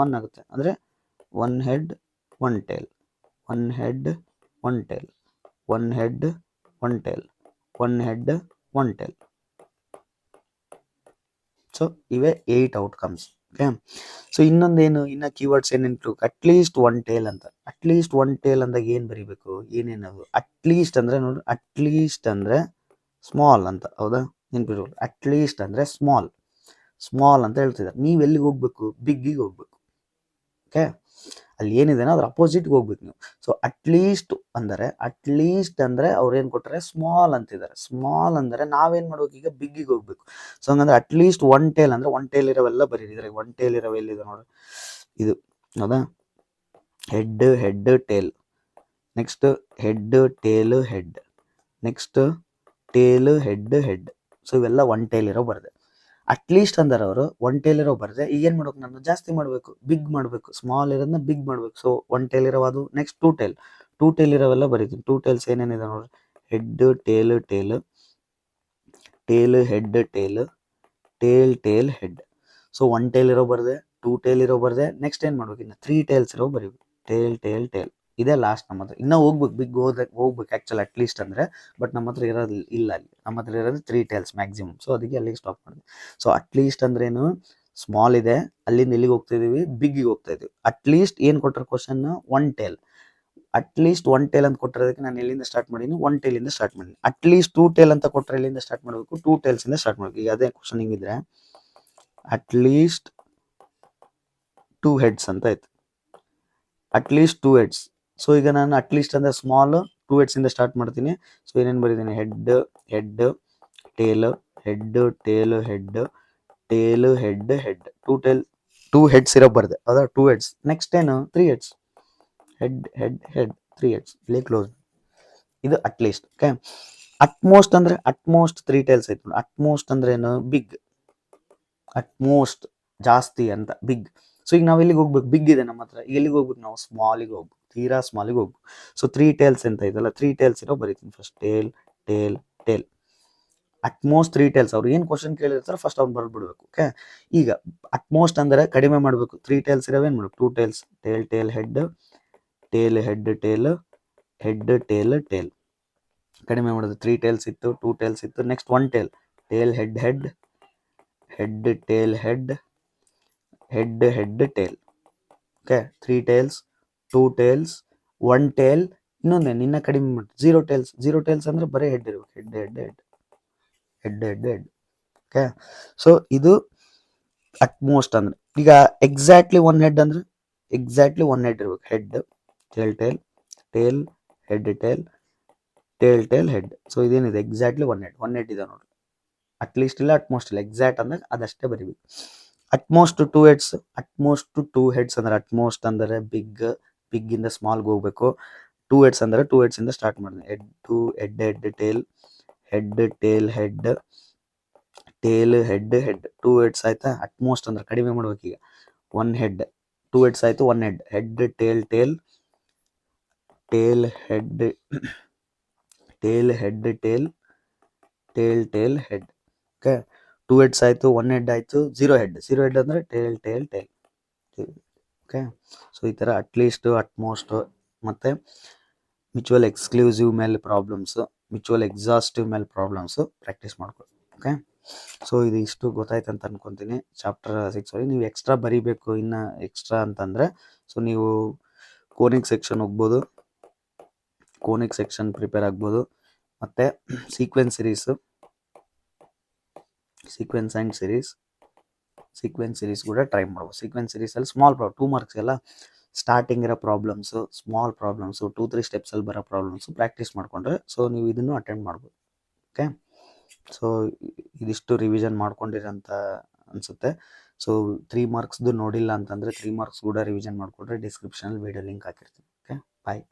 1 ಆಗುತ್ತೆ, ಅಂದರೆ 1 head 1 tail 1 head 1 tail 1 head 1 tail 1 head 1 tail. So ಇವೇ 8 ಔಟ್ಕಮ್ಸ್. ಓಕೆ, ಸೊ ಇನ್ನೊಂದೇನು, ಇನ್ನು ಕೀವರ್ಡ್ಸ್ ಏನೇನು, ಅಟ್ಲೀಸ್ಟ್ 1 ಟೇಲ್ ಅಂತ. ಅಟ್ಲೀಸ್ಟ್ 1 ಟೇಲ್ ಅಂದಾಗ ಏನು ಬರೀಬೇಕು, ಏನೇನದು ಅಟ್ಲೀಸ್ಟ್ ಅಂದರೆ ನೋಡಿ, ಅಟ್ಲೀಸ್ಟ್ ಅಂದರೆ ಸ್ಮಾಲ್ ಅಂತ, ಹೌದಾ, ನೆನ್ಪಿರ್ಬೋದು. ಅಟ್ಲೀಸ್ಟ್ ಅಂದರೆ ಸ್ಮಾಲ್ ಅಂತ ಹೇಳ್ತಿದ್ದಾರೆ. ನೀವು ಎಲ್ಲಿಗೆ ಹೋಗ್ಬೇಕು, ಬಿಗ್ಗಿಗೆ ಹೋಗ್ಬೇಕು. ಓಕೆ, ಅಲ್ಲಿ ಏನಿದೆ ಅದ್ರ ಅಪೋಸಿಟ್ಗೆ ಹೋಗ್ಬೇಕು ನೀವು. ಸೊ ಅಟ್ಲೀಸ್ಟ್ ಅಂದರೆ ಅವ್ರು ಏನು ಕೊಟ್ಟರೆ, ಸ್ಮಾಲ್ ಅಂತಿದ್ದಾರೆ. ಸ್ಮಾಲ್ ಅಂದರೆ ನಾವೇನು ಮಾಡ್ಬೇಕು, ಈಗ ಬಿಗ್ಗಿಗೆ ಹೋಗ್ಬೇಕು. ಸೊ ಹಂಗಂದ್ರೆ ಅಟ್ಲೀಸ್ಟ್ 1 ಟೇಲ್ ಅಂದರೆ 1 ಟೇಲ್ ಇರೋವೆಲ್ಲ ಬರೀರಿ. 1 ಟೇಲ್ ಇರೋವು ಎಲ್ಲಿದೆ ನೋಡಿ, ಇದು ಹೌದಾ, head tail, next head tail head, next tail head. So ಇವೆಲ್ಲ 1 ಟೇಲ್ ಇರೋ ಬರದೆ. ಅಟ್ಲೀಸ್ಟ್ ಅಂದ್ರೆ ಅವರು 1 ಟೇಲ್ ಇರೋ ಬರದೆ. ಈಗ ಏನು ಮಾಡ್ಬೇಕು, ನಾನು ಜಾಸ್ತಿ ಮಾಡಬೇಕು, ಬಿಗ್ ಮಾಡಬೇಕು. ಸ್ಮಾಲ್ ಇರೋದನ್ನ ಬಿಗ್ ಮಾಡಬೇಕು. ಸೊ 1 ಟೇಲ್ ಇರೋ ಅದು. ನೆಕ್ಸ್ಟ್ 2 ಟೇಲ್ ಇರೋವೆಲ್ಲ ಬರೀತೀನಿ. 2 ಟೇಲ್ಸ್ ಏನೇನಿದೆ ನೋಡ್ರಿ, head tail head tail head. So 1 tail ಇರೋ ಬರದೆ, 2 ಟೇಲ್ ಇರೋ ಬರದೆ. ನೆಕ್ಸ್ಟ್ ಏನು ಮಾಡ್ಬೇಕು, ಇನ್ನು 3 ಟೇಲ್ಸ್ ಇರೋ ಬರೀಬೇಕು. ಟೇಲ್. ಇದೇ ಲಾಸ್ಟ್ ನಮ್ಮ ಹತ್ರ. ಇನ್ನೂ ಹೋಗ್ಬೇಕು, ಬಿಗ್ ಹೋಗ್ಬೇಕು ಆ್ಯಕ್ಚುಲಿ ಅಟ್ಲೀಸ್ಟ್ ಅಂದರೆ. ಬಟ್ ನಮ್ಮ ಹತ್ರ ಇರೋದು ಇಲ್ಲ, ಅಲ್ಲಿ ನಮ್ಮ ಹತ್ರ ಇರೋದು 3 ಟೇಲ್ಸ್ ಮ್ಯಾಕ್ಸಿಮಮ್. ಸೊ ಅದಕ್ಕೆ ಅಲ್ಲಿಗೆ ಸ್ಟಾಪ್ ಮಾಡಿದ್ವಿ. ಸೊ ಅಟ್ಲೀಸ್ಟ್ ಅಂದ್ರೇನು, ಸ್ಮಾಲ್ ಇದೆ, ಅಲ್ಲಿಂದ ಎಲ್ಲಿಗೆ ಹೋಗ್ತಾ ಇದೀವಿ, ಬಿಗ್ಗಿಗೆ ಹೋಗ್ತಾ ಇದೀವಿ. ಅಟ್ಲೀಸ್ಟ್ ಏನು ಕೊಟ್ಟರೆ ಕ್ವಶನ್, 1 ಟೇಲ್. ಅಟ್ಲೀಸ್ಟ್ 1 ಟೇಲ್ ಅಂತ ಕೊಟ್ಟಿರೋದಕ್ಕೆ ನಾನು ಎಲ್ಲಿಂದ ಸ್ಟಾರ್ಟ್ ಮಾಡೀನಿ, 1 ಟೇಲಿಂದ ಸ್ಟಾರ್ಟ್ ಮಾಡೀನಿ. ಅಟ್ಲೀಸ್ಟ್ 2 ಟೇಲ್ ಅಂತ ಕೊಟ್ಟರೆ ಎಲ್ಲಿಂದ ಸ್ಟಾರ್ಟ್ ಮಾಡಬೇಕು, 2 ಟೇಲ್ಸಿಂದ ಸ್ಟಾರ್ಟ್ ಮಾಡಬೇಕು. ಈಗ ಅದೇ ಕ್ವಶನ್ ಹಿಂಗಿದ್ರೆ ಅಟ್ಲೀಸ್ಟ್ 2 ಹೆಡ್ಸ್ ಅಂತ ಆಯ್ತು. At least 2 heads. ಸೊ ಈಗ ನಾನು ಅಟ್ಲೀಸ್ಟ್ ಅಂದರೆ ಸ್ಮಾಲ್ 2 ಹೆಡ್ಸಿಂದ ಸ್ಟಾರ್ಟ್ ಮಾಡ್ತೀನಿ. ಸೊ ಏನೇನು ಬರೀತೀನಿ, ಹೆಡ್ ಟೇಲ್ ಹೆಡ್ 2 ಹೆಡ್ಸ್ ಇರೋ ಬರ್ದೆ, ಹೌದಾ, 2 ಹೆಡ್ಸ್. ನೆಕ್ಸ್ಟ್ ಏನು, 3 ಹೆಡ್ಸ್, ಹೆಡ್ 3 ಹೆಡ್ಸ್. ಇಲ್ಲಿ ಕ್ಲೋಸ್. ಇದು ಅಟ್ಲೀಸ್ಟ್. ಓಕೆ, ಅಟ್ಮೋಸ್ಟ್ 3 ಟೇಲ್ಸ್ ಐತೆ. ಅಟ್ಮೋಸ್ಟ್ ಅಂದ್ರೆ ಏನು, ಬಿಗ್. ಅಟ್ಮೋಸ್ಟ್ ಜಾಸ್ತಿ ಅಂತ, ಬಿಗ್. ಸೊ ಈಗ ನಾವು ಎಲ್ಲಿಗೆ ಹೋಗ್ಬೇಕು, ಬಿಗ್ ಇದೆ ನಮ್ಮ ಹತ್ರ. ಎಲ್ಲಿಗೆ ಹೋಗ್ಬೇಕು ನಾವು, ಸ್ಮಾಲಿಗೆ ಹೋಗ್ಬೇಕು, ತೀರಾ ಸ್ಮಾಲಿಗೆ ಹೋಗ್ಬೇಕು. ಸೊ 3 ಟೇಲ್ಸ್ ಅಂತ ಇದೆಲ್ಲ, 3 ಟೇಲ್ಸ್ ಇರೋ ಬರೀತೀನಿ. First tail at most 3 tails. ಅವ್ರು ಏನು ಕ್ವಶನ್ ಕೇಳಿರ್ತಾರೆ ಫಸ್ಟ್ ಅವ್ನು ಬರ್ಬಿಡ್ಬೇಕು. ಓಕೆ, ಈಗ ಅಟ್ಮೋಸ್ಟ್ ಅಂದರೆ ಕಡಿಮೆ ಮಾಡಬೇಕು. 3 ಟೇಲ್ಸ್ ಇರೋವೇನು ಮಾಡಬೇಕು, 2 ಟೇಲ್ಸ್, ಟೇಲ್ ಹೆಡ್ ಟೇಲ್. ಕಡಿಮೆ ಮಾಡೋದು. 3 ಟೇಲ್ಸ್ ಇತ್ತು, 2 ಟೇಲ್ಸ್ ಇತ್ತು. Next 1 tail head tail head tail. Okay, 3 tails, 2 tails, 1 tail. ಇನ್ನೊಂದೇನು, ಇನ್ನ ಕಡಿಮೆ ಮಾಡಿ 0 ಟೇಲ್ಸ್ ಅಂದರೆ ಬರೀ ಹೆಡ್ ಇರಬೇಕು. ಹೆಡ್. ಓಕೆ, ಸೊ ಇದು ಅಟ್ಮೋಸ್ಟ್ ಅಂದ್ರೆ. ಈಗ ಎಕ್ಸಾಕ್ಟ್ಲಿ 1 ಹೆಡ್ ಅಂದ್ರೆ ಎಕ್ಸಾಕ್ಟ್ಲಿ 1 ಹೆಡ್ ಇರ್ಬೇಕು. Head tail head. ಸೊ ಇದೇನಿದೆ, ಎಕ್ಸಾಕ್ಟ್ಲಿ 1 ಹೆಡ್ ಇದೆ ನೋಡಿ. ಅಟ್ಲೀಸ್ಟ್ ಇಲ್ಲ, ಅಟ್ಮೋಸ್ಟ್ ಇಲ್ಲ. ಎಕ್ಸಾಕ್ಟ್ ಅಂದಾಗ ಅದಷ್ಟೇ ಬರೀಬೇಕು. Utmost 2 heads. ಅಂದ್ರೆ ಅಟ್ಮೋಸ್ಟ್ ಅಂದರೆ ಬಿಗ್ ಇಂದ ಸ್ಮಾಲ್ಗೆ ಹೋಗ್ಬೇಕು. 2 ಹೆಡ್ಸ್ ಅಂದರೆ 2 ಹೆಡ್ಸ್ ಇಂದ ಸ್ಟಾರ್ಟ್ ಮಾಡಿದೆ. ಹೆಡ್ ಟೇಲ್ ಹೆಡ್ 2 ಹೆಡ್ಸ್ ಆಯ್ತಾ. ಅಟ್ಮೋಸ್ಟ್ ಅಂದ್ರೆ ಕಡಿಮೆ ಮಾಡ್ಬೇಕು. ಈಗ 1 ಹೆಡ್, 2 ಹೆಡ್ಸ್ ಆಯ್ತು. 1 head tail head. Okay, 2 heads ಆಯ್ತು, 1 ಹೆಡ್ ಆಯ್ತು. 0 ಹೆಡ್ ಅಂದ್ರೆ ಟೇಲ್. ಓಕೆ, ಸೊ ಈ ತರ ಅಟ್ಲೀಸ್ಟ್, ಅಟ್ಮೋಸ್ಟ್ ಮತ್ತೆ ಮ್ಯೂಚುವಲ್ ಎಕ್ಸ್ಕ್ಲೂಸಿವ್ ಮೇಲೆ ಪ್ರಾಬ್ಲಮ್ಸ್, ಮ್ಯೂಚುವಲ್ ಎಕ್ಸಾಸ್ಟಿವ್ ಮೇಲೆ ಪ್ರಾಬ್ಲಮ್ಸ್ ಪ್ರಾಕ್ಟೀಸ್ ಮಾಡ್ಕೊಳ್ಳಿ. ಓಕೆ, ಸೊ ಇದು ಇಷ್ಟು ಗೊತ್ತಾಯ್ತು ಅಂತ ಅನ್ಕೊಂತೀನಿ. ಚಾಪ್ಟರ್ 6 ನೀವು ಎಕ್ಸ್ಟ್ರಾ ಬರೀಬೇಕು. ಇನ್ನು ಎಕ್ಸ್ಟ್ರಾ ಅಂತಂದರೆ, ಸೊ ನೀವು ಕೋನಿಕ್ ಸೆಕ್ಷನ್ ಹೋಗ್ಬೋದು, ಕೋನಿಕ್ ಸೆಕ್ಷನ್ ಪ್ರಿಪೇರ್ ಆಗ್ಬೋದು. ಮತ್ತು ಸೀಕ್ವೆನ್ಸ್ ಸೀರೀಸ್ ಕೂಡ ಟ್ರೈ ಮಾಡ್ಬೋದು. ಸೀಕ್ವೆನ್ಸ್ ಸೀರೀಸಲ್ಲಿ ಸ್ಮಾಲ್ 2 ಮಾರ್ಕ್ಸ್ ಎಲ್ಲ ಸ್ಟಾರ್ಟಿಂಗ್ ಇರೋ ಪ್ರಾಬ್ಲಮ್ಸು, ಸ್ಮಾಲ್ ಪ್ರಾಬ್ಲಮ್ಸು, 2-3 ಸ್ಟೆಪ್ಸಲ್ಲಿ ಬರೋ ಪ್ರಾಬ್ಲಮ್ಸು ಪ್ರಾಕ್ಟೀಸ್ ಮಾಡಿಕೊಂಡ್ರೆ ಸೊ ನೀವು ಇದನ್ನು ಅಟೆಂಡ್ ಮಾಡ್ಬೋದು. ಓಕೆ, ಸೊ ಇದಿಷ್ಟು ರಿವಿಷನ್ ಮಾಡ್ಕೊಂಡಿರಿ ಅಂತ ಅನಿಸುತ್ತೆ. ಸೊ 3 ಮಾರ್ಕ್ಸ್ದು ನೋಡಿಲ್ಲ ಅಂತಂದರೆ 3 ಮಾರ್ಕ್ಸ್ ಕೂಡ ರಿವಿಷನ್ ಮಾಡಿಕೊಂಡ್ರೆ ಡಿಸ್ಕ್ರಿಪ್ಷನಲ್ಲಿ ವಿಡಿಯೋ ಲಿಂಕ್ ಹಾಕಿರ್ತೀನಿ. ಓಕೆ, ಬಾಯ್.